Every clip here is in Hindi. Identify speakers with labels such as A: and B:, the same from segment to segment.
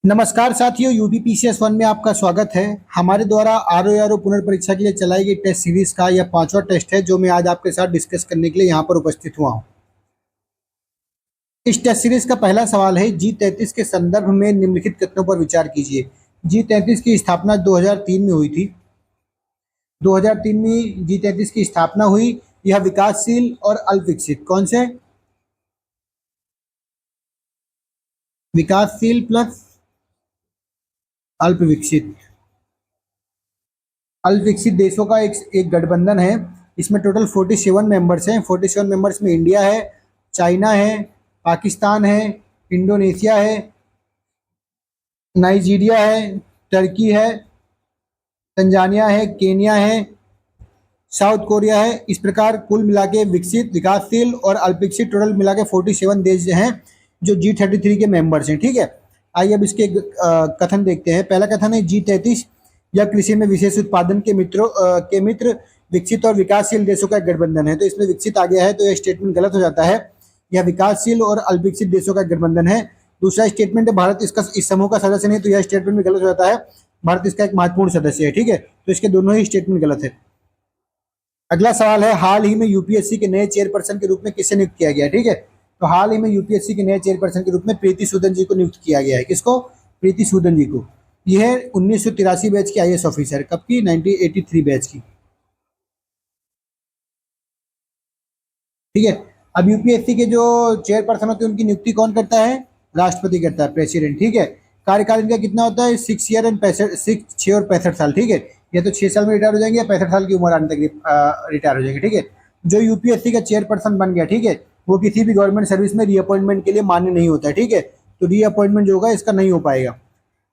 A: नमस्कार साथियों, यूपीपीसीएस वन में आपका स्वागत है। हमारे द्वारा आरओ पुनर्परीक्षा के लिए चलाई गई टेस्ट सीरीज का यह पांचवा टेस्ट है जो मैं आज आपके साथ डिस्कस करने के लिए यहाँ पर उपस्थित हुआ हूँ। इस टेस्ट सीरीज का पहला सवाल है, G33 के संदर्भ में निम्नलिखित कथनों पर विचार कीजिए। G33 की स्थापना 2003 में हुई थी। 2003 में G33 की स्थापना हुई। यह विकासशील और अल्पविकसित, कौन से? विकासशील प्लस अल्पविकसित, अल्पविकसित देशों का एक गठबंधन है। इसमें टोटल 47 मेंबर्स हैं। 47 मेंबर्स में इंडिया है, चाइना है, पाकिस्तान है, इंडोनेशिया है, नाइजीरिया है, टर्की है, तंजानिया है, केनिया है, साउथ कोरिया है। इस प्रकार कुल मिला के विकसित, विकासशील और अल्पविकसित टोटल मिला के 47 देश हैं जो G33 के मेंबर्स हैं। ठीक है, आइए अब इसके कथन देखते हैं। पहला कथन है, G33 या कृषि में विशेष उत्पादन के मित्र विकसित और विकासशील देशों का एक गठबंधन है। तो इसमें विकसित आ गया है तो यह स्टेटमेंट गलत हो जाता है। यह विकासशील और अल्पविकसित देशों का गठबंधन है। दूसरा स्टेटमेंट है, भारत इसका इस समूह का सदस्य नहीं, तो यह स्टेटमेंट भी गलत हो जाता है। भारत इसका एक महत्वपूर्ण सदस्य है। ठीक है, तो इसके दोनों ही स्टेटमेंट गलत है। अगला सवाल है, हाल ही में यूपीएससी के नए चेयरपर्सन के रूप में किसे नियुक्त किया गया? ठीक है, तो हाल ही में यूपीएससी के नए चेयरपर्सन के रूप में प्रीति सूदन जी को नियुक्त किया गया है। किसको? प्रीति सूदन जी को। यह है 1983 बैच की आईएएस ऑफिसर। कब की? 1983 बैच की। ठीक है, अब यूपीएससी के जो चेयरपर्सन होते हैं उनकी नियुक्ति कौन करता है? राष्ट्रपति करता है, प्रेसिडेंट। ठीक है, कार्यकाल इनका कितना होता है? 6 और 65 साल। ठीक है, या तो 6 साल में रिटायर हो जाएंगे या 65 साल की उम्र आने तक रिटायर हो जाएंगे। ठीक है, जो यूपीएससी का चेयरपर्सन बन गया, ठीक है, वो किसी भी गवर्नमेंट सर्विस में रीअपॉइंटमेंट के लिए मान्य नहीं होता है। ठीक है, तो रीअपॉइंटमेंट जो होगा इसका नहीं हो पाएगा।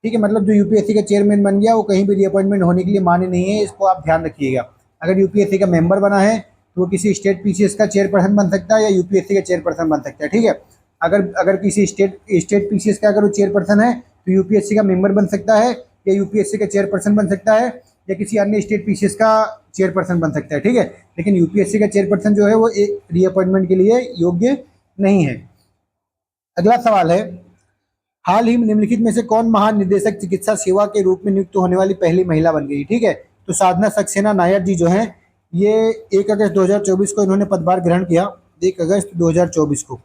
A: ठीक है, मतलब जो यूपीएससी का चेयरमैन बन गया वो कहीं भी रीअपॉइंटमेंट होने के लिए मान्य नहीं है, इसको आप ध्यान रखिएगा। अगर यूपीएससी का मेंबर बना है तो वो किसी स्टेट पीसीएस का चेयरपर्सन बन सकता है या यूपीएससी का चेयरपर्सन बन सकता है। ठीक है, अगर अगर किसी स्टेट पीसीएस का अगर वो चेयरपर्सन है तो यूपीएससी का मेंबर बन सकता है या यूपीएससी का चेयरपर्सन बन सकता है या किसी अन्य स्टेट पीसीएस का चेयरपर्सन बन सकता है। ठीक है, लेकिन यूपीएससी का चेयरपर्सन जो है वो एक रीअपॉइंटमेंट के लिए योग्य नहीं है। अगला सवाल है, हाल ही में निम्नलिखित में से कौन महानिदेशक चिकित्सा सेवा के रूप में नियुक्त होने वाली पहली महिला बन गई? ठीक है, तो साधना सक्सेना नायर जी जो हैं, ये 1 अगस्त 2024 को इन्होंने पदभार ग्रहण किया। 1 अगस्त 2024 को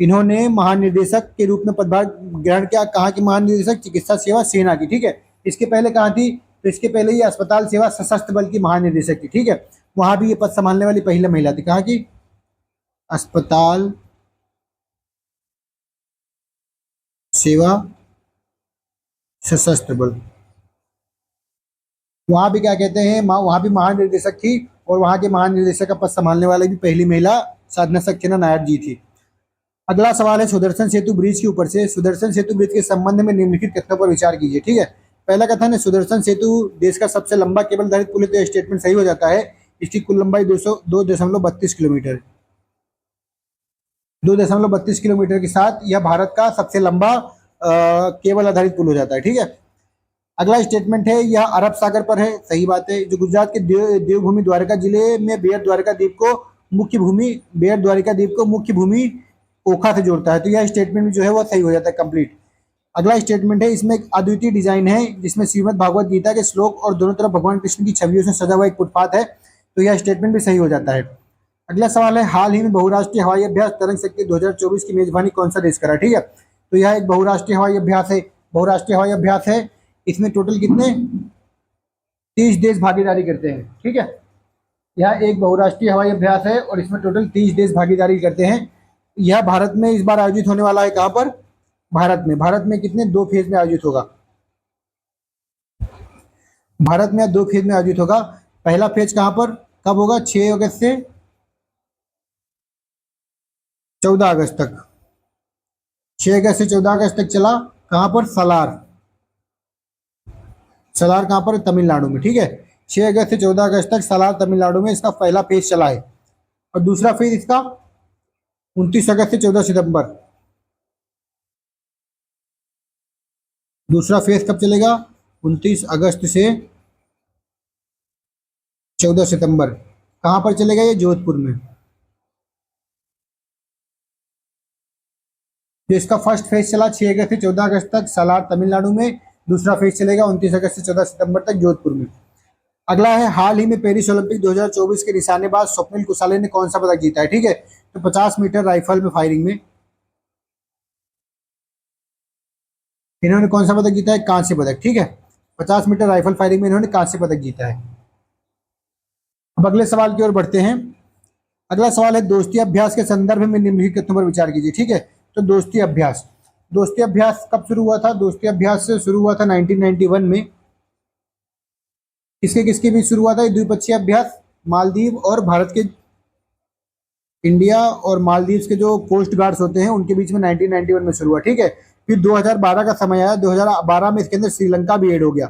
A: इन्होंने महानिदेशक के रूप में पदभार ग्रहण किया। कहाँ की महानिदेशक? चिकित्सा सेवा सेना की। ठीक है, इसके पहले कहाँ थी? तो इसके पहले ये अस्पताल सेवा सशस्त्र बल की महानिदेशक थी। ठीक है, वहां भी ये पद संभालने वाली पहली महिला थी। कहाँ की? अस्पताल सेवा सशस्त्र बल। वहां भी क्या कहते हैं, वहां भी महानिदेशक थी और वहां के महानिदेशक का पद संभालने वाले भी पहली महिला साधना सक्सेना नायर जी थी। अगला सवाल है, सुदर्शन सेतु ब्रिज के ऊपर से सुदर्शन सेतु ब्रिज के संबंध में निम्नलिखित कथनों पर विचार कीजिए। ठीक है, पहला कथन है, सुदर्शन सेतु देश का सबसे लंबा केबल आधारित पुल है। तो यह स्टेटमेंट सही हो जाता है। इसकी कुल लंबाई 2.32 किलोमीटर, 2.32 किलोमीटर के साथ यह भारत का सबसे लंबा केबल आधारित पुल हो जाता है। ठीक है, अगला स्टेटमेंट है, यह अरब सागर पर है। सही बात है। जो गुजरात के देवभूमि द्वारका जिले में बेहद द्वारका द्वीप को मुख्य भूमि ओखा से जोड़ता है। तो यह स्टेटमेंट जो है वो सही हो जाता है, कंप्लीट। अगला स्टेटमेंट है, इसमें एक अद्वितीय डिजाइन है जिसमें श्रीमद भागवत गीता के श्लोक और दोनों तरफ भगवान कृष्ण की छवियों से सजा हुआ एक फुटपाथ है। तो यह स्टेटमेंट भी सही हो जाता है। अगला सवाल है, हाल ही में बहुराष्ट्रीय हवाई अभ्यास तरंग शक्ति 2024 की मेजबानी कौन सा देश करा? ठीक है, तो यह एक बहुराष्ट्रीय हवाई अभ्यास है। बहुराष्ट्रीय हवाई अभ्यास है, इसमें टोटल कितने 30 देश भागीदारी करते हैं। ठीक है, यह एक बहुराष्ट्रीय हवाई अभ्यास है और इसमें टोटल 30 देश भागीदारी करते हैं। यह भारत में इस बार आयोजित होने वाला है। कहाँ पर? भारत में कितने? 2 फेज में आयोजित होगा। भारत में 2 फेज में आयोजित होगा। पहला फेज कहाँ पर कब होगा? 6 अगस्त से 14 अगस्त तक। 6 अगस्त से 14 अगस्त तक चला। कहाँ पर? सलार। सलार कहाँ पर? तमिलनाडु में। ठीक है, 6 अगस्त से 14 अगस्त तक सलार तमिलनाडु में इसका पहला फेज चला है। और दूसरा फेज इसका 29 अगस्त से 14 सितंबर। दूसरा फेज कब चलेगा? 29 अगस्त से 14 सितंबर। कहाँ पर चलेगा? ये जोधपुर में। जो इसका फर्स्ट फेज चला 6 अगस्त से 14 अगस्त तक सालार तमिलनाडु में, दूसरा फेज चलेगा 29 अगस्त से 14 सितंबर तक जोधपुर में। अगला है हाल ही में पेरिस ओलंपिक 2024 के निशानेबाज स्वप्निल कुसाले ने कौन सा पदक जीता है, ठीक है। तो 50 मीटर राइफल में फायरिंग में इन्होंने कौन सा पदक जीता है, कांस्य पदक, ठीक है। 50 मीटर राइफल फायरिंग में इन्होंने कांस्य पदक जीता है। अब अगले सवाल की ओर बढ़ते हैं। अगला सवाल है दोस्ती अभ्यास के संदर्भ में निम्नलिखित कथनों पर विचार कीजिए, ठीक है। तो दोस्ती अभ्यास कब शुरू हुआ था? दोस्ती अभ्यास से शुरू हुआ था 1991 में। किसके किसके बीच शुरू हुआ था ये द्विपक्षीय अभ्यास? मालदीव और भारत के, इंडिया और मालदीव के जो कोस्ट गार्ड्स होते हैं उनके बीच में 1991 में शुरू हुआ, ठीक है। फिर 2012 का समय आया, 2012 में इसके अंदर श्रीलंका भी ऐड हो गया,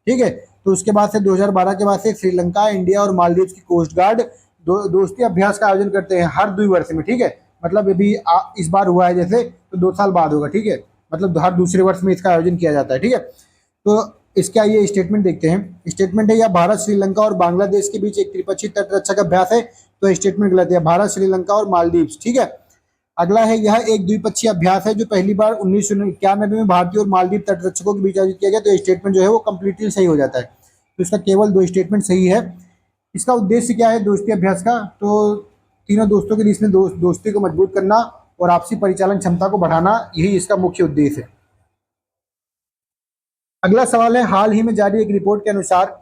A: ठीक है। तो उसके बाद से 2012 के बाद से श्रीलंका, इंडिया और मालदीव की कोस्ट गार्ड दोस्ती अभ्यास का आयोजन करते हैं हर 2 वर्ष में, ठीक है। मतलब अभी इस बार हुआ है जैसे, तो 2 साल बाद होगा, ठीक है। मतलब हर दूसरे वर्ष में इसका आयोजन किया जाता है, ठीक है। तो इसका ये स्टेटमेंट देखते हैं। स्टेटमेंट है यह भारत, श्रीलंका और बांग्लादेश के बीच एक त्रिपक्षीय तटरक्षक अभ्यास है। तो स्टेटमेंट गलत है, भारत, श्रीलंका और मालदीव, ठीक है। अगला है यह एक द्विपक्षीय अभ्यास है जो पहली बार 1991 में भारतीय और मालदीव तटरक्षकों के बीच आयोजित किया गया। तो स्टेटमेंट जो है वो कंप्लीटली सही हो जाता है। तो इसका केवल 2 स्टेटमेंट सही है। इसका उद्देश्य क्या है दोस्ती अभ्यास का? तो तीनों दोस्तों के बीच में दोस्ती को मजबूत करना और आपसी परिचालन क्षमता को बढ़ाना, यही इसका मुख्य उद्देश्य है। अगला सवाल है हाल ही में जारी एक रिपोर्ट के अनुसार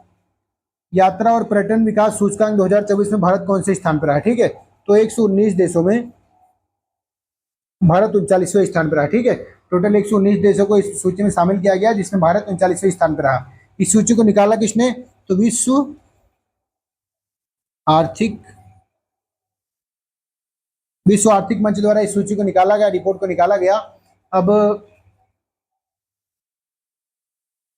A: यात्रा और पर्यटन विकास सूचकांक 2024 में भारत कौन से स्थान पर रहा है, ठीक है। तो 119 देशों में भारत 39वें स्थान पर रहा, ठीक है। टोटल 119 देशों को इस सूची में शामिल किया गया जिसमें भारत 39वें स्थान पर रहा। इस सूची को निकाला किसने? तो विश्व आर्थिक मंच द्वारा इस सूची को निकाला गया, रिपोर्ट को निकाला गया। अब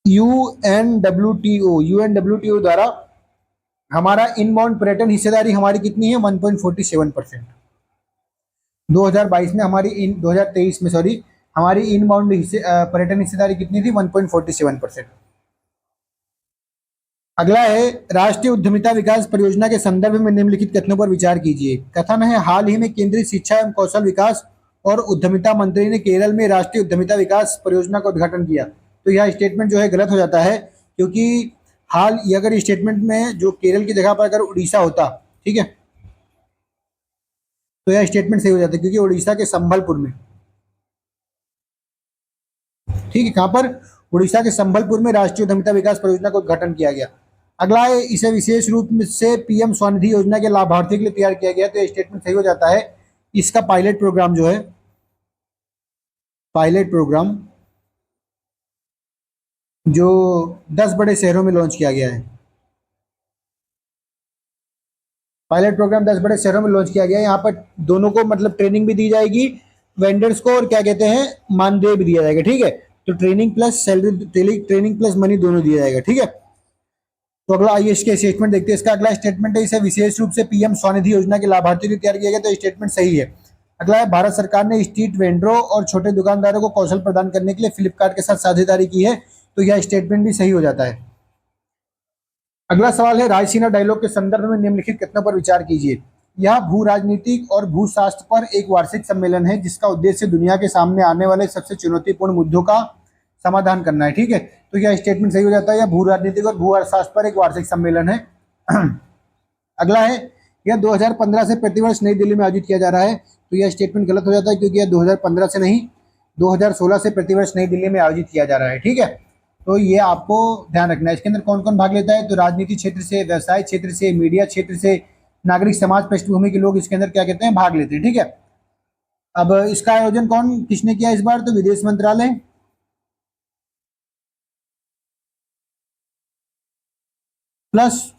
A: यूएनडब्ल्यूटीओ द्वारा हमारा इनबाउंड पर्यटन हिस्सेदारी हमारी कितनी है? 1.47%। 2022 में 2023 में हमारी इनबाउंड पर्यटन हिस्सेदारी कितनी थी? 1.47%। अगला है राष्ट्रीय उद्यमिता विकास परियोजना के संदर्भ में निम्नलिखित कथनों पर विचार कीजिए। कथन है हाल ही में केंद्रीय शिक्षा एवं कौशल विकास और उद्यमिता मंत्री ने केरल में राष्ट्रीय उद्यमिता विकास परियोजना का उद्घाटन किया। तो यह स्टेटमेंट जो है गलत हो जाता है, क्योंकि हाल ये अगर स्टेटमेंट में जो केरल की जगह पर अगर उड़ीसा होता, ठीक है, तो यह स्टेटमेंट सही हो जाता है, क्योंकि उड़ीसा के संबलपुर में, ठीक है, कहां पर? उड़ीसा के संबलपुर में राष्ट्रीय उद्यमिता विकास परियोजना का उद्घाटन किया गया। अगला है इसे विशेष रूप से पीएम स्वनिधि योजना के लाभार्थियों के लिए तैयार किया गया। तो ये स्टेटमेंट सही हो जाता है। इसका पायलट प्रोग्राम जो है, पायलट प्रोग्राम जो 10 बड़े शहरों में लॉन्च किया गया है, पायलट प्रोग्राम 10 बड़े शहरों में लॉन्च किया गया है। यहाँ पर दोनों को मतलब ट्रेनिंग भी दी जाएगी वेंडर्स को, और क्या कहते हैं, मानदेय भी दिया जाएगा, ठीक है। तो training plus salary, training plus money दोनों दिया जाएगा, ठीक है। तो अगला आइए इसके स्टेटमेंट देखते हैं। इसका अगला स्टेटमेंट है इसे विशेष रूप से पीएम स्वनिधि योजना के लाभार्थियों के लिए तैयार किया गया। तो स्टेटमेंट सही है। अगला है भारत सरकार ने स्ट्रीट वेंडरों और छोटे दुकानदारों को कौशल प्रदान करने के लिए फ्लिपकार्ट के साथ साझेदारी की है। तो यह स्टेटमेंट भी सही हो जाता है। अगला सवाल है रायसीना डायलॉग के संदर्भ में निम्नलिखित कथनों पर विचार कीजिए। यह भू राजनीतिक और भूशास्त्र पर एक वार्षिक सम्मेलन है जिसका उद्देश्य दुनिया के सामने आने वाले सबसे चुनौतीपूर्ण मुद्दों का समाधान करना है, ठीक है। तो यह स्टेटमेंट सही हो जाता है। यह भू राजनीतिक और भू अर्थशास्त्र पर एक वार्षिक सम्मेलन है। अगला है यह 2015 से प्रतिवर्ष नई दिल्ली में आयोजित किया जा रहा है। तो यह स्टेटमेंट गलत हो जाता है, क्योंकि यह 2015 से नहीं 2016 से प्रतिवर्ष नई दिल्ली में आयोजित किया जा रहा है, ठीक है। तो ये आपको ध्यान रखना है। इसके अंदर कौन कौन भाग लेता है? तो राजनीति क्षेत्र से, व्यवसाय क्षेत्र से, मीडिया क्षेत्र से, नागरिक समाज पृष्ठभूमि के लोग इसके अंदर क्या कहते हैं, भाग लेते हैं, ठीक है। अब इसका आयोजन किसने किया इस बार? तो विदेश मंत्रालय प्लस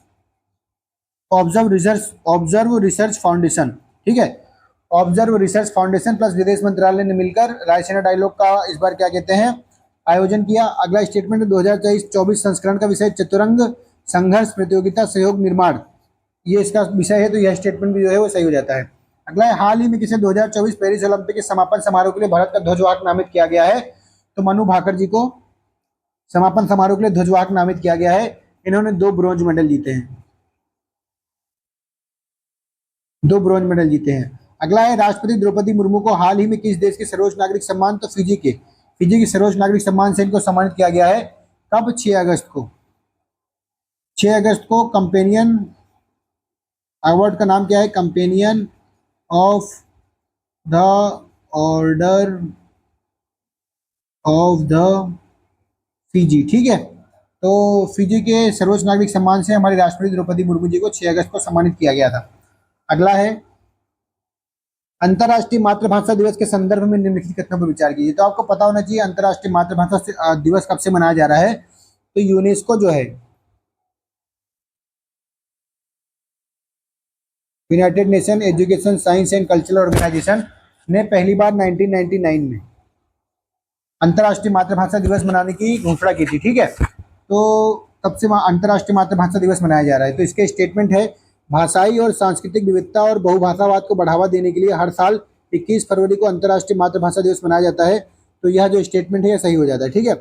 A: ऑब्जर्व रिसर्च फाउंडेशन, ठीक है। ऑब्जर्व रिसर्च फाउंडेशन प्लस विदेश मंत्रालय ने मिलकर रायसीना डायलॉग का इस बार क्या कहते हैं, आयोजन किया। अगला स्टेटमेंट 2023-24 संस्करण का विषय चतुरंग संघर्ष प्रतियोगिता सहयोग निर्माण, ये इसका विषय है। तो यह स्टेटमेंट भी जो है वो सही हो जाता है। अगला है हाल ही में किसे 2024 पेरिस ओलंपिक के समापन समारोह के लिए भारत का ध्वजवाहक नामित किया गया है? तो मनु भाकर जी को समापन समारोह के लिए ध्वजवाहक नामित किया गया है। इन्होंने 2 ब्रॉन्ज मेडल जीते हैं, 2 ब्रॉन्ज मेडल जीते हैं। अगला है राष्ट्रपति द्रौपदी मुर्मू को हाल ही में किस देश के सर्वोच्च नागरिक सम्मान, तो फिजी की सर्वोच्च नागरिक सम्मान से इनको सम्मानित किया गया है। कब? 6 अगस्त को। 6 अगस्त को कंपेनियन अवार्ड का नाम क्या है? Companion of the order of the Fiji. ठीक है, तो फिजी के सर्वोच्च नागरिक सम्मान से हमारे राष्ट्रपति द्रौपदी मुर्मू जी को 6 अगस्त को सम्मानित किया गया था। अगला है अंतर्राष्ट्रीय मातृभाषा दिवस के संदर्भ में निम्नलिखित कथनों पर विचार कीजिए। तो आपको पता होना चाहिए अंतर्राष्ट्रीय मातृभाषा दिवस कब से मनाया जा रहा है। तो यूनेस्को जो है, united nation education science and cultural organization ने पहली बार 1999 में अंतर्राष्ट्रीय मातृभाषा दिवस मनाने की घोषणा की थी। ठीक है, तो तब से अंतर्राष्ट्रीय मातृभाषा दिवस मनाया जा रहा है। तो इसके स्टेटमेंट है, भाषाई और सांस्कृतिक विविधता और बहुभाषावाद को बढ़ावा देने के लिए हर साल 21 फरवरी को अंतर्राष्ट्रीय मातृभाषा दिवस मनाया जाता है। तो यह जो स्टेटमेंट है यह सही हो जाता है। ठीक है,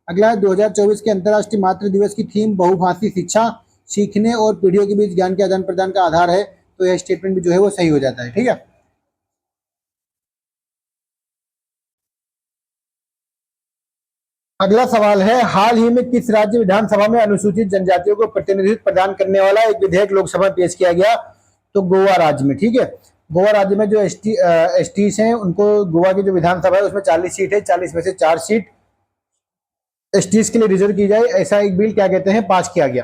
A: अगला है 2024 के अंतर्राष्ट्रीय मातृ दिवस की थीम बहुभाषी शिक्षा, सीखने और पीढ़ियों के बीच ज्ञान के आदान प्रदान का आधार है। तो यह स्टेटमेंट भी जो है वो सही हो जाता है। ठीक है, अगला सवाल है, हाल ही में किस राज्य विधानसभा में अनुसूचित जनजातियों को प्रतिनिधित्व प्रदान करने वाला एक विधेयक लोकसभा में पेश किया गया? तो गोवा राज्य में। ठीक है, गोवा राज्य में जो एसटी हैं उनको गोवा की जो विधानसभा है उसमें 40 सीट है, 40 में से 4 सीट एसटीज के लिए रिजर्व की जाए, ऐसा एक बिल क्या कहते हैं पास किया गया।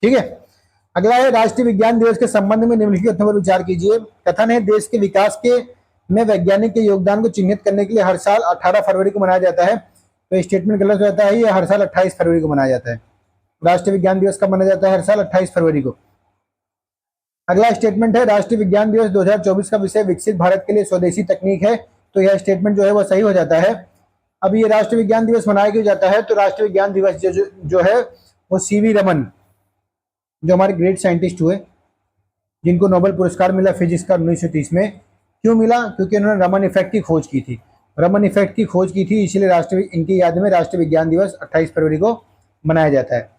A: ठीक है, अगला है राष्ट्रीय विज्ञान दिवस के संबंध में निम्नलिखित कथनों पर विचार कीजिए। कथन है, देश के विकास के में वैज्ञानिक के योगदान को चिन्हित करने के लिए हर साल 18 फरवरी को मनाया जाता है। तो स्टेटमेंट गलत रहता है, ये हर साल 28 फरवरी को मनाया जाता है। राष्ट्रीय विज्ञान दिवस कब मनाया जाता है? हर साल 28 फरवरी को। अगला स्टेटमेंट है, राष्ट्रीय विज्ञान दिवस 2024 का विषय विकसित भारत के लिए स्वदेशी तकनीक है। तो यह स्टेटमेंट जो है वो सही हो जाता है। अब ये राष्ट्रीय विज्ञान दिवस मनाया क्यों जाता है? तो राष्ट्रीय विज्ञान दिवस जो है वो सीवी रमन, जो हमारे ग्रेट साइंटिस्ट हुए जिनको नोबेल पुरस्कार मिला फिजिक्स का 1930 में, क्यों मिला? क्योंकि उन्होंने रमन इफेक्ट की खोज की थी। रमन इफेक्ट की खोज की थी, इसलिए इनकी याद में राष्ट्रीय विज्ञान दिवस 28 फरवरी को मनाया जाता है।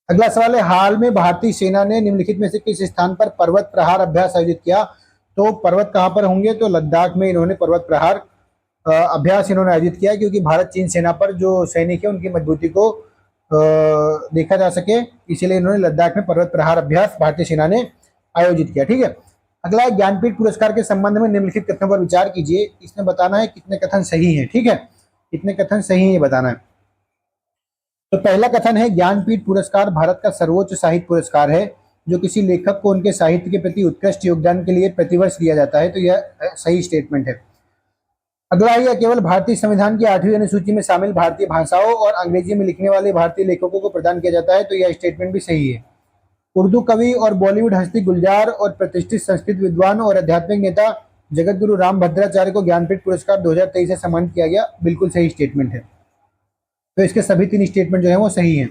A: अगला सवाल है, हाल में भारतीय सेना ने निम्नलिखित में से किस स्थान पर पर्वत प्रहार अभ्यास आयोजित किया? तो पर्वत कहाँ पर होंगे? तो लद्दाख में इन्होंने पर्वत प्रहार अभ्यास इन्होंने आयोजित किया, क्योंकि भारत चीन सेना पर जो सैनिक है उनकी मजबूती को देखा जा सके, इसीलिए इन्होंने लद्दाख में पर्वत प्रहार अभ्यास भारतीय सेना ने आयोजित किया। ठीक है, अगला है ज्ञानपीठ पुरस्कार के संबंध में निम्नलिखित कथनों पर विचार कीजिए। इसमें बताना है कितने कथन सही हैं। ठीक है, कितने कथन सही हैं ये बताना है। तो पहला कथन है, ज्ञानपीठ पुरस्कार भारत का सर्वोच्च साहित्य पुरस्कार है जो किसी लेखक को उनके साहित्य के प्रति उत्कृष्ट योगदान के लिए प्रतिवर्ष दिया जाता है। तो यह सही स्टेटमेंट है। अगला है, यह केवल भारतीय संविधान की 8वीं अनुसूची में शामिल भारतीय भाषाओं और अंग्रेजी में लिखने वाले भारतीय लेखकों को प्रदान किया जाता है। तो यह स्टेटमेंट भी सही है। उर्दू कवि और बॉलीवुड हस्ती गुलजार और प्रतिष्ठित संस्कृत विद्वान और आध्यात्मिक नेता जगत गुरु रामभद्राचार्य को ज्ञानपीठ पुरस्कार 2023 से सम्मानित किया गया। बिल्कुल सही स्टेटमेंट है। तो इसके सभी 3 स्टेटमेंट जो है वो सही हैं।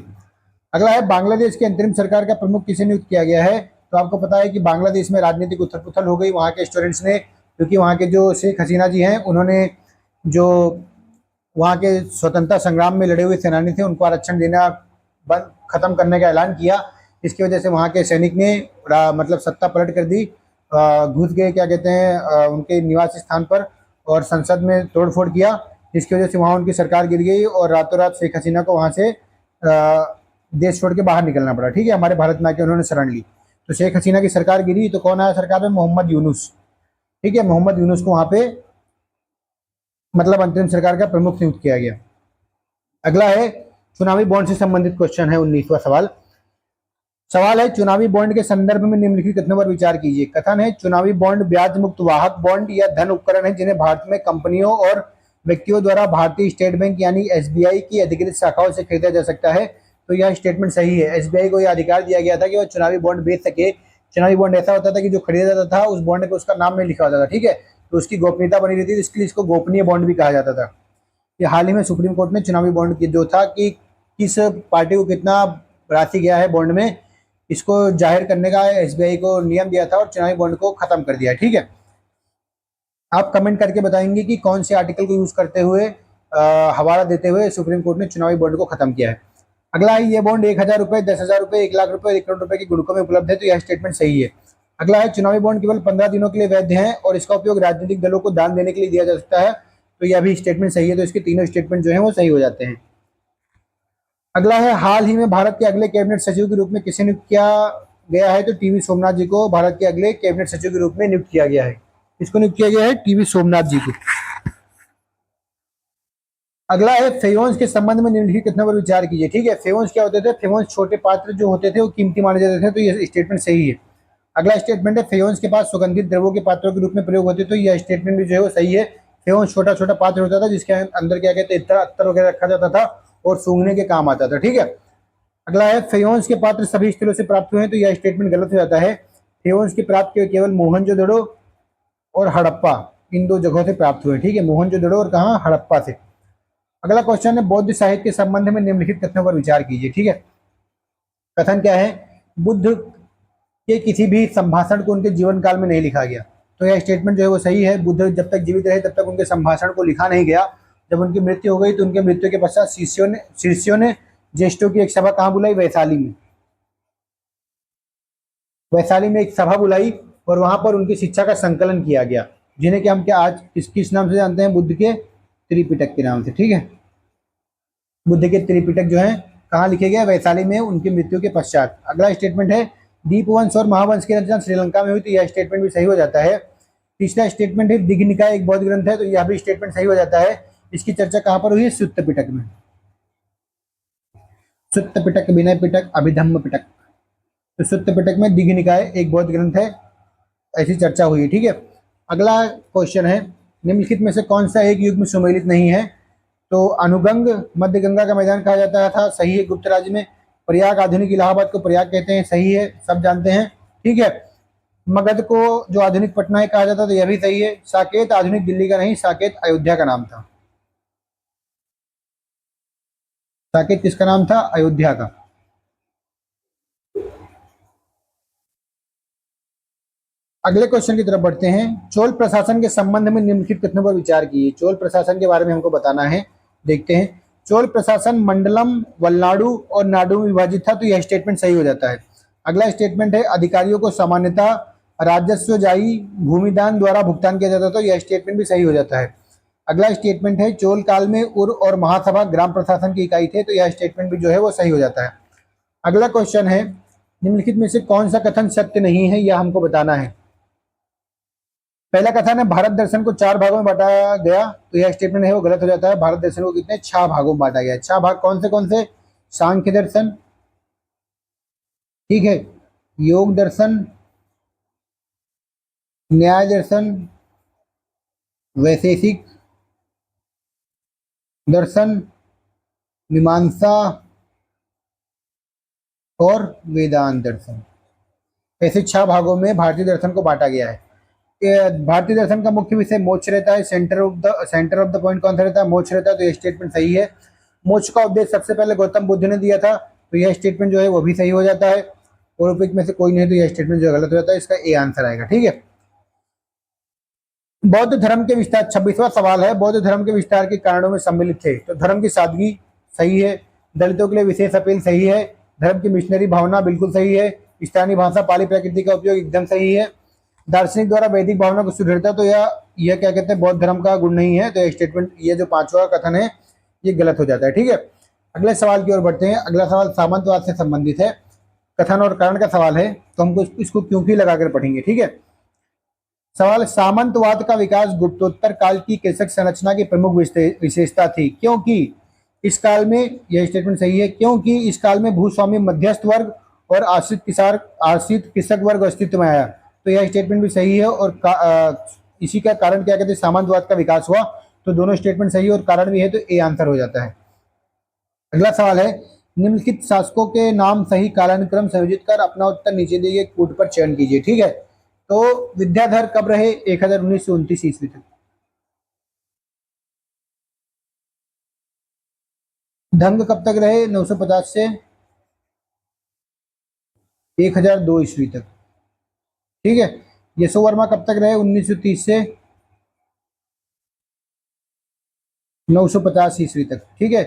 A: अगला है, बांग्लादेश की अंतरिम सरकार का प्रमुख किसे नियुक्त किया गया है? तो आपको पता है कि बांग्लादेश में राजनीतिक उथल पुथल हो गई वहाँ के स्टूडेंट्स ने, क्योंकि वहाँ के जो शेख हसीना जी हैं उन्होंने जो वहाँ के स्वतंत्रता संग्राम में लड़े हुए सेनानी थे उनको आरक्षण देना बंद खत्म करने का ऐलान किया। इसकी वजह से वहाँ के सैनिक ने मतलब सत्ता पलट कर दी, घुस गए क्या कहते हैं उनके निवास स्थान पर और संसद में तोड़फोड़ किया, जिसकी वजह से वहाँ उनकी सरकार गिर गई और रातों रात शेख हसीना को वहाँ से देश छोड़ के बाहर निकलना पड़ा। ठीक है, हमारे भारत में आके उन्होंने शरण ली। तो शेख हसीना की सरकार गिरी तो कौन आया सरकार में? मोहम्मद यूनुस। ठीक है, मोहम्मद यूनुस को वहाँ पे मतलब अंतरिम सरकार का प्रमुख नियुक्त किया गया। अगला है, चुनावी बॉन्ड से संबंधित क्वेश्चन है 19वां सवाल। सवाल है, चुनावी बॉन्ड के संदर्भ में निम्नलिखित कथनों पर विचार कीजिए। कथन है, चुनावी बॉन्ड ब्याज मुक्त वाहक बॉन्ड या धन उपकरण है जिन्हें भारत में कंपनियों और व्यक्तियों द्वारा भारतीय स्टेट बैंक यानी एसबीआई की अधिकृत शाखाओं से खरीदा जा सकता है। तो यह स्टेटमेंट सही है। एसबीआई को यह अधिकार दिया गया था कि वह चुनावी बॉन्ड बेच सके। चुनावी बॉन्ड ऐसा होता था कि जो खरीदा जाता था उस बॉन्ड पे उसका नाम नहीं लिखा होता था। ठीक है, तो उसकी गोपनीयता बनी रहती थी, इसके लिए इसको गोपनीय बॉन्ड भी कहा जाता था। ये हाल ही में सुप्रीम कोर्ट ने चुनावी बॉन्ड की जो था कि किस पार्टी को कितना राशि गया है बॉन्ड में, इसको जाहिर करने का एसबीआई को नियम दिया था और चुनावी बॉन्ड को खत्म कर दिया। ठीक है, आप कमेंट करके बताएंगे कि कौन से आर्टिकल को यूज करते हुए हवाला देते हुए सुप्रीम कोर्ट ने चुनावी बॉन्ड को खत्म किया है। अगला है, ये बॉन्ड 1000 रुपये, 10,000 रुपये, 1 लाख रुपये, 1 करोड़ रुपए के गुणकों में उपलब्ध है। तो यह स्टेटमेंट सही है। अगला है चुनावी बॉन्ड केवल 15 दिनों के लिए वैध है और इसका उपयोग राजनीतिक दलों को दान देने के लिए दिया जा सकता है। तो यह भी स्टेटमेंट सही है, तो इसके तीनों स्टेटमेंट जो है वो सही हो जाते हैं। अगला है हाल ही में भारत के अगले कैबिनेट सचिव के रूप में किसे नियुक्त किया गया है? तो टीवी सोमनाथ जी को भारत के अगले कैबिनेट सचिव के रूप में नियुक्त किया गया है। इसको नियुक्त किया गया है टीवी सोमनाथ जी को। अगला है फेवंस के संबंध में निम्नलिखित कथनों पर विचार कीजिए। ठीक है, फेवंस क्या होते थे? फेवंस छोटे पात्र जो होते थे वो कीमती माने जाते थे, तो यह स्टेटमेंट सही है। अगला स्टेटमेंट है फेवंस के पास सुगंधित द्रव्यों के पात्रों के रूप में प्रयोग होते, तो यह स्टेटमेंट भी जो है वो सही है। फेवंस छोटा छोटा पात्र होता था जिसके अंदर क्या कहते हैं अत्तर वगैरह रखा जाता था और सूंघने के काम आता था। ठीक है, अगला है फेवंस के पात्र सभी स्थलों से प्राप्त हुए हैं, तो यह स्टेटमेंट गलत हो जाता है। फेवंस के प्राप्त केवल मोहनजोदड़ो और हड़प्पा इन दो जगहों से प्राप्त हुए। ठीक है, मोहनजोदड़ो और कहाँ? हड़प्पा से। अगला क्वेश्चन है बौद्ध साहित्य के संबंध में निम्नलिखित कथनों पर विचार कीजिए। ठीक है, कथन क्या है? बुद्ध के किसी भी संभाषण को उनके जीवन काल में नहीं लिखा गया, तो यह स्टेटमेंट जो है वो सही है। बुद्ध जब तक जीवित रहे तब तक उनके संभाषण को लिखा नहीं गया। जब उनकी मृत्यु हो गई तो उनके मृत्यु के पश्चात शिष्यों ने ज्येष्ठों की एक सभा कहाँ बुलाई? वैशाली में। वैशाली में एक सभा बुलाई और वहां पर उनकी शिक्षा का संकलन किया गया, जिन्हें कि हम क्या आज किस नाम से जानते हैं? बुद्ध के त्रिपिटक के नाम से। ठीक है, बुद्ध के त्रिपिटक जो है कहाँ लिखे गए? वैशाली में उनकी मृत्यु के पश्चात। अगला स्टेटमेंट है दीपवंश और महावंश की रचना श्रीलंका में हुई, तो यह स्टेटमेंट भी सही हो जाता है। तीसरा स्टेटमेंट है दीघ निकाय एक बौद्ध ग्रंथ है, तो यह भी स्टेटमेंट सही हो जाता है। इसकी चर्चा कहाँ पर हुई है? सुत्त पिटक में। सुत्त पिटक, विनय पिटक, अभिधम्म पिटक। तो सुत्त पिटक में दीघ निकाय एक बौद्ध ग्रंथ है, ऐसी चर्चा हुई है। ठीक है, अगला क्वेश्चन है निम्नलिखित में से कौन सा एक युग में सुमेलित नहीं है? तो अनुगंग मध्य गंगा का मैदान कहा जाता था, सही है। गुप्त राज्य में प्रयाग, आधुनिक इलाहाबाद को प्रयाग कहते हैं, सही है, सब जानते हैं। ठीक है, मगध को जो आधुनिक पटना है कहा जाता था, यह भी सही है। साकेत आधुनिक दिल्ली का नहीं, साकेत अयोध्या का नाम था। साकेत किसका नाम था? अयोध्या का। अगले क्वेश्चन की तरफ बढ़ते हैं। चोल प्रशासन के संबंध में निम्नलिखित कथनों पर विचार कीजिए। चोल प्रशासन के बारे में हमको बताना है, देखते हैं। चोल प्रशासन मंडलम, वलनाडु और नाडु में विभाजित था, तो यह स्टेटमेंट सही हो जाता है। अगला स्टेटमेंट है अधिकारियों को सामान्यतः राजस्वजाई भूमिदान द्वारा भुगतान किया जाता था, तो यह स्टेटमेंट भी सही हो जाता है। अगला स्टेटमेंट है चोल काल में उर और महासभा ग्राम प्रशासन की इकाई थे, तो यह स्टेटमेंट भी जो है वो सही हो जाता है। अगला क्वेश्चन है निम्नलिखित में से कौन सा कथन सत्य नहीं है, यह हमको बताना है। पहला कथन है भारत दर्शन को 4 भागों में बांटा गया, तो यह स्टेटमेंट है वो गलत हो जाता है। भारत दर्शन को कितने? 6 भागों में बांटा गया है। 6 भाग कौन से? सांख्य दर्शन, ठीक है, योग दर्शन, न्याय दर्शन, वैशेषिक दर्शन, मीमांसा और वेदांत दर्शन। ऐसे 6 भागों में भारतीय दर्शन को बांटा गया है। भारतीय दर्शन का मुख्य विषय मोक्ष रहता है। सेंटर ऑफ द पॉइंट कौन सा रहता है? मोक्ष रहता है, तो यह स्टेटमेंट सही है। मोक्ष का उपदेश सबसे पहले गौतम बुद्ध ने दिया था, तो यह स्टेटमेंट जो है वो भी सही हो जाता है। और उपयुक्त में से कोई नहीं, तो यह स्टेटमेंट जो गलत हो जाता है। इसका ए आंसर आएगा। ठीक है, बौद्ध धर्म के विस्तार, 26वां सवाल है, बौद्ध धर्म के विस्तार के कारणों में सम्मिलित थे, तो धर्म की सादगी सही है। दलितों के लिए विशेष अपील सही है। धर्म की मिशनरी भावना बिल्कुल सही है। स्थानीय भाषा पाली प्रकृति का उपयोग एकदम सही है। दार्शनिक द्वारा वैदिक भावना को सुदृढ़ता, तो यह क्या कहते हैं? बौद्ध धर्म का गुण नहीं है, तो स्टेटमेंट ये जो 5वां कथन है ये गलत हो जाता है। ठीक है, अगले सवाल की ओर बढ़ते हैं। अगला सवाल सामंतवाद से संबंधित है, कथन और कारण का सवाल है, तो हमको इसको क्योंकि लगाकर पढ़ेंगे। ठीक है, सवाल सामंतवाद का विकास गुप्तोत्तर काल की कृषक संरचना की प्रमुख विशेषता थी, क्योंकि इस काल में, यह स्टेटमेंट सही है, क्योंकि इस काल में भूस्वामी मध्यस्थ वर्ग और आश्रित कृषक वर्ग अस्तित्व में आया, तो यह स्टेटमेंट भी सही है। और इसी का कारण क्या कहते हैं? सामंतवाद का विकास हुआ, तो दोनों स्टेटमेंट सही और कारण भी है, तो ए आंसर हो जाता है। अगला सवाल है निम्नलिखित शासकों के नाम सही कालानुक्रम संयोजित कर अपना उत्तर नीचे दिए गए कूट पर चयन कीजिए। ठीक है, तो विद्याधर कब रहे? 1929 ईस्वी तक। धंग कब तक रहे? 950 से 1002 ईस्वी तक। ठीक है, यशो वर्मा कब तक रहे? 1930 से 950 ईस्वी तक। ठीक है,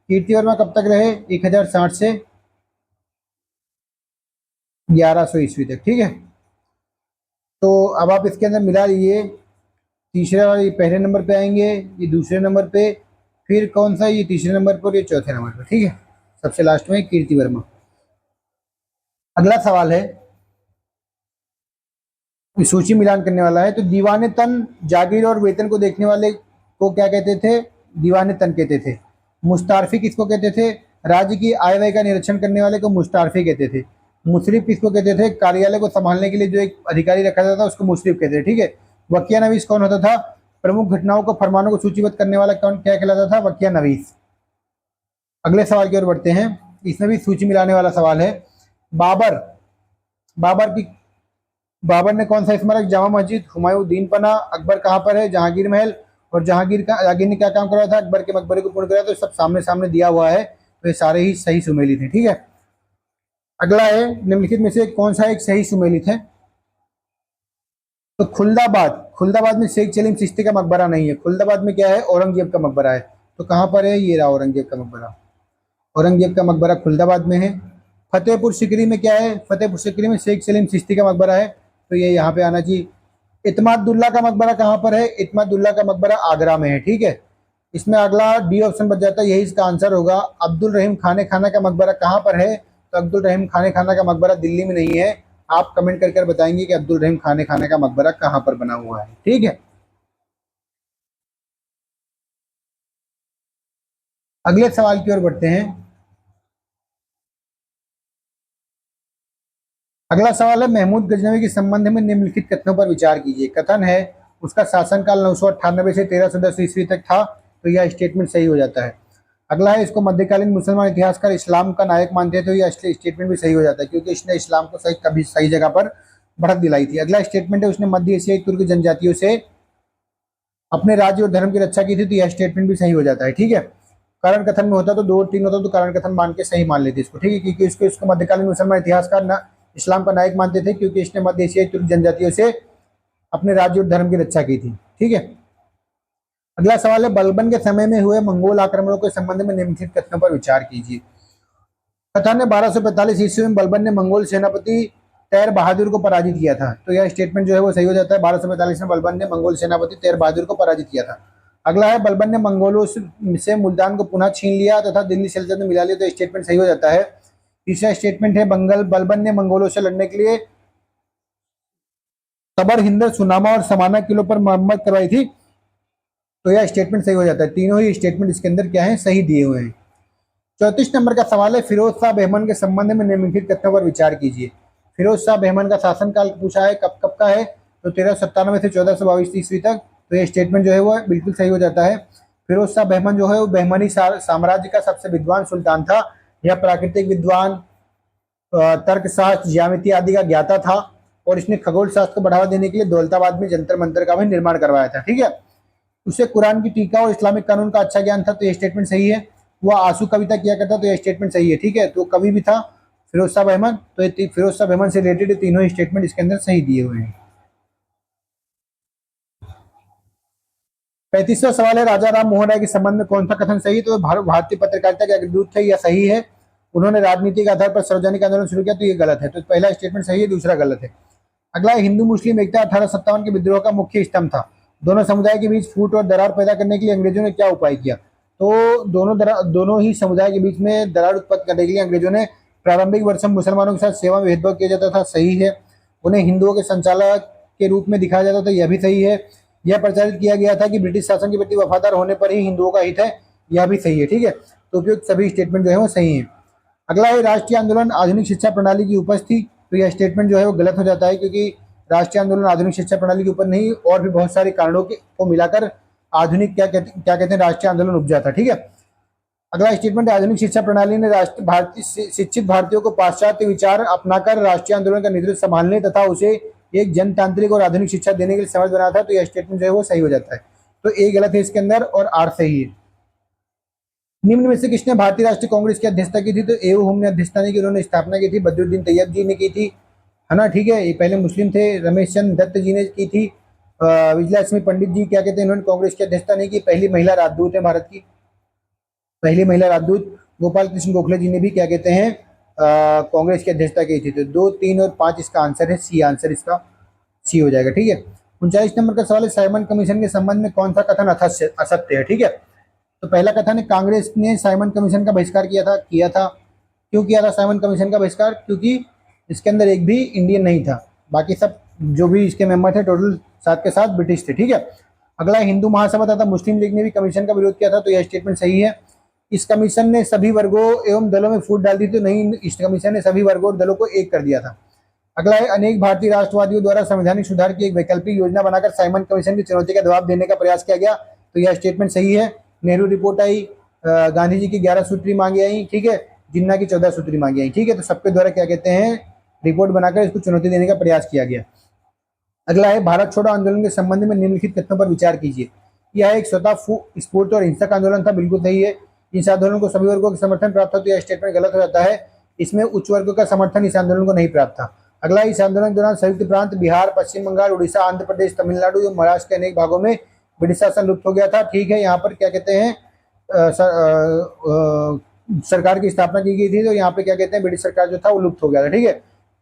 A: कीर्ति वर्मा कब तक रहे? 1060 से 1100 ईस्वी तक। ठीक है, तो अब आप इसके अंदर मिला लीजिए, तीसरे वाले ये पहले नंबर पे आएंगे, ये दूसरे नंबर पे, फिर कौन सा, ये तीसरे नंबर पर, ये चौथे नंबर पर, ठीक है। सबसे लास्ट में कीर्ति वर्मा। अगला सवाल है, सूची मिलान करने वाला है। तो दीवाने तन जागीर और वेतन को देखने वाले को क्या कहते थे? दीवाने तन कहते थे। मुस्तारफी किसको कहते थे? राज्य की आय व्यय का निरीक्षण करने वाले को मुस्तारफी कहते थे। मुशरिफ किसको कहते थे? कार्यालय को संभालने के लिए जो एक अधिकारी रखा जाता था उसको मुशरिफ कहते थे, ठीक है। वकिया नवीस कौन होता था? प्रमुख घटनाओं को, फरमानों को सूचीबद्ध करने वाला कौन, क्या कहलाता था? वकिया नवीस। अगले सवाल की ओर बढ़ते हैं, इसमें भी सूची मिलाने वाला सवाल है। बाबर बाबर की बाबर ने कौन सा स्मारक, जामा मस्जिद, हुमायूं दीन पना, अकबर कहाँ पर है, जहांगीर महल, और जहांगीर ने क्या काम करा था? अकबर के मकबरे को पूर्ण कराया। तो सब सामने सामने दिया हुआ है, तो ये सारे ही सही सुमेलित हैं, ठीक है। अगला है, निम्नलिखित में से कौन सा एक सही सुमेलित है? तो खुलदाबाद में शेख सलीम चिश्ती का मकबरा नहीं है। खुलदाबाद में क्या है? औरंगजेब का मकबरा है। तो कहाँ पर है? ये रहा औरंगजेब का मकबरा। औरंगजेब का मकबरा खुलदाबाद में है। फतेहपुर सिकरी में क्या है? फतेहपुर सिकरी में शेख सलीम चिश्ती का मकबरा है, तो ये यहाँ पे आना चाहिए। इत्मादुल्ला का मकबरा कहाँ पर है? इत्मादुल्ला का मकबरा आगरा में है, ठीक है। इसमें अगला डी ऑप्शन बच जाता है, यही इसका आंसर होगा। अब्दुल रहीम खाने खाना का मकबरा कहाँ पर है? तो अब्दुल रहीम खाने खाना का मकबरा दिल्ली में नहीं है। आप कमेंट करके बताएंगे कि अब्दुल रहीम खाने खाना का मकबरा कहाँ पर बना हुआ है, ठीक है। अगले सवाल की ओर बढ़ते हैं। अगला सवाल है, महमूद गजनवी के संबंध में निम्नलिखित कथनों पर विचार कीजिए। कथन है, उसका शासनकाल 998 से 1310 ईस्वी तक था, तो यह स्टेटमेंट सही हो जाता है। अगला है, इसको मध्यकालीन मुसलमान इतिहासकार इस्लाम का नायक मानते हैं, तो यह स्टेटमेंट भी सही हो जाता है, क्योंकि इसने इस्लाम को सही कभी सही जगह पर बढ़त दिलाई थी। अगला स्टेटमेंट है, उसने मध्य एशियाई तुर्क जनजातियों से अपने राज्य और धर्म की रक्षा की थी, तो यह स्टेटमेंट भी सही हो जाता है, ठीक है। कारण कथन में होता तो दो तीन होता तो कारण कथन मान के सही मान लेते इसको, ठीक है, क्योंकि इसको मध्यकालीन मुसलमान इतिहासकार ना इस्लाम का नायक मानते थे, क्योंकि इसने मध्य एशियाई तुर्क जनजातियों से अपने राज्य और धर्म की रक्षा की थी, ठीक है। अगला सवाल है, बलबन के समय में हुए मंगोल आक्रमणों के संबंध में निम्नलिखित कथनों पर विचार कीजिए। कथन है, 1245 ईस्वी में बलबन ने मंगोल सेनापति तैर बहादुर को पराजित किया था, तो यह स्टेटमेंट जो है वो सही हो जाता है। 1245 में बलबन ने मंगोल सेनापति तैर बहादुर को पराजित किया था। अगला है, बलबन ने मंगोलों से मुल्तान को पुनः छीन लिया तथा दिल्ली सल्तनत में मिला लिया, तो स्टेटमेंट सही हो जाता है। तीसरा स्टेटमेंट है, बलबन ने मंगोलों से लड़ने के लिए तबर, हिंदर, सुनामा और समाना किलों पर मरम्मत करवाई थी, तो यह स्टेटमेंट सही हो जाता है। तीनों ही स्टेटमेंट इसके अंदर क्या है, सही दिए हुए हैं। 34 नंबर का सवाल है, फिरोज शाह बहमन के संबंध में निम्नलिखित कथनों पर विचार कीजिए। फिरोज शाह बहमन का शासनकाल पूछा है, कब कब का है? तो 1397 से 1422 ईस्वी तक, तो ये स्टेटमेंट जो है वो बिल्कुल सही हो जाता है। फिरोज शाह बहमन जो है वो बहमनी साम्राज्य का सबसे विद्वान सुल्तान था। यह प्राकृतिक विद्वान, तर्कशास्त्र, ज्यामिति आदि का ज्ञाता था, और इसने खगोल शास्त्र को बढ़ावा देने के लिए दौलताबाद में जंतर मंतर का भी निर्माण करवाया था, ठीक है। उसे कुरान की टीका और इस्लामिक कानून का अच्छा ज्ञान था, तो ये स्टेटमेंट सही है। वह आंसू कविता किया करता, तो यह स्टेटमेंट सही है, ठीक है। तो कवि भी था फिरोज शाह बहमन, तो ये फिरोज शाह बहमन से रिलेटेड तीनों स्टेटमेंट इसके अंदर सही दिए हुए हैं। 35वां सवाल है, राजा राम मोहन राय के संबंध में कौन सा कथन सही है? तो भारतीय पत्रकारिता के अग्रदूत थे, यह सही है। उन्होंने राजनीति के आधार पर सार्वजनिक आंदोलन शुरू किया, तो ये गलत है। तो पहला स्टेटमेंट सही है, दूसरा गलत है। अगला, हिंदू मुस्लिम एकता 1857 के विद्रोह का मुख्य स्तंभ था। दोनों समुदाय के बीच फूट और दरार पैदा करने के लिए अंग्रेजों ने क्या उपाय किया? तो दोनों ही समुदाय के बीच में दरार उत्पन्न करने के लिए अंग्रेजों ने प्रारंभिक वर्षों में मुसलमानों के साथ सेवा में भेदभाव किया जाता था, सही है। उन्हें हिंदुओं के संचालक के रूप में दिखाया जाता था, यह भी सही है। यह प्रचारित किया गया था कि ब्रिटिश शासन के प्रति वफादार होने पर ही हिंदुओं का हित है, यह भी सही है, ठीक है। तो उपयुक्त सभी स्टेटमेंट जो है वो सही है। अगला है, राष्ट्रीय आंदोलन आधुनिक शिक्षा प्रणाली की उपज थी, तो यह स्टेटमेंट जो है वो गलत हो जाता है, क्योंकि राष्ट्रीय आंदोलन आधुनिक शिक्षा प्रणाली के ऊपर नहीं, और भी बहुत सारे कारणों को मिलाकर आधुनिक क्या कहते हैं राष्ट्रीय आंदोलन उपजा था, ठीक है। अगला स्टेटमेंट, आधुनिक शिक्षा प्रणाली ने शिक्षित भारतीयों को पाश्चात्य विचार अपनाकर राष्ट्रीय आंदोलन का नेतृत्व संभालने तथा उसे एक जनतांत्रिक और आधुनिक शिक्षा देने के लिए समर्थ बनाया था, तो यह स्टेटमेंट जो है वो सही हो जाता है। तो ए गलत है इसके अंदर और आर सही है। निम्न में से किसने भारतीय राष्ट्रीय कांग्रेस की अध्यक्षता की थी? तो एओ हुम ने अध्यक्षता नहीं की, उन्होंने स्थापना की थी, बदरुद्दीन तैयब जी ने की थी, है ना, ठीक है। ये पहले मुस्लिम थे, रमेश चंद्र दत्त जी ने की थी। विजयलक्ष्मी पंडित जी क्या कहते हैं, इन्होंने कांग्रेस की अध्यक्षता नहीं की, पहली महिला राजदूत है भारत की, पहली महिला राजदूत। गोपाल कृष्ण गोखले जी ने भी क्या कहते हैं कांग्रेस की अध्यक्षता की थी। तो 2, 3 और 5 इसका आंसर है, सी आंसर इसका। सी हो जाएगा। ठीक है। 39 नंबर का सवाल है, साइमन कमीशन के संबंध में कौन सा कथन असत्य है। ठीक है। तो पहला कथन है, कांग्रेस ने साइमन कमीशन का बहिष्कार किया था। क्यों किया था साइमन कमीशन का बहिष्कार? क्योंकि इसके अंदर एक भी इंडियन नहीं था, बाकी सब जो भी इसके मेंबर थे टोटल 7 के 7 ब्रिटिश थे। ठीक है। अगला, हिंदू महासभा तथा मुस्लिम लीग ने भी कमीशन का विरोध किया था, तो यह स्टेटमेंट सही है। इस कमीशन ने सभी वर्गों एवं दलों में फूट डाल दी थी, तो नहीं, इस कमीशन ने सभी वर्गों और दलों को एक कर दिया था। अगला है, अनेक भारतीय राष्ट्रवादियों द्वारा संवैधानिक सुधार की एक वैकल्पिक योजना बनाकर साइमन कमीशन की चुनौती का जवाब देने का प्रयास किया गया, तो यह स्टेटमेंट सही है। नेहरू रिपोर्ट आई, गांधी जी की 11 सूत्री मांगी आई, ठीक है, जिन्ना की 14 सूत्री मांगी आई। ठीक है। तो सबके द्वारा क्या कहते हैं, रिपोर्ट बनाकर इसको चुनौती देने का प्रयास किया गया। अगला है, भारत छोड़ो आंदोलन के संबंध में निम्नलिखित कथनों पर विचार कीजिए। यह एक स्वतः स्फूर्त और हिंसक आंदोलन था, बिल्कुल सही है। इस आंदोलन को सभी वर्गों का समर्थन प्राप्त था, तो यह स्टेटमेंट गलत हो जाता है। इसमें उच्च वर्गों का समर्थन इस आंदोलन को नहीं प्राप्त था। अगला, इस आंदोलन के दौरान संयुक्त प्रांत बिहार, पश्चिम बंगाल, उड़ीसा, आंध्र प्रदेश, तमिलनाडु एवं महाराष्ट्र के अनेक भागों में ब्रिटिश शासन लुप्त हो गया था। ठीक है। यहाँ पर क्या कहते हैं, सरकार की स्थापना की गई थी, तो यहाँ पे क्या कहते हैं, ब्रिटिश सरकार जो था वो लुप्त हो गया था। ठीक है।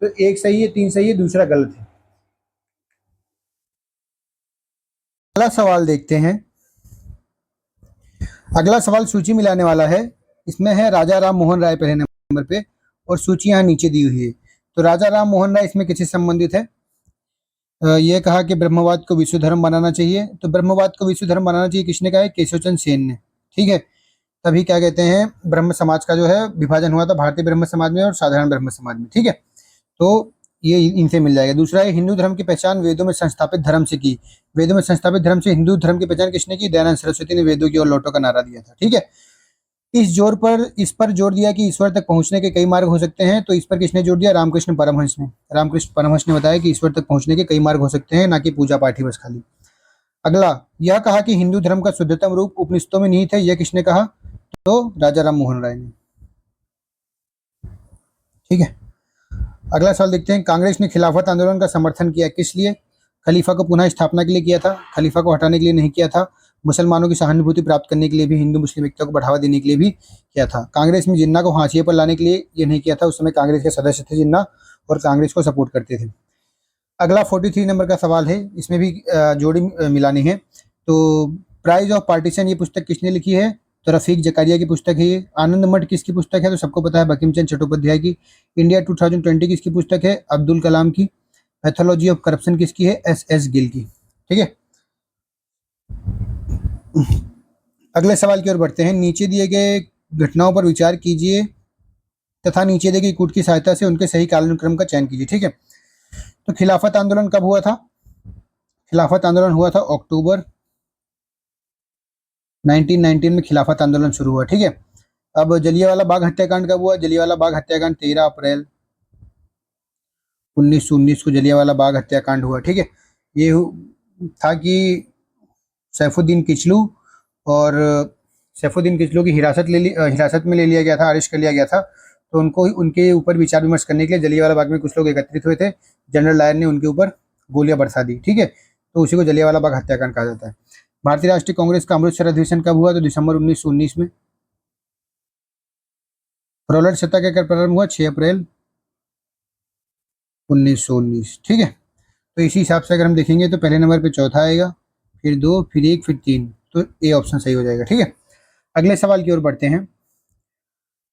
A: तो एक सही है, 3 सही है, दूसरा गलत है। अगला सवाल देखते हैं। अगला सवाल सूची मिलाने वाला है। इसमें है राजा राम मोहन राय पहले नंबर पे, और सूची यहाँ नीचे दी हुई है। तो राजा राम मोहन राय इसमें किससे संबंधित है? यह कहा कि ब्रह्मवाद को विश्व धर्म बनाना चाहिए। तो ब्रह्मवाद को विश्व धर्म बनाना चाहिए किसने कहा है? केशवचंद्र सेन ने। ठीक है। तभी क्या कहते हैं, ब्रह्म समाज का जो है विभाजन हुआ था भारतीय ब्रह्म समाज में और साधारण ब्रह्म समाज में। ठीक है। तो ये इनसे मिल जाएगा। दूसरा है, हिंदू धर्म की पहचान वेदों में संस्थापित धर्म से की। वेदों में संस्थापित धर्म से हिंदू धर्म की पहचान किसने की? दयानंद सरस्वती ने वेदों की ओर लौटो का नारा दिया था। ठीक है। इस पर जोर दिया कि ईश्वर तक पहुंचने के कई मार्ग हो सकते हैं, तो इस पर किसने जोर दिया? रामकृष्ण परमहंस ने। रामकृष्ण परमहंस ने बताया कि ईश्वर तक पहुंचने के कई मार्ग हो सकते हैं, ना कि पूजा पाठ ही बस खाली। अगला, यह कहा कि हिंदू धर्म का शुद्धतम रूप उपनिषदों में निहित है, यह किसने कहा? तो राजा राम मोहन राय ने। ठीक है। अगला सवाल देखते हैं, कांग्रेस ने खिलाफत आंदोलन का समर्थन किया किस लिए? खलीफा को पुनः स्थापना के लिए किया था, खलीफा को हटाने के लिए नहीं किया था, मुसलमानों की सहानुभूति प्राप्त करने के लिए भी, हिंदू मुस्लिम एकता को बढ़ावा देने के लिए भी किया था। कांग्रेस में जिन्ना को हाशिए पर लाने के लिए ये नहीं किया था, उस समय कांग्रेस के सदस्य थे जिन्ना और कांग्रेस को सपोर्ट करते थे। अगला 43 नंबर का सवाल है, इसमें भी जोड़ी मिलानी है। तो प्राइज ऑफ पार्टीशन ये पुस्तक किसने लिखी है? तो रफीक जकारिया की पुस्तक है ये। आनंद मठ किसकी पुस्तक है? तो सबको पता है, बंकिम चंद्र चट्टोपाध्याय की। इंडिया 2020 किसकी पुस्तक है? अब्दुल कलाम की। पैथोलॉजी ऑफ करप्शन किसकी है? एस गिल की। ठीक है। अगले सवाल की ओर बढ़ते हैं। नीचे दिए गए घटनाओं पर विचार कीजिए तथा नीचे दिए गए कूट की सहायता से उनके सही कालानुक्रम का चयन कीजिए। ठीक है। तो खिलाफत आंदोलन कब हुआ था? खिलाफत आंदोलन हुआ था अक्टूबर 1919 में खिलाफत आंदोलन शुरू हुआ। ठीक है। अब जलियांवाला बाग हत्याकांड कब हुआ? जलियांवाला बाग हत्याकांड 13 अप्रैल 1919 को जलियांवाला बाग हत्याकांड हुआ। ठीक है। ये था कि सैफुद्दीन किचलू और सैफुद्दीन किचलू की हिरासत में ले लिया गया था, अरेस्ट कर लिया गया था। तो उनको उनके ऊपर विचार विमर्श करने के लिए जलियांवाला बाग में कुछ लोग एकत्रित हुए थे। जनरल डायर ने उनके ऊपर गोलियां बरसा दी। ठीक है। तो उसी को जलियांवाला बाग हत्याकांड कहा जाता है। भारतीय राष्ट्रीय कांग्रेस का अमृतसर अधिवेशन कब हुआ? तो दिसंबर 1919 में। रॉलेट सत्ता का प्रारंभ हुआ 6 अप्रैल 1919। ठीक है। तो इसी हिसाब से अगर हम देखेंगे तो पहले नंबर पे चौथा आएगा, फिर 2, फिर 1, फिर 3, तो ए ऑप्शन सही हो जाएगा। ठीक है। अगले सवाल की ओर बढ़ते हैं।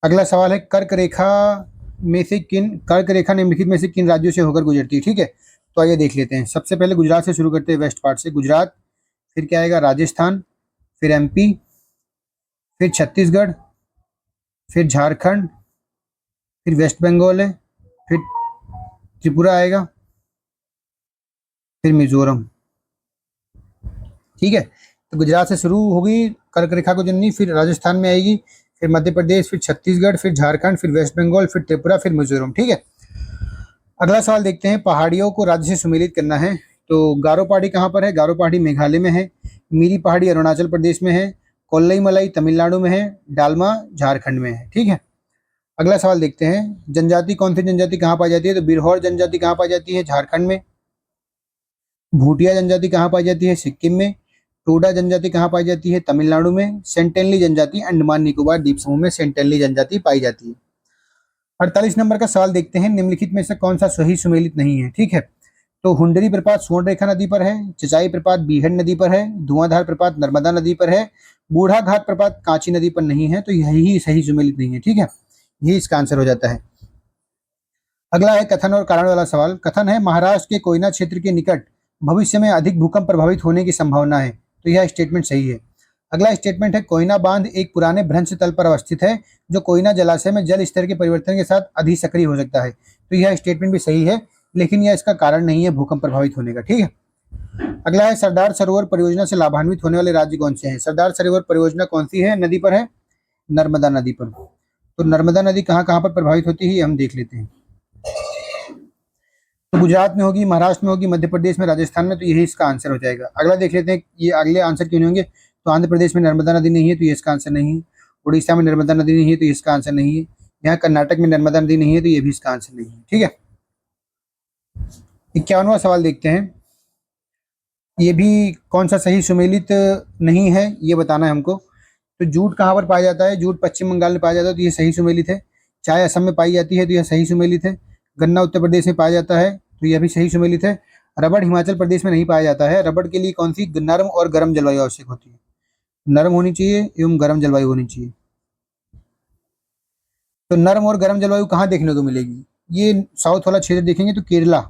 A: अगला सवाल है, कर्क रेखा निम्नलिखित में से किन राज्यों से होकर गुजरती है? ठीक है। तो आइए देख लेते हैं। सबसे पहले गुजरात से शुरू करते हैं, वेस्ट पार्ट से गुजरात, फिर क्या आएगा? राजस्थान, फिर एमपी, फिर छत्तीसगढ़, फिर झारखंड, फिर वेस्ट बंगाल है, फिर त्रिपुरा आएगा, फिर मिजोरम। ठीक है। तो गुजरात से शुरू होगी कर्क रेखा को जननी, फिर राजस्थान में आएगी, फिर मध्य प्रदेश, फिर छत्तीसगढ़, फिर झारखंड, फिर वेस्ट बंगाल, फिर त्रिपुरा, फिर मिजोरम। ठीक है। अगला सवाल देखते हैं, पहाड़ियों को राज्य से सुमेलित करना है। तो गारो पहाड़ी कहाँ पर है? गारो पहाड़ी मेघालय में है, मीरी पहाड़ी अरुणाचल प्रदेश में है, कोल्लई मलाई तमिलनाडु में है, डालमा झारखंड में है। ठीक है। अगला सवाल देखते हैं, जनजाति कौन सी जनजाति कहाँ पाई जाती है? तो बिरहोर जनजाति कहाँ पाई जाती है? झारखंड में। भूटिया जनजाति कहाँ पाई जाती है? सिक्किम में। टोडा जनजाति कहाँ पाई जाती है? तमिलनाडु में। सेंटेनली जनजाति अंडमान निकोबार द्वीप समूह में सेंटेनली जनजाति पाई जाती है। 48 नंबर का सवाल देखते हैं, निम्नलिखित में से कौन सा सही सुमेलित नहीं है? ठीक है। तो हुंडरी प्रपात स्वर्णरेखा नदी पर है, चचाई प्रपात बीहड़ नदी पर है, धुआंधार प्रपात नर्मदा नदी पर है, बूढ़ा घाट प्रपात कांची नदी पर नहीं है, तो यही सही सुमेलित नहीं है। ठीक है, यही इसका आंसर हो जाता है। अगला है कथन और कारण वाला सवाल। कथन है महाराष्ट्र के कोयना क्षेत्र के निकट भविष्य में अधिक भूकंप प्रभावित होने की संभावना है, तो यह स्टेटमेंट सही है। अगला स्टेटमेंट है कोयना बांध एक पुराने भ्रंश तल पर अवस्थित है जो कोयना जलाशय में जल स्तर के परिवर्तन के साथ अधिसक्रिय हो सकता है, तो यह स्टेटमेंट भी सही है, लेकिन यह इसका कारण नहीं है भूकंप प्रभावित होने का। ठीक है, अगला है सरदार सरोवर परियोजना से लाभान्वित होने वाले राज्य कौन से हैं। सरदार सरोवर परियोजना कौन सी है नदी पर है, नर्मदा नदी पर। तो नर्मदा नदी कहाँ कहाँ पर प्रभावित होती है ये हम देख लेते हैं। तो गुजरात में होगी, महाराष्ट्र में होगी, मध्य प्रदेश में, राजस्थान में, तो यही इसका आंसर हो जाएगा। अगला देख लेते हैं ये अगले आंसर क्यों नहीं होंगे। तो आंध्र प्रदेश में नर्मदा नदी नहीं है, तो ये इसका आंसर नहीं है। उड़ीसा में नर्मदा नदी नहीं है, तो ये इसका आंसर नहीं है। यहाँ कर्नाटक में नर्मदा नदी नहीं है, तो ये भी इसका आंसर नहीं है। ठीक है, 51वां सवाल देखते हैं। ये भी कौन सा सही सुमेलित नहीं है ये बताना है हमको। तो जूट कहाँ पर पाया जाता है, जूट पश्चिम बंगाल में पाया जाता है, तो ये सही सुमेलित है। चाय असम में पाई जाती है, तो यह सही सुमेलित है। गन्ना उत्तर प्रदेश में पाया जाता है, तो यह भी सही सुमेलित है। रबड़ हिमाचल प्रदेश में नहीं पाया जाता है। रबड़ के लिए कौन सी नरम और गर्म जलवायु आवश्यक होती है, नरम होनी चाहिए एवं गर्म जलवायु होनी चाहिए। तो नरम और गर्म जलवायु कहाँ देखने को मिलेगी, ये साउथ वाला क्षेत्र देखेंगे तो केरला,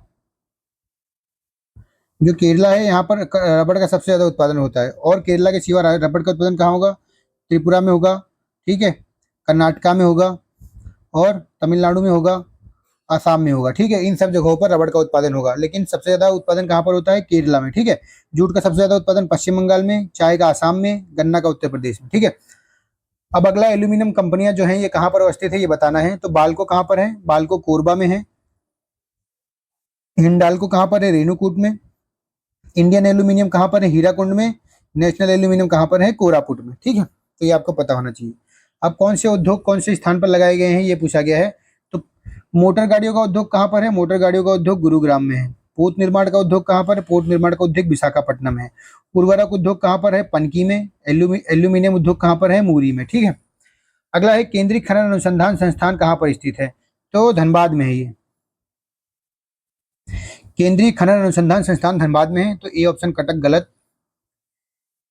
A: जो केरला है यहाँ पर रबड़ का सबसे ज्यादा उत्पादन होता है। और केरला के सिवा रबड़ का उत्पादन कहाँ होगा, त्रिपुरा में होगा, ठीक है, कर्नाटका में होगा और तमिलनाडु में होगा, आसाम में होगा। ठीक है, इन सब जगहों पर रबड़ का उत्पादन होगा, लेकिन सबसे ज्यादा उत्पादन कहाँ पर होता है, केरला में। ठीक है, जूट का सबसे ज्यादा उत्पादन पश्चिम बंगाल में, चाय का आसाम में, गन्ना का उत्तर प्रदेश में। ठीक है, अब अगला एल्यूमिनियम कंपनियां जो हैं ये कहाँ पर अवस्थित है ये बताना है। तो बाल्को कहाँ पर है, बाल्को कोरबा में है। हिंडाल्को कहाँ पर है, रेणुकूट में। इंडियन एल्यूमिनियम कहाँ पर है, हीराकुंड में। नेशनल एल्यूमिनियम कहाँ पर है, कोरापुट में। ठीक है, तो ये आपको पता होना चाहिए। अब कौन से उद्योग कौन से स्थान पर लगाए गए हैं ये पूछा गया है। तो मोटर गाड़ियों का उद्योग कहाँ पर है, मोटर गाड़ियों का उद्योग गुरुग्राम में है। पोत निर्माण का उद्योग कहाँ पर है, पोत निर्माण का उद्योग विशाखापट्टनम में है। उर्वरक उद्योग कहाँ पर है, पनकी में। एल्यूमिनियम उद्योग कहाँ पर है, मूरी में। ठीक है, अगला है केंद्रीय खनन अनुसंधान संस्थान कहाँ पर स्थित है। तो धनबाद में है ये, केंद्रीय खनन अनुसंधान संस्थान धनबाद में है। तो ए ऑप्शन कटक गलत,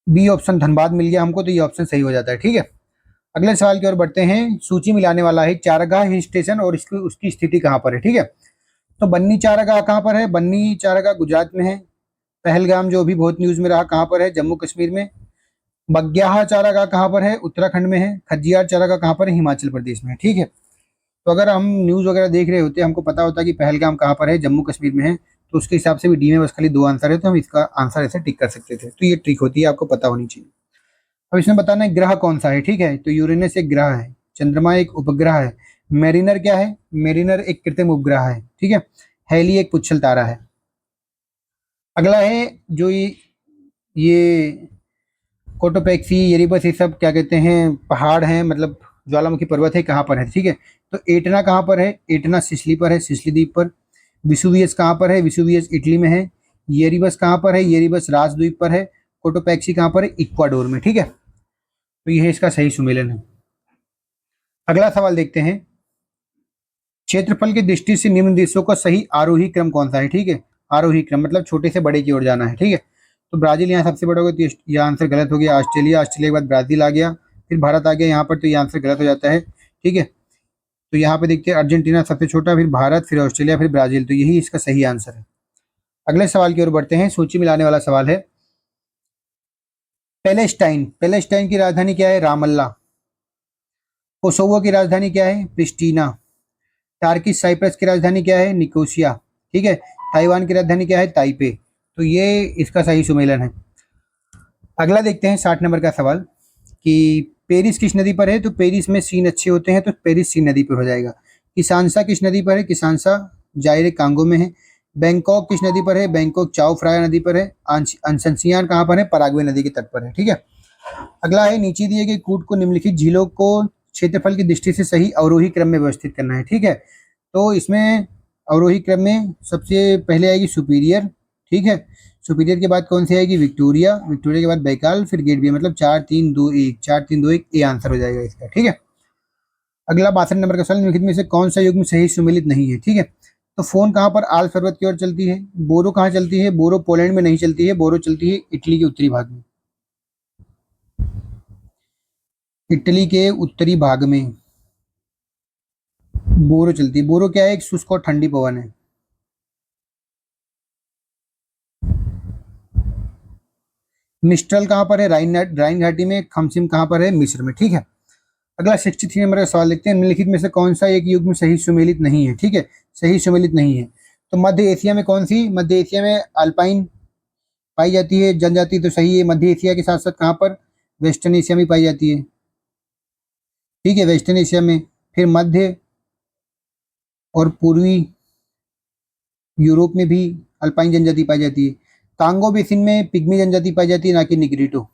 A: बी ऑप्शन धनबाद मिल गया हमको, तो ये ऑप्शन सही हो जाता है। ठीक है, अगले सवाल की ओर बढ़ते हैं। सूची मिलाने वाला है चारागाह हिल स्टेशन और इसकी उसकी स्थिति कहाँ पर है। ठीक है, तो बन्नी चारागाह कहाँ पर है, बन्नी चारागाह गुजरात में है। पहलगाम जो भी बहुत न्यूज में रहा कहाँ पर है, जम्मू कश्मीर में। बग्याहा चारागाह कहाँ पर है, उत्तराखंड में है। खजियार चारागाह कहाँ पर है, हिमाचल प्रदेश में है। ठीक है, तो अगर हम न्यूज वगैरह देख रहे होते हमको पता होता कि पहलगाम कहाँ पर है, जम्मू कश्मीर में है, तो उसके हिसाब से भी डी में बस खाली 2 आंसर है, तो हम इसका आंसर ऐसे टिक कर सकते थे। तो ये ट्रिक होती है, आपको पता होनी चाहिए। अब इसमें बताना है ग्रह कौन सा है। ठीक है, तो यूरेनस एक ग्रह है, चंद्रमा एक उपग्रह है, मेरिनर क्या है, मेरिनर एक कृत्रिम उपग्रह है। ठीक है, हेली एक पुच्छल तारा है। अगला है जो ये कोटोपैक्सी, एरिबस, ये सब क्या कहते हैं, पहाड़ हैं, मतलब ज्वालामुखी पर्वत है, कहाँ पर है। ठीक है, तो एटना कहाँ पर है, एटना सिसिली पर है, सिसिली द्वीप पर। विसुवियस कहाँ पर है, विसुवियस इटली में है। येरिबस कहाँ पर है, येरिबस राजद्वीप पर है। कोटोपैक्सी कहाँ पर है, इक्वाडोर में। ठीक है, तो यह इसका सही सुमेलन है। अगला सवाल देखते हैं। क्षेत्रफल की दृष्टि से निम्न देशों का सही आरोही क्रम कौन सा है। ठीक है, आरोही क्रम मतलब छोटे से बड़े की ओर जाना है। ठीक है, तो ब्राजील यहाँ सबसे बड़ा होगा, तो यह आंसर गलत हो गया। ऑस्ट्रेलिया, ऑस्ट्रेलिया के बाद ब्राजील आ गया, फिर भारत आ गया यहाँ पर, तो यह आंसर गलत हो जाता है। ठीक है, तो यहाँ पे देखते हैं अर्जेंटीना सबसे छोटा, फिर भारत, फिर ऑस्ट्रेलिया, फिर ब्राजील, तो यही इसका सही आंसर है। अगले सवाल की ओर बढ़ते हैं। सूची मिलाने वाला सवाल है। पैलेस्टाइन, पैलेस्टाइन की राजधानी क्या है, रामल्ला। कोसोवो की राजधानी क्या है, प्रिस्टीना। टार्किश साइप्रस की राजधानी क्या है, निकोसिया। ठीक है, ताइवान की राजधानी क्या है, ताइपे। तो ये इसका सही सुमेलन है। अगला देखते हैं 60 नंबर का सवाल कि पेरिस किस नदी पर है। तो पेरिस में सीन अच्छे होते हैं, तो पेरिस सीन नदी पर हो जाएगा। किसानसा किस नदी पर है, किसानसा जायरे कांगो में है। बैंकॉक किस नदी पर है, बैंकॉक चाओ फ्राया नदी पर है। अंशंसियान कहाँ पर है, पराग्वे नदी के तट पर है। ठीक है, अगला है नीचे दिए गए कूट को निम्नलिखित झीलों को क्षेत्रफल की दृष्टि से सही अवरोही क्रम में व्यवस्थित करना है। ठीक है, तो इसमें अवरोही क्रम में सबसे पहले आएगी सुपीरियर। ठीक है, सुपीरियर के बाद कौन सी आएगी, विक्टोरिया। विक्टोरिया के बाद बैकाल, फिर गेटवे, मतलब 4 3 2 1, 4 3 2 1, ये आंसर हो जाएगा इसका। ठीक है, अगला 62 नंबर का सवाल, निम्नलिखित में से कौन सा युग्म सही सुमेलित नहीं है। ठीक है, तो फोन कहाँ पर आल्प्स पर्वत की ओर चलती है। बोरो कहाँ चलती है, बोरो पोलैंड में नहीं चलती है, बोरो चलती है इटली के उत्तरी भाग में। इटली के उत्तरी भाग में बोरो चलती है। बोरो क्या है, एक शुष्क और ठंडी पवन है। मिस्ट्रल कहाँ पर है, राइन घाटी में। खमसिम कहाँ पर है, मिस्र में। ठीक है, अगला 63 नंबर का सवाल देखते हैं। निम्नलिखित में से कौन सा एक युग में सही सुमेलित नहीं है। ठीक है, सही सुमेलित नहीं है। तो मध्य एशिया में कौन सी, मध्य एशिया में अल्पाइन पाई जाती है जनजाति, तो सही है। मध्य एशिया के साथ साथ कहाँ पर, वेस्टर्न एशिया में पाई जाती है। ठीक है, वेस्टर्न एशिया में। फिर मध्य और पूर्वी यूरोप में भी अल्पाइन जनजाति पाई जाती है। कांगो बेसिन में पिग्मी जनजाति पाई जाती है, ना कि निग्रिटो।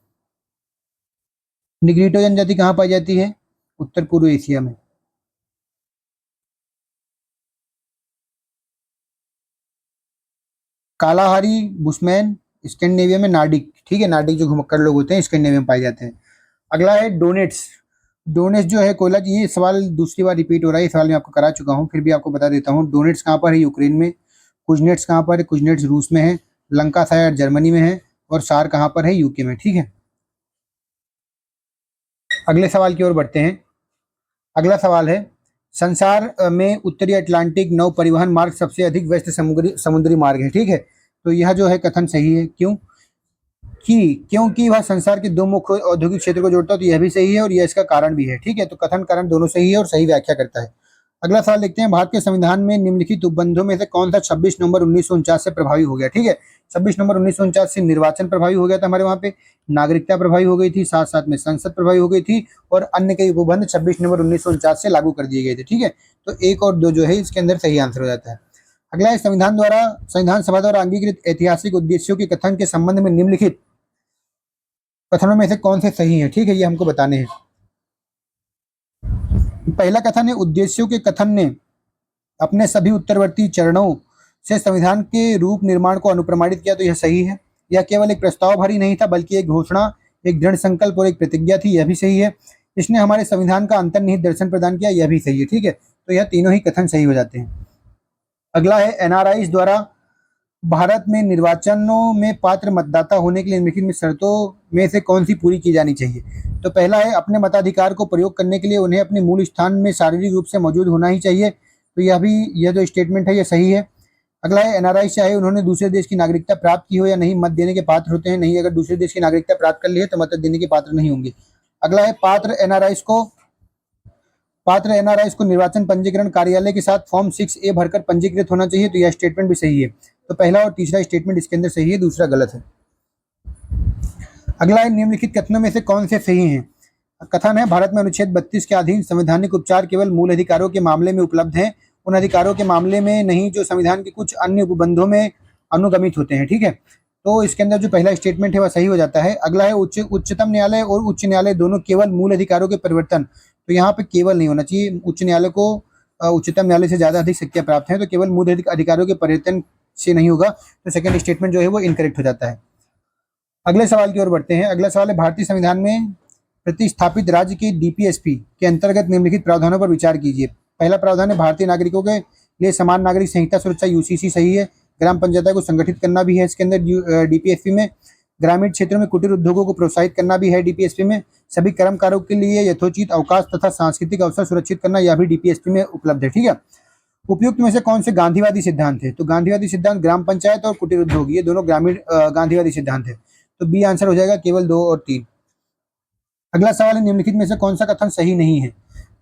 A: निग्रिटो जनजाति कहाँ पाई जाती है, उत्तर पूर्व एशिया में। कालाहारी बुशमैन स्कैंडिनेविया में। नार्डिक, ठीक है, नार्डिक जो घुमक्कड़ लोग होते हैं स्कैंडिनेविया में पाए जाते हैं। अगला है डोनेट्स। डोनेट्स जो है कोयला, ये सवाल दूसरी बार रिपीट हो रहा है, ये सवाल मैं आपको करा चुका हूँ, फिर भी आपको बता देता हूँ। डोनेट्स कहाँ पर है, यूक्रेन में। कुजनेट्स कहाँ पर है, कुजनेट्स रूस में है। लंका शायर जर्मनी में है। और सार कहाँ पर है, यूके में। ठीक है, अगले सवाल की ओर बढ़ते हैं। अगला सवाल है, संसार में उत्तरी अटलांटिक नौ परिवहन मार्ग सबसे अधिक व्यस्त समुद्री समुद्री मार्ग है। ठीक है, तो यह जो है कथन सही है। क्यों क्योंकि वह संसार के दो मुख्य औद्योगिक क्षेत्र को जोड़ता है, तो यह भी सही है और यह इसका कारण भी है। ठीक है, तो कथन कारण दोनों सही है और सही व्याख्या करता है। अगला सवाल देखते हैं। भारत के संविधान में निम्नलिखित उपबंधों में से कौन सा 26 नवंबर 1949 से प्रभावी हो गया। ठीक है, 26 नवंबर 1949 से निर्वाचन प्रभावी हो गया था हमारे वहाँ पे, नागरिकता प्रभावी हो गई थी, साथ साथ में संसद प्रभावी हो गई थी, और अन्य कई उपबंध 26 नवंबर 1949 से लागू कर दिए गए थे। ठीक है, तो एक और दो जो है इसके अंदर सही आंसर हो जाता है। अगला है, संविधान सभा द्वारा अंगीकृत ऐतिहासिक उद्देश्यों के कथन के संबंध में निम्नलिखित कथनों में से कौन से सही हैं। ठीक है, ये हमको बताने हैं। पहला कथन है, उद्देश्यों के कथन ने अपने सभी उत्तरवर्ती चरणों से संविधान के रूप निर्माण को अनुप्रमाणित किया, तो यह सही है। यह केवल एक प्रस्ताव भरी नहीं था, बल्कि एक घोषणा, एक दृढ़ संकल्प और एक प्रतिज्ञा थी, यह भी सही है। इसने हमारे संविधान का अंतर्निहित दर्शन प्रदान किया, यह भी सही है। ठीक है, तो यह तीनों ही कथन सही हो जाते हैं। अगला है, एनआरआई द्वारा भारत में निर्वाचनों में पात्र मतदाता होने के लिए निम्नलिखित में शर्तों में से कौन सी पूरी की जानी चाहिए। तो पहला है, अपने मताधिकार को प्रयोग करने के लिए उन्हें अपने मूल स्थान में शारीरिक रूप से मौजूद होना ही चाहिए, तो यह जो स्टेटमेंट है यह सही है। अगला है, एनआरआई चाहे उन्होंने दूसरे देश की नागरिकता प्राप्त की हो या नहीं, मत देने के पात्र होते हैं। नहीं, अगर दूसरे देश की नागरिकता प्राप्त कर ली है तो मत देने के पात्र नहीं होंगे। अगला है, पात्र एनआरआई को निर्वाचन पंजीकरण कार्यालय के साथ फॉर्म 6A भरकर पंजीकृत होना चाहिए, तो यह स्टेटमेंट भी सही है। तो पहला और तीसरा स्टेटमेंट इसके अंदर सही है, दूसरा गलत है। अगला है, निम्नलिखित कथनों में से कौन से सही हैं। कथन है, भारत में अनुच्छेद 32 के अधीन संवैधानिक उपचार केवल मूल अधिकारों के मामले में उपलब्ध हैं, उन अधिकारों के मामले में नहीं जो संविधान के कुछ अन्य उपबंधों में अनुगमित होते हैं। ठीक है, तो इसके अंदर जो पहला स्टेटमेंट है वह सही हो जाता है। अगला है, उच्चतम न्यायालय और उच्च न्यायालय दोनों केवल मूल अधिकारों के परिवर्तन, तो यहाँ पे केवल नहीं होना चाहिए। उच्च न्यायालय को उच्चतम न्यायालय से ज्यादा अधिक शक्तियां प्राप्त हैं, तो केवल मूल अधिकारों के परिवर्तन से नहीं होगा, तो सेकंड स्टेटमेंट जो है वो इनकरेक्ट हो जाता है। अगले सवाल की ओर बढ़ते हैं। अगला सवाल है, भारतीय संविधान में प्रतिस्थापित राज्य के डीपीएसपी के अंतर्गत निम्नलिखित प्रावधानों पर विचार कीजिए। पहला प्रावधान है, भारतीय नागरिकों के लिए समान नागरिक संहिता सुरक्षा, यूसीसी सही है। ग्राम पंचायतों को संगठित करना भी है इसके अंदर डीपीएसपी में। ग्रामीण क्षेत्रों में कुटीर उद्योगों को प्रोत्साहित करना भी है डीपीएसपी में। सभी कर्मकारों के लिए यथोचित अवकाश तथा सांस्कृतिक अवसर सुरक्षित करना, यह भी डीपीएसपी में उपलब्ध है। ठीक है, उपयुक्त में से कौन से गांधीवादी सिद्धांत है। तो गांधीवादी सिद्धांत ग्राम पंचायत और कुटीर उद्योग, ये दोनों ग्रामीण गांधीवादी सिद्धांत है, तो बी आंसर हो जाएगा, केवल 2 और 3। अगला सवाल है, निम्नलिखित में से कौन सा कथन सही नहीं है।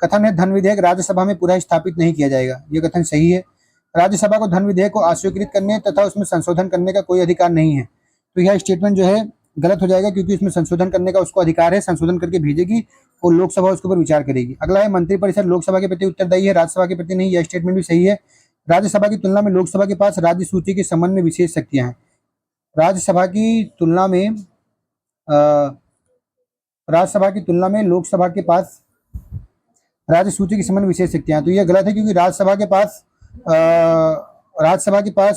A: कथन है, धन विधेयक राज्यसभा में पुनः स्थापित नहीं किया जाएगा, यह कथन सही है। राज्यसभा को धन विधेयक को अस्वीकृत करने तथा उसमें संशोधन करने का कोई अधिकार नहीं है, तो यह स्टेटमेंट जो है गलत हो जाएगा, क्योंकि उसमें संशोधन करने का उसको अधिकार है, संशोधन करके भेजेगी और लोकसभा उसके ऊपर विचार करेगी। अगला है, मंत्रिपरिषद लोकसभा के प्रति उत्तरदायी है, राज्यसभा के प्रति नहीं, यह स्टेटमेंट भी सही है। राज्यसभा की तुलना में लोकसभा के पास राज्य सूची के संबंध में विशेष शक्तियां हैं। राज्यसभा की तुलना में राज्यसभा की तुलना में लोकसभा के पास राज्य सूची के संबंध में विशेष शक्तियां हैं, तो यह गलत है, क्योंकि राज्यसभा के पास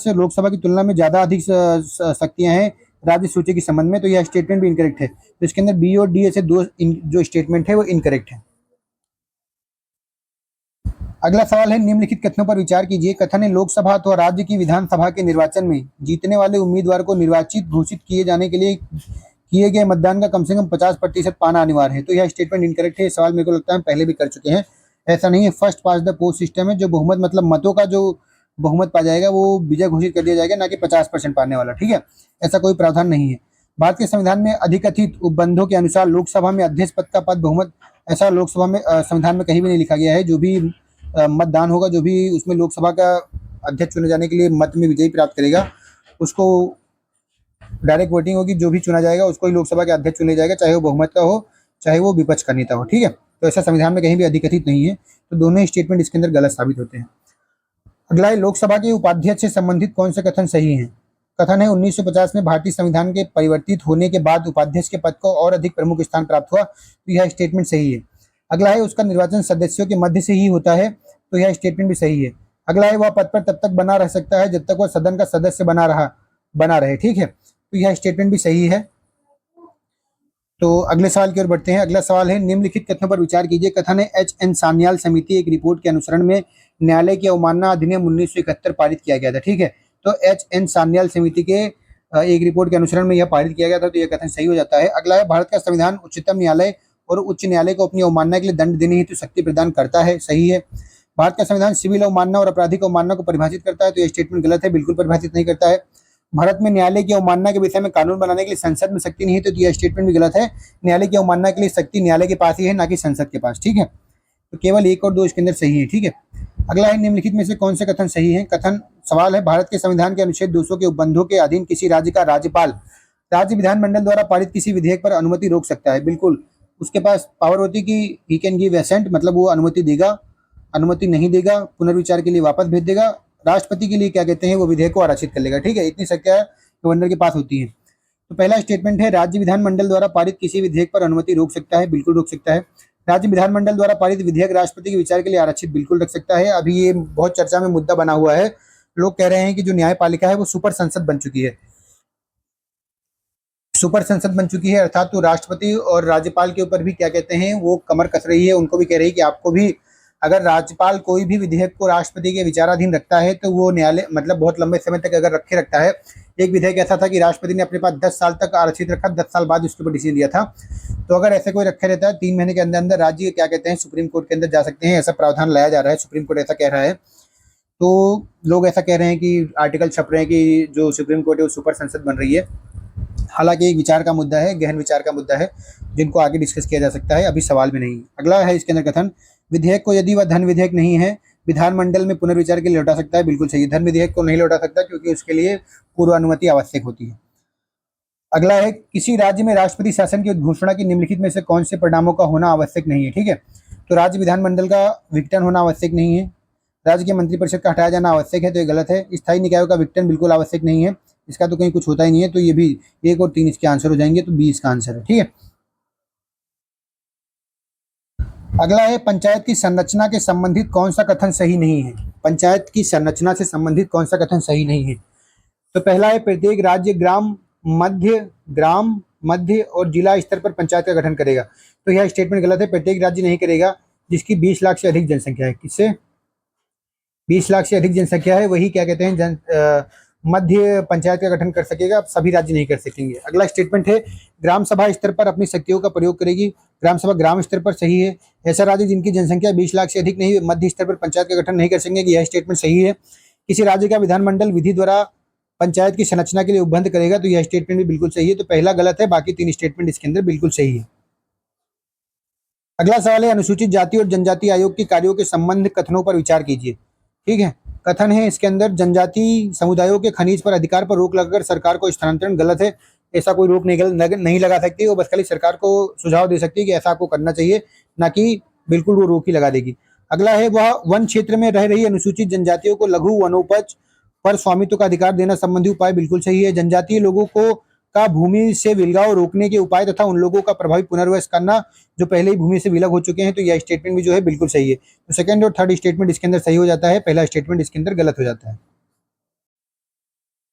A: लोकसभा की तुलना में ज्यादा अधिक शक्तियां हैं राज्य सूची के संबंध में, तो यह स्टेटमेंट भी इनकरेक्ट है। तो इसके अंदर बी और डी ऐसे दो जो स्टेटमेंट है वो इनकरेक्ट है। अगला सवाल है, निम्नलिखित कथनों पर विचार कीजिए। कथन है, लोकसभा अथवा राज्य की विधानसभा के निर्वाचन में जीतने वाले उम्मीदवार को निर्वाचित घोषित किए जाने के लिए किए गए मतदान का कम से कम 50% पाना अनिवार्य है। तो यह स्टेटमेंट इनकरेक्ट है। सवाल मेरे को लगता है हम पहले भी कर चुके हैं। ऐसा नहीं है, first pass the post system है। जो बहुमत मतलब मतों का जो बहुमत पा जाएगा वो विजय घोषित कर दिया जाएगा, ना कि 50% पाने वाला। ठीक है, ऐसा कोई प्रावधान नहीं है। भारत के संविधान में अधिकथित उपबंधों के अनुसार लोकसभा में अध्यक्ष पद का पद बहुमत, ऐसा लोकसभा में संविधान में कहीं भी नहीं लिखा गया है। जो भी मतदान होगा, जो भी उसमें लोकसभा का अध्यक्ष चुने जाने के लिए मत में विजयी प्राप्त करेगा, उसको डायरेक्ट वोटिंग होगी। जो भी चुना जाएगा उसको ही लोकसभा का अध्यक्ष चुना जाएगा, चाहे वो बहुमत का हो, चाहे वो विपक्ष का नेता हो। ठीक है, तो ऐसा संविधान में कहीं भी अधिकथित नहीं है। तो दोनों ही स्टेटमेंट इसके अंदर गलत साबित होते हैं। अगला है, लोकसभा के उपाध्यक्ष से संबंधित कौन से कथन सही हैं? कथन है, 1950 में भारतीय संविधान के परिवर्तित होने के बाद उपाध्यक्ष के पद को और अधिक प्रमुख स्थान प्राप्त हुआ। तो यह स्टेटमेंट सही है। अगला है, उसका निर्वाचन सदस्यों के मध्य से ही होता है। तो यह स्टेटमेंट भी सही है। अगला है, वह पद पर तब तक बना रह सकता है जब तक वह सदन का सदस्य बना रहे। ठीक है, तो यह स्टेटमेंट भी सही है। तो अगले सवाल की ओर बढ़ते हैं। अगला सवाल है, निम्नलिखित कथनों पर विचार कीजिए। कथन है, एच.एन. सान्याल समिति एक रिपोर्ट के अनुसरण में न्यायालय की अवमानना अधिनियम 1971 पारित किया गया था। ठीक है, तो एच.एन. सान्याल समिति के एक रिपोर्ट के अनुसरण में यह पारित किया गया था। तो यह कथन सही हो जाता है। अगला है, भारत का संविधान उच्चतम न्यायालय और उच्च न्यायालय को अपनी अवमानना के लिए दंड देने हेतु शक्ति प्रदान करता है। सही है। भारत का संविधान सिविल अवमानना और आपराधिक अवमानना को परिभाषित करता है। तो यह स्टेटमेंट गलत है, बिल्कुल परिभाषित नहीं करता है। भारत में न्यायालय की अवमानना के विषय में कानून बनाने के लिए संसद में शक्ति नहीं है। तो यह स्टेटमेंट भी गलत है। न्यायालय की अवमानना के लिए शक्ति न्यायालय के पास ही है, ना कि संसद के पास। ठीक है, तो केवल 1 और 2 इसके अंदर सही है। ठीक है, अगला है, निम्नलिखित में से कौन से कथन सही है? कथन सवाल है, भारत के संविधान के अनुच्छेद 200 के उपबंधों के अधीन किसी राज्य का राज्यपाल राज्य विधानमंडल द्वारा पारित किसी विधेयक पर अनुमति रोक सकता है। बिल्कुल, उसके पास पावर होती है कि ही कैन गिव एसेंट, मतलब वो अनुमति देगा, अनुमति नहीं देगा, पुनर्विचार के लिए वापस भेज देगा। राष्ट्रपति के लिए क्या कहते हैं, वो विधेयक को आरक्षित कर लेगा। ठीक है, इतनी शक्तियां गवर्नर के पास होती है। तो पहला स्टेटमेंट है, राज्य विधानमंडल द्वारा पारित किसी विधेयक पर अनुमति रोक सकता है। बिल्कुल रोक सकता है। राज्य विधानमंडल द्वारा पारित विधेयक राष्ट्रपति के विचार के लिए आरक्षित बिल्कुल रख सकता है। अभी ये बहुत चर्चा में मुद्दा बना हुआ है। लोग कह रहे हैं कि जो न्यायपालिका है वो सुपर संसद बन चुकी है। सुपर संसद बन चुकी है अर्थात तो राष्ट्रपति और राज्यपाल के ऊपर भी क्या कहते हैं, वो कमर कस रही है। उनको भी कह रही है कि आपको भी, अगर राज्यपाल कोई भी विधेयक को राष्ट्रपति के विचाराधीन रखता है तो वो न्यायालय मतलब बहुत लंबे समय तक अगर रखे रखता है। एक विधेयक ऐसा था कि राष्ट्रपति ने अपने पास 10 साल तक आरक्षित रखा, 10 साल बाद उसके ऊपर डिसीजन दिया था। तो अगर ऐसे कोई रखे रहता है, 3 महीने के अंदर अंदर राज्य क्या कहते हैं, सुप्रीम कोर्ट के अंदर जा सकते हैं। ऐसा प्रावधान लाया जा रहा है, सुप्रीम कोर्ट ऐसा कह रहा है। तो लोग ऐसा कह रहे हैं कि आर्टिकल छप रहे हैं कि जो सुप्रीम कोर्ट है वो सुपर संसद बन रही है। हालांकि एक विचार का मुद्दा है, गहन विचार का मुद्दा है, जिनको आगे डिस्कस किया जा सकता है, अभी सवाल में नहीं। अगला है इसके अंदर कथन, विधेयक को यदि वह धन विधेयक नहीं है विधानमंडल में पुनर्विचार के लिए लौटा सकता है। बिल्कुल सही। धन विधेयक को नहीं लौटा सकता क्योंकि उसके लिए पूर्व अनुमति आवश्यक होती है। अगला है, किसी राज्य में राष्ट्रपति शासन की घोषणा की निम्नलिखित में से कौन से परिणामों का होना आवश्यक नहीं है? ठीक है, तो राज्य विधानमंडल का विघटन होना आवश्यक नहीं है। राज्य के मंत्रिपरिषद का हटाया जाना आवश्यक है, तो ये गलत है। स्थायी निकायों का विघटन बिल्कुल आवश्यक नहीं है, इसका तो कहीं कुछ होता ही नहीं है। तो ये भी 1 और 3 इसके आंसर हो जाएंगे, तो बी इसका आंसर है। ठीक है, अगला है, पंचायत की संरचना के संबंधित कौन सा कथन सही नहीं है? पंचायत की संरचना से संबंधित कौन सा कथन सही नहीं है? तो पहला है, प्रत्येक राज्य ग्राम मध्य और जिला स्तर पर पंचायत का गठन करेगा। तो यह स्टेटमेंट गलत है। प्रत्येक राज्य नहीं करेगा। जिसकी 20 लाख से अधिक जनसंख्या है, किससे 20 लाख से अधिक जनसंख्या है, वही क्या कहते हैं मध्य पंचायत का गठन कर सकेगा। सभी राज्य नहीं कर सकेंगे। अगला स्टेटमेंट है, ग्राम सभा स्तर पर अपनी शक्तियों का प्रयोग करेगी। ग्राम सभा ग्राम स्तर पर सही है। ऐसा राज्य जिनकी जनसंख्या 20 लाख से अधिक नहीं, मध्य स्तर पर पंचायत का गठन नहीं कर सकेंगे। यह स्टेटमेंट सही है। किसी राज्य का विधानमंडल विधि द्वारा पंचायत की संरचना के लिए उपबंध करेगा। तो यह स्टेटमेंट भी बिल्कुल सही है। तो पहला गलत है, बाकी 3 स्टेटमेंट इसके अंदर बिल्कुल सही है। अगला सवाल है, अनुसूचित जाति और जनजाति आयोग के कार्यों के संबंध कथनों पर विचार कीजिए। ठीक है, कथन है इसके अंदर, जनजाति समुदायों के खनिज पर अधिकार पर रोक लगाकर सरकार को स्थानांतरण। गलत है। ऐसा कोई रोक नहीं लगा सकती। वो बस खाली सरकार को सुझाव दे सकती है कि ऐसा आपको करना चाहिए, ना कि बिल्कुल वो रोक ही लगा देगी। अगला है, वह वन क्षेत्र में रह रही अनुसूचित जनजातियों को लघु वनोपज पर स्वामित्व का अधिकार देना संबंधी उपाय बिल्कुल सही है। जनजातीय लोगों को का भूमि से विलगाव रोकने के उपाय तथा उन लोगों का प्रभावी पुनर्वास करना जो पहले ही भूमि से विलग हो चुके हैं। तो यह स्टेटमेंट भी जो है बिल्कुल सही है। तो सेकंड और थर्ड स्टेटमेंट इसके अंदर सही हो जाता है, पहला स्टेटमेंट इसके अंदर गलत हो जाता है।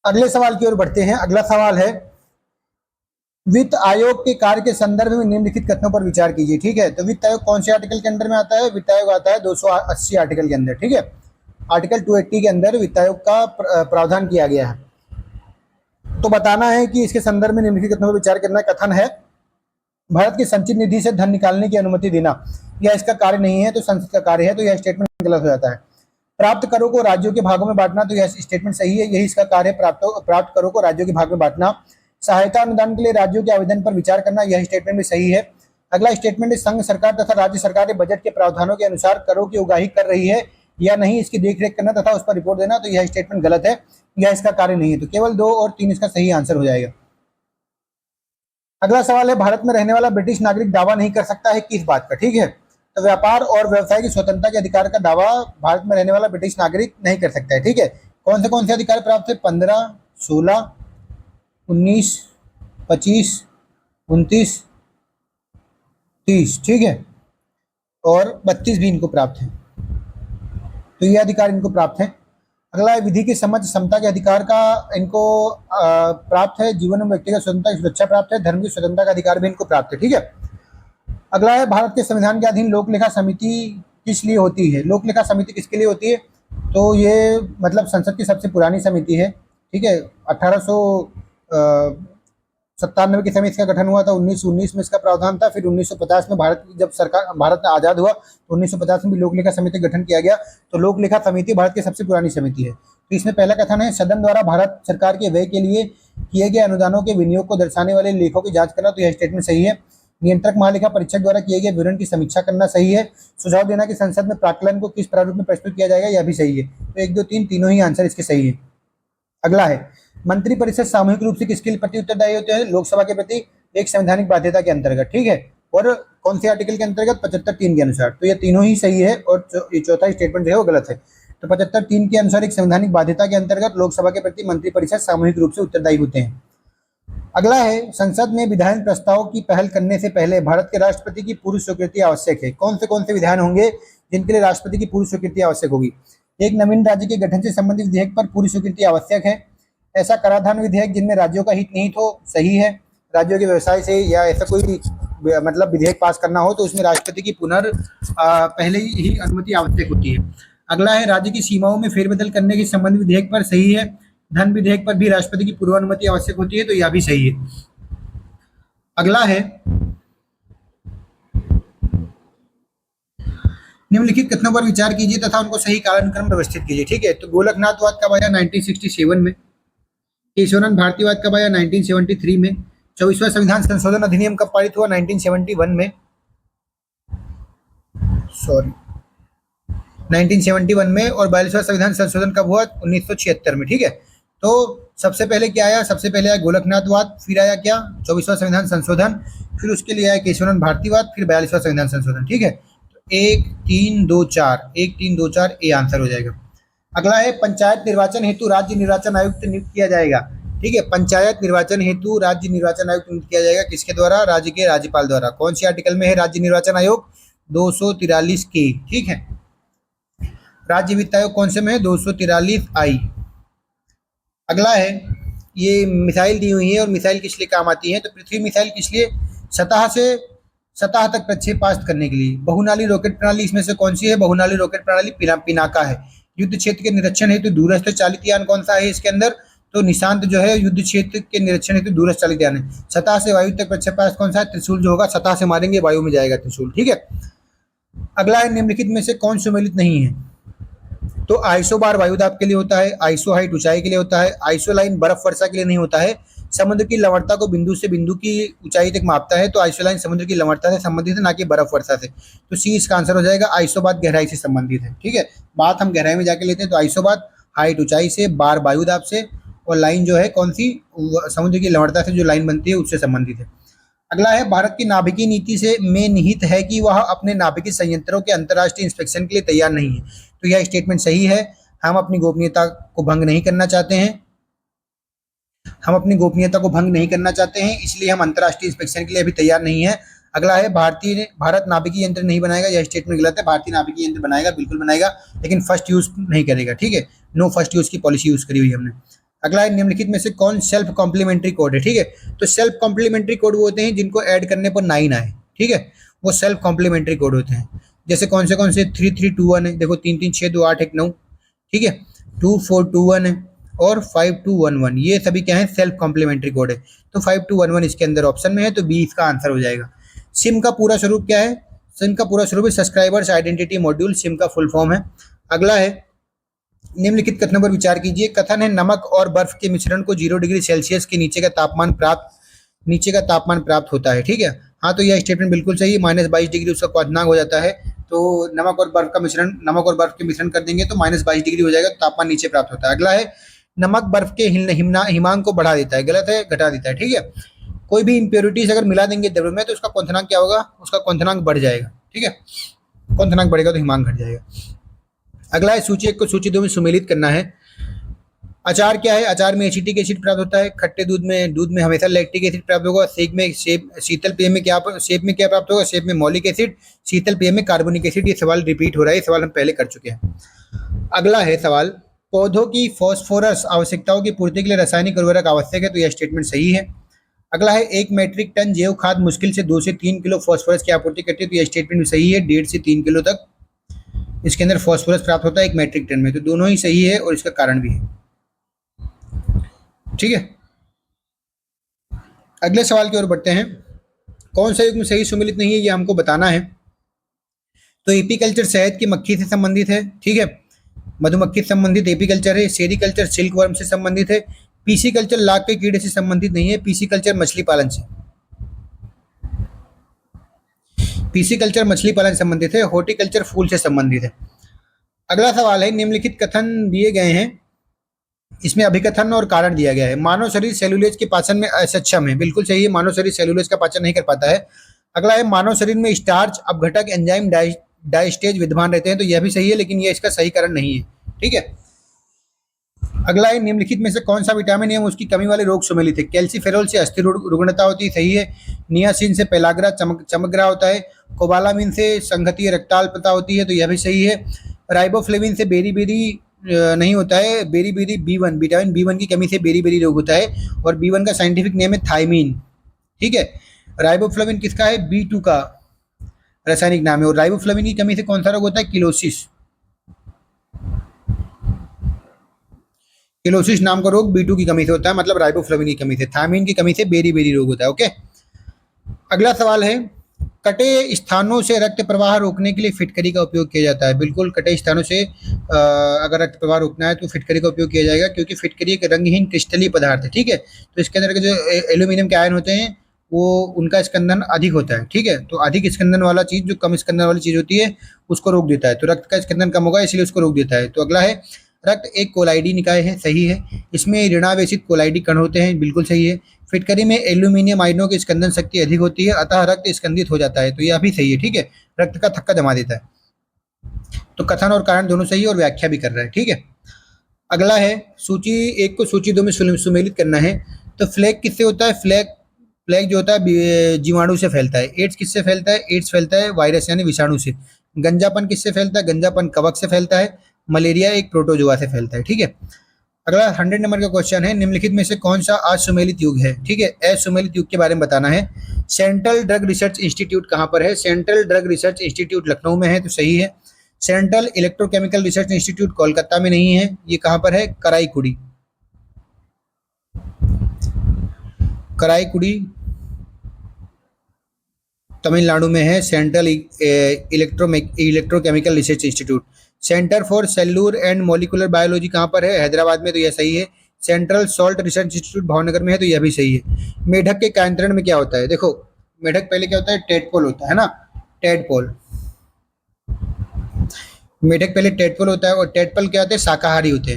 A: अगले सवाल की ओर बढ़ते हैं। अगला सवाल है, वित्त आयोग के कार्य के संदर्भ में निम्नलिखित कथनों पर विचार कीजिए। ठीक है, तो वित्त आयोग कौन से आर्टिकल के अंदर में आता है? वित्त आयोग आता है 280 आर्टिकल के अंदर। ठीक है, आर्टिकल 280 के अंदर वित्त आयोग का प्रावधान किया गया है। तो बताना है कि इसके संदर्भ में निम्नलिखित कथनों पर विचार करना। कथन है, भारत की संचित निधि से धन निकालने की अनुमति देना यह इसका कार्य नहीं है, तो संसद का कार्य है, तो यह स्टेटमेंट गलत हो जाता है। प्राप्त करों को राज्यों के भागों में बांटना, तो यह स्टेटमेंट सही है, यही इसका कार्य है, प्राप्त करों को राज्यों के भाग में बांटना। सहायता अनुदान के लिए राज्यों के आवेदन पर विचार करना, यह स्टेटमेंट भी सही है। अगला स्टेटमेंट, संघ सरकार तथा राज्य सरकार बजट के प्रावधानों के अनुसार करों की उगाही कर रही है या नहीं, इसकी देखरेख करना तथा उस पर रिपोर्ट देना, तो यह स्टेटमेंट गलत है, यह इसका कार्य नहीं है। तो केवल 2 और 3 इसका सही आंसर हो जाएगा। अगला सवाल है, भारत में रहने वाला ब्रिटिश नागरिक दावा नहीं कर सकता है किस बात का? ठीक है, तो व्यापार और व्यवसाय की स्वतंत्रता के अधिकार का दावा भारत में रहने वाला ब्रिटिश नागरिक नहीं कर सकता है। ठीक है, कौन से अधिकार प्राप्त है? 15, 16, 19, 25, 29, 30। ठीक है, और 32 भी इनको प्राप्त है, तो ये अधिकार इनको प्राप्त है। अगला है, विधि की समझ समता के अधिकार का इनको प्राप्त है। जीवन में व्यक्तिगत स्वतंत्रता की सुरक्षा प्राप्त है। धर्म की स्वतंत्रता का अधिकार भी इनको प्राप्त है। ठीक है, अगला है, भारत के संविधान के अधीन लोक लेखा समिति किस लिए होती है? लोक लेखा समिति किसके लिए होती है? तो ये मतलब संसद की सबसे पुरानी समिति है। ठीक है, 1897 के समय इसका गठन हुआ था, 1919 में इसका प्रावधान था, फिर 1950 में जब भारत आजाद हुआ तो 1950 में भी लोक लेखा समिति गठन किया गया। तो लोक लेखा समिति भारत की सबसे पुरानी समिति है। तो इसमें पहला कथन है, सदन द्वारा भारत सरकार के व्यय के लिए किए गए अनुदानों के विनियोग को दर्शाने वाले लेखों की जांच करना, तो यह स्टेटमेंट सही है। नियंत्रक महालेखा परीक्षक द्वारा किए गए विवरण की समीक्षा करना सही है। सुझाव देना कि संसद में प्राक्कलन को किस प्रारूप में प्रस्तुत किया जाएगा, यह भी सही है। तो 1, 2, 3 तीनों ही आंसर इसके सही है। अगला है, मंत्रिपरिषद सामूहिक रूप से किसके प्रति उत्तरदायी होते हैं? लोकसभा के प्रति, एक संवैधानिक बाध्यता के अंतर्गत। ठीक है, और कौन से आर्टिकल के अंतर्गत? 75(3) के अनुसार। तो ये तीनों ही सही है, और ये चौथा स्टेटमेंट जो है वो गलत है। तो 75(3) के अनुसार एक संवैधानिक बाध्यता के अंतर्गत लोकसभा के प्रति मंत्रिपरिषद सामूहिक रूप से उत्तरदायी होते हैं। अगला है, संसद में विधायन प्रस्ताव की पहल करने से पहले भारत के राष्ट्रपति की पूर्व स्वीकृति आवश्यक है। कौन से विधायन होंगे जिनके लिए राष्ट्रपति की पूर्व स्वीकृति आवश्यक होगी? एक, नवीन राज्य के गठन से संबंधित विधेयक पर पूर्व स्वीकृति आवश्यक है। ऐसा कराधान विधेयक जिनमें राज्यों का हित निहित हो, सही है। राज्यों के व्यवसाय से या ऐसा कोई मतलब विधेयक पास करना हो तो उसमें राष्ट्रपति की पहले ही अनुमति आवश्यक होती है। अगला है, राज्य की सीमाओं में फेरबदल करने के संबंधित विधेयक पर, सही है। धन विधेयक पर भी राष्ट्रपति की पूर्व अनुमति आवश्यक होती है, तो यह भी सही है। अगला है, निम्नलिखित कथनों पर विचार कीजिए तथा उनको सही कालानुक्रम व्यवस्थित कीजिए। ठीक है, तो गोलकनाथवाद कब आया? 1967 में। केशवानंद भारतीवाद कब आया? 1973 में। 24वां संविधान संशोधन अधिनियम कब पारित हुआ? 1971 में। 1971 में। और 42वां संविधान संशोधन कब हुआ? 1976 में। ठीक है, तो सबसे पहले क्या आया? सबसे पहले आया गोलकनाथवाद, फिर आया क्या? 24वां संविधान संशोधन, फिर उसके लिए आया केशवानंद भारतीवाद, फिर 42वां संविधान संशोधन। ठीक है, तो 1, 3, 2, 4, 1, 3, 2, 4 ए आंसर हो जाएगा। अगला है, पंचायत निर्वाचन हेतु राज्य निर्वाचन आयुक्त नियुक्त किया जाएगा। ठीक है, पंचायत निर्वाचन हेतु राज्य निर्वाचन आयुक्त नियुक्त किया जाएगा किसके द्वारा? राज्य के राज्यपाल द्वारा। कौन सी आर्टिकल में है राज्य निर्वाचन आयोग? 243 के। ठीक है, राज्य वित्त आयोग कौन से में है? 243 आई। अगला है, ये मिसाइल दी हुई है और मिसाइल किस लिए काम आती है? तो पृथ्वी मिसाइल किस लिए? सतह से सतह तक प्रक्षेपास्त्र करने के लिए। बहुनाली रॉकेट प्रणाली इसमें से कौन सी है? बहुनाली रॉकेट प्रणाली पिनाका है। युद्ध क्षेत्र के निरीक्षण हेतु दूरस्थ चालित यान कौन सा है इसके अंदर? तो निशांत जो है युद्ध क्षेत्र के निरीक्षण हेतु दूरस्थ चालित यान है। सतह से वायु तक प्रक्षेपास्त्र कौन सा है? त्रिशूल जो होगा, सतह से मारेंगे वायु में जाएगा त्रिशूल। ठीक है, अगला है, निम्नलिखित में से कौन सुमेलित नहीं है? तो आइसो बार वायुदाब के लिए होता है, आइसो हाइट ऊंचाई के लिए होता है, आइसो लाइन बर्फ वर्षा के लिए नहीं होता है, समुद्र की लवणता को बिंदु से बिंदु की ऊंचाई तक मापता है, तो आइसो लाइन समुद्र की लवणता से संबंधित है, ना कि बर्फ वर्षा से। तो सी इसका आंसर हो जाएगा। आइसो बात गहराई से संबंधित है। ठीक है, बात हम गहराई में जाके लेते हैं, तो आइसो बात हाइट ऊंचाई से, बार वायुदाब से, और लाइन जो है कौन सी? समुद्र की लवणता से जो लाइन बनती है उससे संबंधित है। अगला है, भारत की नाभिकीय नीति से में निहित है कि वह अपने नाभिकीय संयंत्रों के अंतर्राष्ट्रीय इंस्पेक्शन के लिए तैयार नहीं है। तो यह स्टेटमेंट सही है। हम अपनी गोपनीयता को भंग नहीं करना चाहते हैं, इसलिए हम अंतर्राष्ट्रीय इंस्पेक्शन के लिए अभी तैयार नहीं है। अगला है, भारत नाभिकीय यंत्र नहीं बनाएगा। यह स्टेटमेंट गलत है। भारतीय नाभिकीय यंत्र बनाएगा, बिल्कुल बनाएगा, लेकिन फर्स्ट यूज नहीं करेगा। ठीक है, नो फर्स्ट यूज की पॉलिसी यूज करी हुई हमने। अगला है निम्नलिखित में से कौन सेल्फ कॉम्प्लीमेंट्री कोड है, ठीक है। तो सेल्फ कॉम्प्लीमेंट्री कोड वो होते हैं जिनको ऐड करने पर 9 आए, ठीक है, वो सेल्फ कॉम्प्लीमेंट्री कोड होते हैं। जैसे कौन से 3321 है, देखो 3 3 6 2 8 1 9, ठीक है, 2421 है और 5211, ये सभी क्या है, सेल्फ कॉम्प्लीमेंट्री कोड है। तो 5211 इसके अंदर ऑप्शन में है, तो बी इसका आंसर हो जाएगा। सिम का पूरा स्वरूप क्या है, सिम का पूरा स्वरूप है सब्सक्राइबर्स आइडेंटिटी मॉड्यूल, सिम का फुल फॉर्म है। अगला है निम्नलिखित कथनों पर विचार कीजिए। कथन है नमक और बर्फ के मिश्रण को 0 डिग्री सेल्सियस के नीचे का तापमान प्राप्त होता है, ठीक है। हाँ, तो यह स्टेटमेंट बिल्कुल सही है, -22 डिग्री उसका क्वथनांक हो जाता है। तो नमक और बर्फ के मिश्रण कर देंगे तो -22 डिग्री हो जाएगा, तो तापमान नीचे प्राप्त होता है। अगला है नमक बर्फ के हिमांक को बढ़ा देता है, गलत है, घटा देता है, ठीक है। कोई भी इम्प्योरिटीज अगर मिला देंगे द्रव्य में तो उसका क्वथनांक क्या होगा, उसका क्वथनांक बढ़ जाएगा, ठीक है, क्वथनांक बढ़ेगा तो हिमांक घट जाएगा। अगला है सूची 1 को सूची 2 में सुमेलित करना है। अचार क्या है, अचार में एसिटिक एसिड प्राप्त होता है। खट्टे दूध में हमेशा लैक्टिक एसिड प्राप्त होगा। शीतल पेय में क्या प्राप्त होगा, सेब में मौलिक एसिड, शीतल पेय में कार्बोनिक एसिड। ये सवाल रिपीट हो रहा है, ये सवाल हम पहले कर चुके हैं। अगला है सवाल, पौधों की फॉस्फोरस आवश्यकताओं की पूर्ति के लिए रासायनिक उर्वरक आवश्यक है, तो यह स्टेटमेंट सही है। अगला है 1 मीट्रिक टन जैव खाद मुश्किल से 2 से 3 किलो फॉस्फोरस की आपूर्ति करती है, तो यह स्टेटमेंट भी सही है। 1.5 से 3 किलो तक इसके अंदर फॉस्फोरस प्राप्त होता है 1 मीट्रिक टन में, तो दोनों ही सही है और इसका कारण भी है, ठीक है। अगले सवाल की ओर बढ़ते हैं। कौन सा युग्म सही सुमेलित नहीं है, ये हमको बताना है। तो एपीकल्चर शहद की मक्खी से संबंधित है, ठीक है, मधुमक्खी से संबंधित एपीकल्चर है। सेरीकल्चर सिल्क वर्म से संबंधित है। पीसी कल्चर लाख के कीड़े से संबंधित नहीं है। पीसी कल्चर मछली पालन से संबंधित है। हॉर्टिकल्चर फूल से संबंधित है। अगला सवाल है, निम्नलिखित कथन दिए गए हैं, इसमें अभिकथन और कारण दिया गया है। मानव शरीर सेलुलोज के पाचन में असक्षम है, बिल्कुल सही है, मानव शरीर सेलुलोज का पाचन नहीं कर पाता है। अगला है, मानव शरीर में स्टार्च अपघटक एंजाइम डाइस्टेज विद्यमान रहते हैं, तो यह भी सही है, लेकिन यह इसका सही कारण नहीं है, ठीक है। अगला है, निम्नलिखित में से कौन सा विटामिन एवं उसकी कमी वाले रोग सुमेलित है। कैल्सीफेरोल से अस्थि रुग्णता होती है, सही है। नियासिन से पेलाग्रा चमकग्रा होता है। कोबालामिन से संघतीय रक्ताल्पता होती है, तो यह भी सही है। राइबोफ्लेविन से बेरी नहीं होता है। बेरी B1 विटामिन B1 की कमी से बेरी रोग होता है, और B1 का साइंटिफिक नेम है थायमीन, ठीक है। राइबोफ्लेविन किसका है, B2 का रासायनिक नाम है। और राइबोफ्लेविन की कमी से कौन सा रोग होता है, किलोसिस नाम का रोग B2 की कमी से होता है, मतलब राइबोफ्लेविन की कमी से। थायमीन की कमी से बेरी रोग होता है, ओके। अगला सवाल है, कटे स्थानों से रक्त प्रवाह रोकने के लिए फिटकरी का उपयोग किया जाता है। बिल्कुल, कटे स्थानों से अगर रक्त प्रवाह रोकना है तो फिटकरी का उपयोग किया जाएगा, क्योंकि फिटकरी एक रंगहीन क्रिस्टलीय पदार्थ है, ठीक है। तो इसके अंदर के जो एल्यूमिनियम के आयन होते हैं वो उनका स्कंदन अधिक होता है, ठीक है। तो अधिक स्कंदन वाला चीज, जो कम स्कंदन वाली चीज होती है, उसको रोक देता है। तो रक्त का स्कंदन कम होगा, इसलिए उसको रोक देता है। तो अगला है, रक्त एक कोलाइडी निकाय है, सही है। इसमें ऋणावेशित कोलाइडी कण होते हैं, बिल्कुल सही है। फिटकरी में एल्यूमिनियम आयनों की स्कंदन शक्ति अधिक होती है, अतः रक्त स्कंदित हो जाता है, तो यह भी सही है, ठीक है। रक्त का थक्का जमा देता है। तो कथन और कारण दोनों सही है और व्याख्या भी कर रहा है, ठीक है। अगला है, सूची 1 को सूची 2 में सुमेलित करना है। तो फ्लैग किससे होता है, फ्लैग जो होता है जीवाणु से फैलता है। एड्स किससे फैलता है, एड्स फैलता है वायरस यानी विषाणु से। गंजापन किससे फैलता है, गंजापन कवक से फैलता है। मलेरिया एक प्रोटोजोआ से फैलता है, ठीक है। अगला 100 नंबर का क्वेश्चन है, निम्नलिखित में से कौन सा असुमेलित युग है, ठीक है। असुमेलित युग के बारे में बताना है। सेंट्रल ड्रग रिसर्च इंस्टीट्यूट कहाँ पर है, central drug research institute Lucknow में है, तो सही है। Central electrochemical research institute Kolkata में नहीं है, ये कहाँ पर है, कराईकुड़ी तमिलनाडु में है। Central electrochemical research institute. Centre for cellular and molecular biology कहाँ पर है, हैदराबाद में, तो यह सही है। Central salt research institute Bhavnagar में है, तो यह भी सही है। मेढक के कायांतरण में क्या होता है, देखो मेढक पहले क्या होता है, टेडपोल होता है ना, टेडपोल। मेढक पहले टेडपोल होता है, और टेडपोल क्या होते हैं, शाकाहारी होते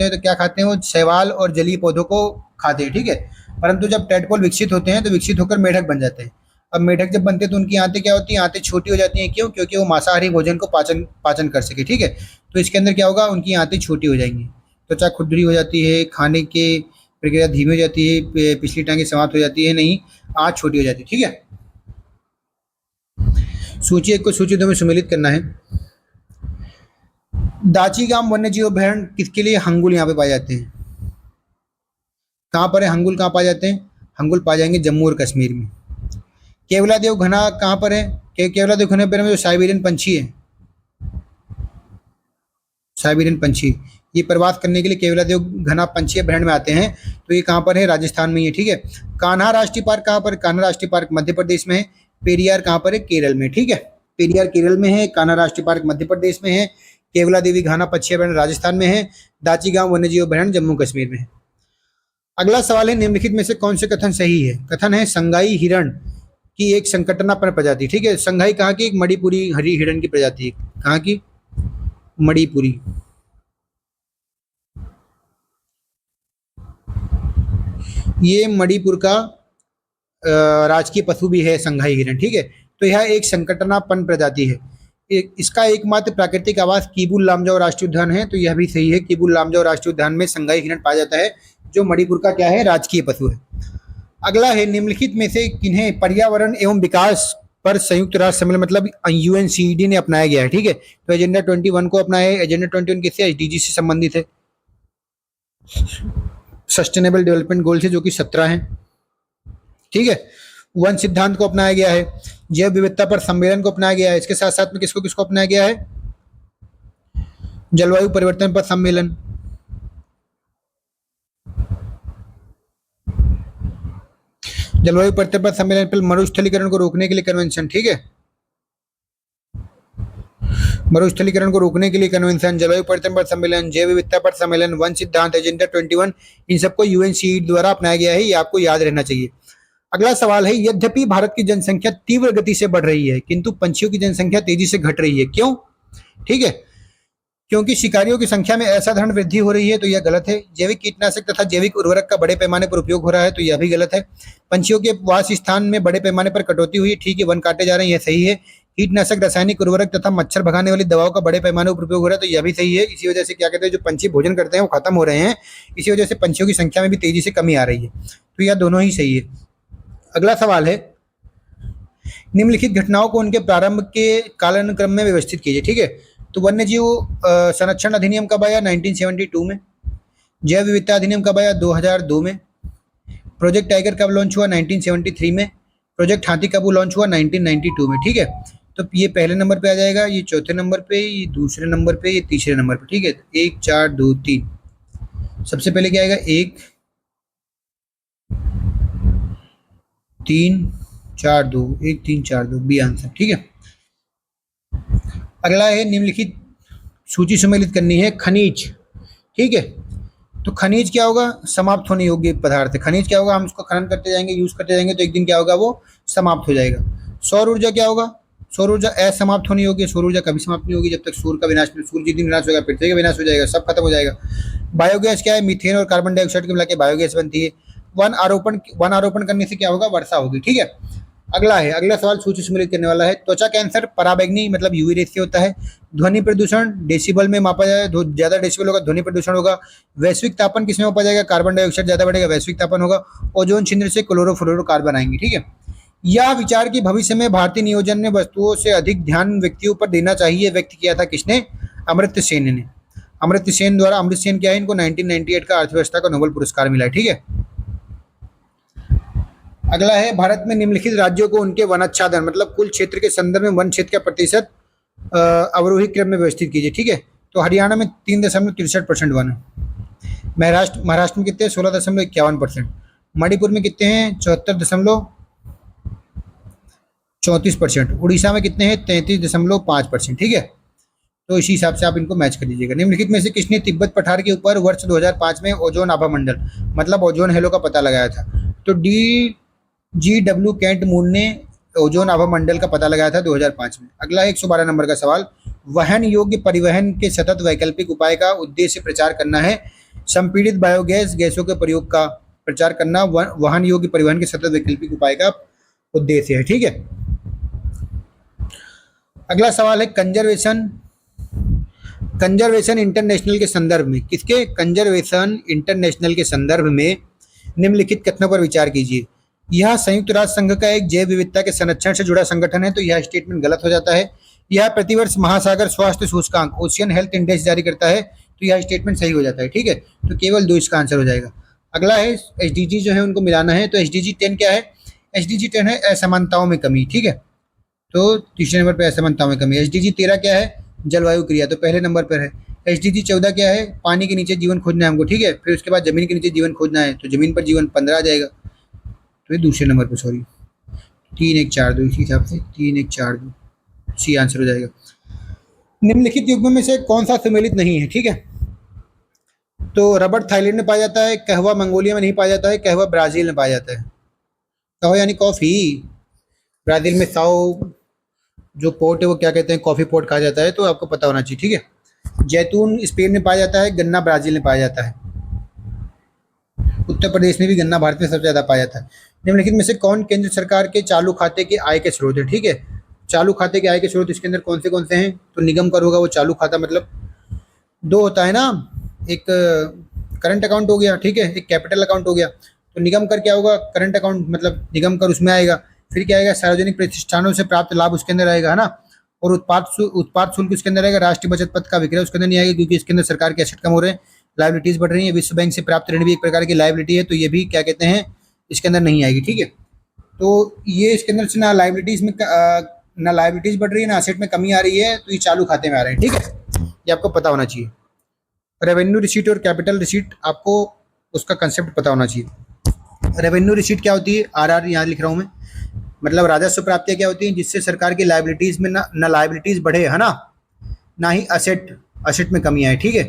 A: हैं। तो क्या खाते हैं वो, शैवाल और जलीय पौधों को खाते हैं, ठीक है। परंतु जब टेडपोल विकसित होते हैं तो विकसित होकर मेढक बन जाते हैं। अब मेढक जब बनते हैं तो उनकी आंतें क्या होती हैं, आंतें छोटी हो जाती हैं, क्यों, क्योंकि वो मांसाहारी भोजन को पाचन कर सके, ठीक है। तो इसके अंदर क्या होगा, उनकी आंतें छोटी हो जाएंगी, त्वचा खुरदरी हो जाती है, खाने की प्रक्रिया धीमी हो जाती है, पिछली टांगें समाप्त हो जाती है, नहीं, आंत छोटी हो जाती है, ठीक है। सूची 1 को सूची 2 में सुमेलित करना है। दाची गांव वन्य जीव अभयारण्य किसके लिए हंगुल यहाँ पे पाए जाते हैं, कहाँ पर है? हंगुल कहाँ पाए जाते हैं? हंगुल पाए जाएंगे जम्मू और कश्मीर में। केवलादेव घना कहाँ पर है? केवलादेव घना में जो साइबेरियन पंछी है, साइबेरियन पंछी, ये प्रवास करने के लिए केवलादेव घना पंछी अभ्यारण्य में आते हैं। तो ये कहाँ पर है? राजस्थान में ही है, ठीक है। कान्हा राष्ट्रीय पार्क कहाँ पर? कान्हा राष्ट्रीय पार्क मध्य प्रदेश में है। पेरियार कहाँ पर है? केरल में, ठीक है। पेरियार केरल में है, कान्हा राष्ट्रीय पार्क मध्य प्रदेश में है, केवला देवी घाना पक्षी अभ्यारण्य राजस्थान में है, दाची गांव वन्य जीव अभ्यारण्य जम्मू कश्मीर में है। अगला सवाल है, निम्नलिखित में से कौन से कथन सही है? कथन है संगाई हिरण की एक संकटनापन्न प्रजाति, ठीक है। संघाई कहाँ की? एक मणिपुरी हरी हिरण की प्रजाति है। कहाँ की? मणिपुरी। ये मणिपुर का राजकीय पशु भी है संघाई हिरण, ठीक है। तो यह एक संकटनापन्न प्रजाति है। इसका एकमात्र प्राकृतिक आवास किबुल लामजाओ राष्ट्रीय उद्यान है। तो यह भी सही है, किबुल लामजाओ राष्ट्रीय उद्यान में संघाई हिरण पाया जाता है, जो मणिपुर का क्या है? राजकीय पशु है। अगला है, निम्नलिखित में से किन्हें पर्यावरण एवं विकास पर संयुक्त राष्ट्र सम्मेलन मतलब यूएनसीईडी ने अपनाया गया है, ठीक है। तो एजेंडा 21 को अपनाया है। एजेंडा 21 किससे? एसडीजी से संबंधित है, सस्टेनेबल डेवलपमेंट गोल से, जो कि 17 है, ठीक है। वन सिद्धांत को अपनाया गया है। जैव विविधता पर सम्मेलन को अपनाया गया है। इसके साथ साथ में किसको किसको अपनाया गया है? जलवायु परिवर्तन पर सम्मेलन, जलवायु परिवर्तन पर सम्मेलन पर मरुस्थलीकरण को रोकने के लिए कन्वेंशन, ठीक है। मरुस्थलीकरण को रोकने के लिए कन्वेंशन, जलवायु परिवर्तन पर सम्मेलन, जैव विविधता पर सम्मेलन, वन सिद्धांत, एजेंडा 21, इन सबको यूएनसीईडी द्वारा अपनाया गया है। ये आपको याद रहना चाहिए। अगला सवाल है, यद्यपि भारत की जनसंख्या तीव्र गति से बढ़ रही है, किंतु पंछियों की जनसंख्या तेजी से घट रही है, क्यों? ठीक है, क्योंकि शिकारियों की संख्या में असाधारण वृद्धि हो रही है। तो यह गलत है। जैविक कीटनाशक तथा जैविक उर्वरक का बड़े पैमाने पर उपयोग हो रहा है। तो यह भी गलत है। पंछियों के वास स्थान में बड़े पैमाने पर कटौती हुई है, ठीक है। वन काटे जा रहे हैं, यह सही है। कीटनाशक, रासायनिक उर्वरक तथा मच्छर भगाने वाली दवाओं का बड़े पैमाने पर उपयोग हो रहा है। तो यह भी सही है। इसी वजह से क्या कहते हैं, जो पंछी भोजन करते हैं वो खत्म हो रहे हैं। इसी वजह से पंछियों की संख्या में भी तेजी से कमी आ रही है। तो यह दोनों ही सही है। अगला सवाल है, निम्नलिखित घटनाओं को उनके प्रारंभ के कालानुक्रम में व्यवस्थित कीजिए, ठीक है। तो वन्य जीव संरक्षण अधिनियम कब आया? 1972 में। जैव विविधता अधिनियम कब आया? 2002 में। प्रोजेक्ट टाइगर कब लॉन्च हुआ? 1973 में। प्रोजेक्ट हाथी कब लॉन्च हुआ? 1992 में, ठीक है। तो ये पहले नंबर पे आ जाएगा, ये चौथे नंबर पे, ये दूसरे नंबर पे, ये तीसरे नंबर पे, ठीक है। 1 4 2 3, सबसे पहले क्या आएगा? 1 3 4 2, 1 3 4 2 बी आंसर, ठीक है। अगला है, निम्नलिखित सूची सम्मिलित करनी है। खनिज, ठीक है। तो खनिज क्या होगा? समाप्त होने योग्य पदार्थ। खनिज क्या होगा? हम उसको खनन करते जाएंगे, यूज करते जाएंगे, तो एक दिन क्या होगा? वो समाप्त हो जाएगा। सौर ऊर्जा क्या होगा? सौर ऊर्जा असमाप्त होनी होगी। सौर ऊर्जा कभी समाप्त नहीं होगी जब तक सूर्य का विनाश, सूर्य जिस दिन विनाश होगा पृथ्वी का विनाश हो जाएगा, सब खत्म हो जाएगा। बायोगैस क्या है? मीथेन और कार्बन डाइऑक्साइड को मिलाकर बायोगैस बनती है। वन आरोपण करने से क्या होगा? वर्षा होगी, ठीक है। अगला है, अगला सवाल सूची सम्मिलित करने वाला है। त्वचा कैंसर पराबैंगनी मतलब यूवी रेस से होता है। ध्वनि प्रदूषण डेसिबल में मापा जाए, ज्यादा डेसिबल होगा ध्वनि प्रदूषण होगा। वैश्विक तापन किसमें मापा जाएगा? कार्बन डाइऑक्साइड ज्यादा बढ़ेगा, वैश्विक तापन होगा। ओजोन छिद्र से क्लोरोफ्लोरोकार्बन आएंगे, ठीक है। यह विचार की भविष्य में भारतीय नियोजन में वस्तुओं से अधिक ध्यान व्यक्तियों पर देना चाहिए व्यक्त किया था किसने? अमर्त्य सेन ने। अमर्त्य सेन द्वारा, अमृत सेन क्या है? इनको 1998 का अर्थव्यवस्था का नोबेल पुरस्कार मिला है, ठीक है। अगला है, भारत में निम्नलिखित राज्यों को उनके वनाच्छादन मतलब कुल क्षेत्र के संदर्भ में वन क्षेत्र का प्रतिशत अवरोही क्रम में व्यवस्थित कीजिए, ठीक है। तो हरियाणा में 3.63% वन है। महाराष्ट्र में कितने? 16.51%। मणिपुर में कितने हैं? 74.34%। उड़ीसा में कितने हैं? 33.5%, ठीक है। तो इसी हिसाब से आप इनको मैच कर दीजिएगा। निम्नलिखित में से किसने तिब्बत पठार के ऊपर वर्ष 2005 में ओजोन आभा मंडल मतलब ओजोन हेलो का पता लगाया था? तो GW कैंट मून ने ओजोन आभा मंडल का पता लगाया था 2005 में। अगला 112 नंबर का सवाल, वहन योग्य परिवहन के सतत वैकल्पिक उपाय का उद्देश्य प्रचार करना है। संपीड़ित बायोगैस गैसों के प्रयोग का प्रचार करना वहन योग्य परिवहन के सतत वैकल्पिक उपाय का उद्देश्य है, ठीक है। अगला सवाल है, कंजर्वेशन इंटरनेशनल के संदर्भ में, किसके? कंजर्वेशन इंटरनेशनल के संदर्भ में निम्नलिखित कथनों पर विचार कीजिए। यह संयुक्त राष्ट्र संघ का एक जैव विविधता के संरक्षण से जुड़ा संगठन है। तो यह स्टेटमेंट गलत हो जाता है। यह प्रतिवर्ष महासागर स्वास्थ्य सूचकांक ओशियन हेल्थ इंडेक्स जारी करता है। तो यह स्टेटमेंट सही हो जाता है, ठीक है। तो केवल 2 इसका आंसर हो जाएगा। अगला है एसडीजी जो है उनको मिलाना है, तो एसडीजी 10 क्या है? एसडीजी 10 है असमानताओं में कमी, ठीक है। तो तीसरे नंबर पे असमानताओं में कमी। एसडीजी 13 क्या है? जलवायु क्रिया, तो पहले नंबर पर है। एसडीजी 14 क्या है? पानी के नीचे जीवन खोजना है हमको, ठीक है। फिर उसके बाद जमीन के नीचे जीवन खोजना है, तो जमीन पर जीवन 15 आ जाएगा, तो ये दूसरे नंबर पर, सॉरी 3 1 4 2, इसी हिसाब से 3 1 4 2 सी आंसर हो जाएगा। निम्नलिखित युग्मों में से कौन सा सम्मिलित नहीं है, ठीक है। तो रबर थाईलैंड में पाया जाता है, कहवा मंगोलिया में नहीं पाया जाता है, कहवा ब्राजील में पाया जाता है। कहवा यानी कॉफी, ब्राजील में साओ जो पोर्ट है वो क्या कहते हैं, कॉफी पोर्ट कहा जाता है, तो आपको पता होना चाहिए, ठीक है। जैतून स्पेन में पाया जाता है, गन्ना ब्राजील में पाया जाता है। उत्तर प्रदेश में भी गन्ना भारत में सबसे ज्यादा पाया जाता है। निम्नलिखित में से कौन केंद्र सरकार के चालू खाते के आय के स्रोत है, ठीक है। चालू खाते के आय के स्रोत इसके अंदर कौन से हैं? तो निगम कर होगा वो चालू खाता, मतलब दो होता है ना, एक करंट अकाउंट हो गया, ठीक है, एक कैपिटल अकाउंट हो गया। तो निगम कर क्या होगा? करंट अकाउंट, मतलब निगम कर उसमें आएगा। फिर क्या आएगा? सार्वजनिक प्रतिष्ठानों से प्राप्त लाभ उसके अंदर आएगा, है ना। और उत्पाद शुल्क उसके अंदर आएगा। राष्ट्रीय बचत पत्र का विक्रय उसके अंदर नहीं आएगा, क्योंकि इसके अंदर सरकार के एसेट कम हो रहे हैं, लाइबिलिटीज बढ़ रही है। विश्व बैंक से प्राप्त ऋण भी एक प्रकार की लाइबिलिटी है, तो ये भी क्या कहते हैं, इसके अंदर नहीं आएगी, ठीक है। तो ये इसके अंदर से ना लाइबिलिटीज में ना लाइबिलिटीज बढ़ रही है, ना एसेट में कमी आ रही है, तो ये चालू खाते में आ रहे हैं, ठीक है। ये आपको पता होना चाहिए। रेवेन्यू रिसीट और कैपिटल रिसीट, आपको उसका कंसेप्ट पता होना चाहिए। रेवेन्यू रिसीट क्या होती है? आरआर यहाँ लिख रहा हूँ मैं, मतलब राजस्व प्राप्तियां क्या होती हैं? जिससे सरकार की लाइबिलिटीज में ना लाइबिलिटीज बढ़े, है ना, ना ही असेट में कमी आए, ठीक है।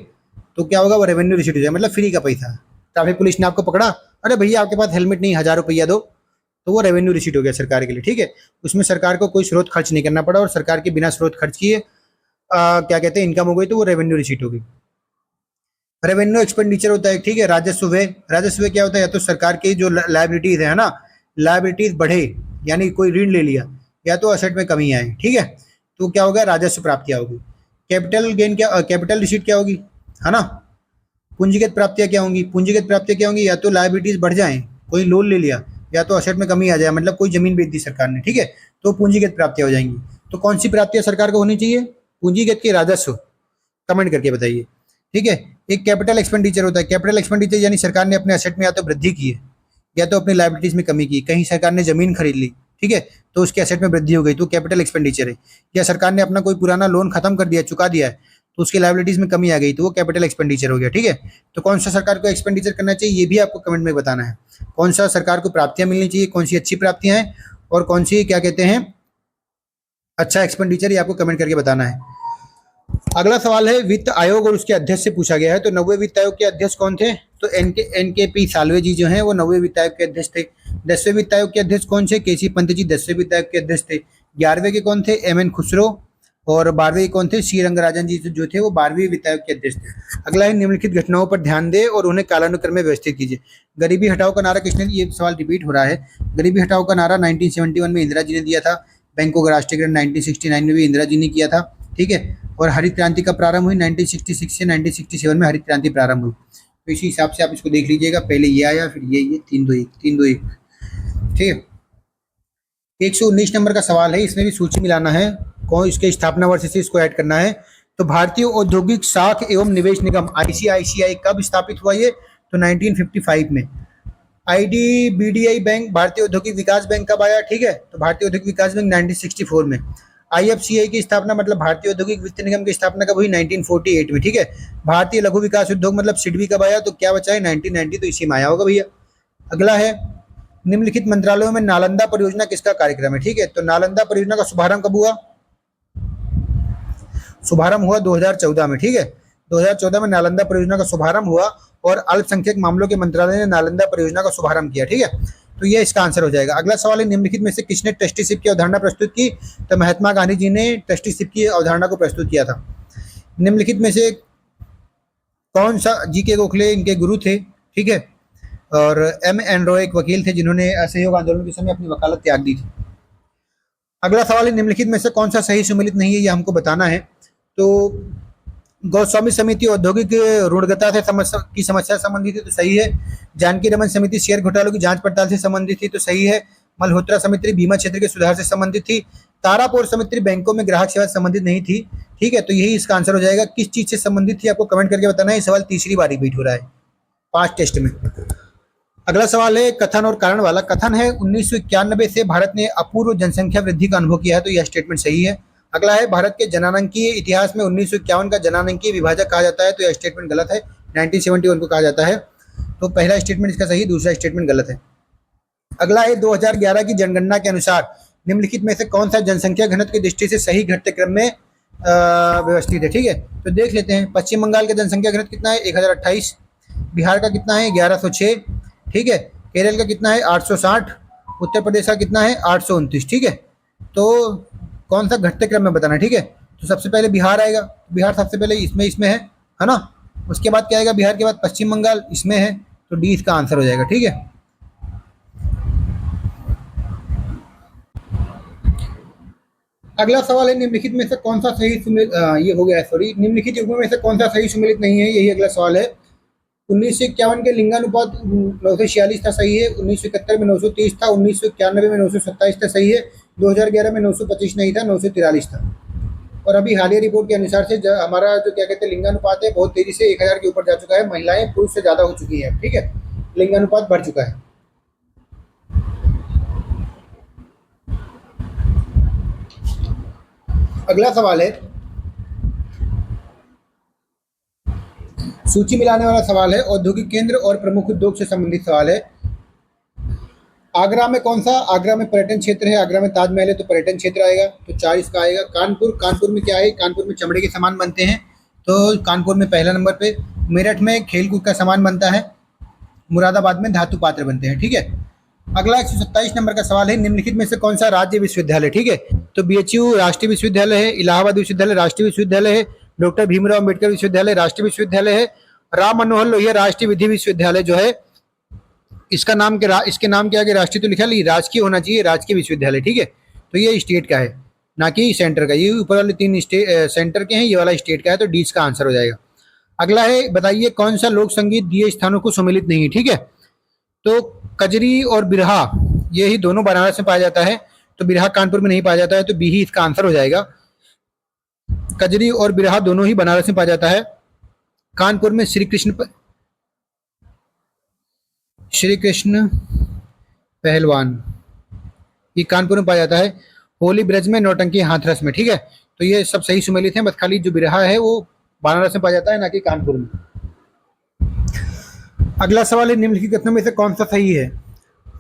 A: तो क्या होगा? वो रेवेन्यू रिसीट हो जाए, मतलब फ्री का पैसा। ट्रैफिक पुलिस ने आपको पकड़ा, अरे भैया आपके पास हेलमेट नहीं, 1000 रुपया दो, तो वो रेवेन्यू रिसीट हो गया सरकार के लिए, ठीक है। उसमें सरकार को कोई स्रोत खर्च नहीं करना पड़ा, और सरकार के बिना स्रोत खर्च किए क्या कहते हैं इनकम हो गई, तो वो रेवेन्यू रिसीट हो गई। रेवेन्यू एक्सपेंडिचर होता है, ठीक है, राजस्व व्यय। राजस्व व्यय क्या होता है? या तो सरकार की जो लाइबिलिटीज है ना, लाइबिलिटीज बढ़े, यानी कोई ऋण ले लिया, या तो असेट में कमी आए, ठीक है, तो क्या होगा? राजस्व प्राप्तियां होगी। कैपिटल गेन क्या, कैपिटल रिसीट क्या होगी, है ना। पूंजीगत प्राप्तियां क्या होंगी? पूंजीगत प्राप्तियां क्या होंगी? या तो लाइबिलिटीज बढ़ जाए, कोई लोन ले लिया, या तो असेट में कमी आ जाए, मतलब कोई जमीन बेच दी सरकार ने, ठीक है, तो पूंजीगत प्राप्तियां हो जाएंगी। तो कौन सी प्राप्तियां सरकार को होनी चाहिए? पूंजीगत की राजस्व। कमेंट करके बताइए, ठीक है। एक कैपिटल एक्सपेंडिचर होता है। कैपिटल एक्सपेंडिचर यानी सरकार ने अपने एसेट में या तो वृद्धि की है, या तो अपनी लाइबिलिटीज में कमी की। कहीं सरकार ने जमीन खरीद ली, ठीक है, तो उसके एसेट में वृद्धि हो गई, तो कैपिटल एक्सपेंडिचर है। या सरकार ने अपना कोई पुराना लोन खत्म कर दिया, चुका दिया है, तो उसकी लाइबिलिटीज में कमी आ गई, तो वो कैपिटल एक्सपेंडिचर हो गया, ठीक है। तो कौन सा सरकार को एक्सपेंडिचर करना चाहिए, ये भी आपको कमेंट में बताना है। कौन सा सरकार को प्राप्तियां मिलनी चाहिए, कौन सी अच्छी प्राप्तियां हैं, और कौन सी क्या कहते हैं अच्छा एक्सपेंडिचर, ये आपको कमेंट करके बताना है। अगला सवाल है वित्त आयोग और उसके अध्यक्ष से पूछा गया है। तो 90वें वित्त आयोग के अध्यक्ष कौन थे? तो एन के पी साल्वे जी जो हैं वो 90वें वित्त आयोग के अध्यक्ष थे। 10वें वित्त आयोग के अध्यक्ष कौन थे? केसी पंत जी 10वें वित्त आयोग के अध्यक्ष थे। 11वें के कौन थे? एम.एन. खुसरो। और 12वें के कौन थे? सी रंगराजन जी जो थे वो 12वीं वित्त आयोग के अध्यक्ष थे। अगला है निम्नलिखित घटनाओं पर ध्यान दें और उन्हें कालानुक्रम में व्यवस्थित कीजिए। गरीबी हटाओ का नारा किसने? ये सवाल रिपीट हो रहा है। गरीबी हटाओ का नारा 1971 में इंदिरा जी ने दिया था। बैंकों का राष्ट्रीयकरण 1969 में भी इंदिरा जी ने किया था, ठीक है। और हरित क्रांति का प्रारंभ हुई 1966 से 1967 में हरित क्रांति प्रारंभ हुई। तो इसी हिसाब से आप इसको देख लीजिएगा, पहले ये आया फिर ये 3 2 1 ठीक है। 119 नंबर का सवाल है, इसमें भी सूची मिलाना है, कौन इसके स्थापना वर्ष से इसको ऐड करना है। तो भारतीय औद्योगिक साख एवं निवेश निगम आईसीआईसीआई कब स्थापित हुआ? ये तो 1955 में। आईडीबीडीआई बैंक भारतीय औद्योगिक विकास बैंक कब आया? ठीक है, तो भारतीय औद्योगिक विकास बैंक 1964 में। आईएफसीआई की स्थापना मतलब भारतीय औद्योगिक वित्त निगम की स्थापना कब हुई? 1948 में, ठीक है। भारतीय लघु विकास उद्योग मतलब सिडबी कब आया? तो क्या बचा है? 1990, तो इसी में आया होगा भैया। अगला है निम्नलिखित मंत्रालयों में नालंदा परियोजना किसका कार्यक्रम है? ठीक है, तो नालंदा परियोजना का शुभारंभ कब हुआ? शुभारंभ हुआ 2014 में, ठीक है। 2014 में नालंदा परियोजना का शुभारंभ हुआ और अल्पसंख्यक मामलों के मंत्रालय ने नालंदा परियोजना का शुभारंभ किया, ठीक है। तो ये इसका आंसर हो जाएगा। अगला सवाल है निम्नलिखित में से किसने ट्रस्टीशिप की अवधारणा प्रस्तुत की? तो महात्मा गांधी जी ने ट्रस्टीशिप की अवधारणा को प्रस्तुत किया था। निम्नलिखित में से कौन सा? जी.के. गोखले इनके गुरु थे, ठीक है। और M.N. रॉय एक वकील थे जिन्होंने असहयोग आंदोलन के समय अपनी वकालत त्याग दी थी। अगला सवाल है निम्नलिखित में से कौन सा सही सम्मिलित नहीं है, ये हमको बताना है। तो गोस्वामी समिति औद्योगिक ऋणग्रता से समस्या संबंधित है, तो सही है। जानकी रमन समिति शेयर घोटालों की जांच पड़ताल से संबंधित थी, तो सही है। मल्होत्रा समिति बीमा क्षेत्र के सुधार से संबंधित थी। तारापुर समिति बैंकों में ग्राहक सेवा से संबंधित नहीं थी, ठीक है। तो यही इसका आंसर हो जाएगा। किस चीज से संबंधित थी आपको कमेंट करके बताना है। सवाल तीसरी बार रिपीट हो रहा है 5 टेस्ट में। अगला सवाल है कथन और कारण वाला। कथन है 1991 से भारत ने अपूर्व जनसंख्या वृद्धि का अनुभव किया है, तो यह स्टेटमेंट सही है। अगला है भारत के जननांकीय इतिहास में 1951 का जननांकीय विभाजक कहा जाता है, तो यह स्टेटमेंट गलत है, 1971 को कहा जाता है। तो पहला स्टेटमेंट इसका सही, दूसरा स्टेटमेंट गलत है। अगला है 2011 की जनगणना के अनुसार निम्नलिखित में से कौन सा जनसंख्या घनत्व की दृष्टि से सही घटते क्रम में व्यवस्थित है। ठीक है, तो देख लेते हैं। पश्चिम बंगाल का जनसंख्या घनत्व कितना है, 1028। बिहार का कितना है, 1106। ठीक है, केरल का कितना है, 860। उत्तर प्रदेश का कितना है, 829। ठीक है, तो कौन सा घटते क्रम में बताना है। ठीक है, तो सबसे पहले बिहार आएगा, बिहार सबसे पहले इसमें है ना। उसके बाद क्या आएगा, बिहार के बाद पश्चिम बंगाल इसमें है, तो डी इसका आंसर हो जाएगा। ठीक है, अगला सवाल है निम्नलिखित में से कौन सा सही सुमेलित ये हो गया, सॉरी, निम्नलिखित युग्मों में से कौन सा सही सुमेलित नहीं है, यही अगला सवाल है। 1951 के लिंगानुपात 946 था, सही है। 1971 में 930 था, 1991 में 927 था, सही है। 2011 में 925 नहीं था, 943 था। और अभी हालिया रिपोर्ट के अनुसार से हमारा जो क्या कहते हैं लिंगानुपात है बहुत तेजी से 1000 के ऊपर जा चुका है, महिलाएं पुरुष से ज्यादा हो चुकी है। ठीक है, लिंगानुपात बढ़ चुका है। अगला सवाल है सूची मिलाने वाला सवाल है, औद्योगिक केंद्र और प्रमुख उद्योग से संबंधित सवाल है। आगरा में कौन सा, आगरा में पर्यटन क्षेत्र है, आगरा में ताजमहल है, तो पर्यटन क्षेत्र आएगा, तो 4 इसका आएगा। कानपुर, कानपुर में क्या है, कानपुर में चमड़े के सामान बनते हैं, तो कानपुर में पहला नंबर पे। मेरठ में खेलकूद का सामान बनता है, मुरादाबाद में धातु पात्र बनते हैं। ठीक है, अगला 127 नंबर का सवाल है निम्नलिखित में से कौन सा राज्य विश्वविद्यालय। ठीक है, तो बीएचयू राष्ट्रीय विश्वविद्यालय है, इलाहाबाद विश्वविद्यालय राष्ट्रीय विश्वविद्यालय है, डॉक्टर भीमराव अम्बेडकर विश्वविद्यालय राष्ट्रीय विश्वविद्यालय है, राम मनोहर लोहिया राष्ट्रीय विधि विश्वविद्यालय जो है इसका नाम इसके नाम के आगे राष्ट्रीय तो लिखा है, राजकीय होना चाहिए, राजकीय विश्वविद्यालय। ठीक है, तो ये स्टेट का है ना कि सेंटर का, ये ऊपर वाले 3 सेंटर के हैं, ये वाला स्टेट का है, तो डी का आंसर हो जाएगा। अगला है बताइए कौन सा लोक संगीत दिए स्थानों को सम्मिलित नहीं है। ठीक है, तो कजरी और बिरहा ये ही दोनों बनारस में पाया जाता है, तो बिरहा कानपुर में नहीं पाया जाता है, तो बी ही इसका आंसर हो जाएगा। कजरी और बिरहा दोनों ही बनारस में पाया जाता है। कानपुर में श्री कृष्ण पहलवान ये कानपुर में पाया जाता है। होली ब्रज में, नौटंकी हाथरस में। ठीक है, तो ये सब सही सुमेलित हैं, बस खाली जो बिरहा है वो बनारस में पाया जाता है, ना कि कानपुर में। अगला सवाल है निम्नलिखित कथनों में से कौन सा सही है।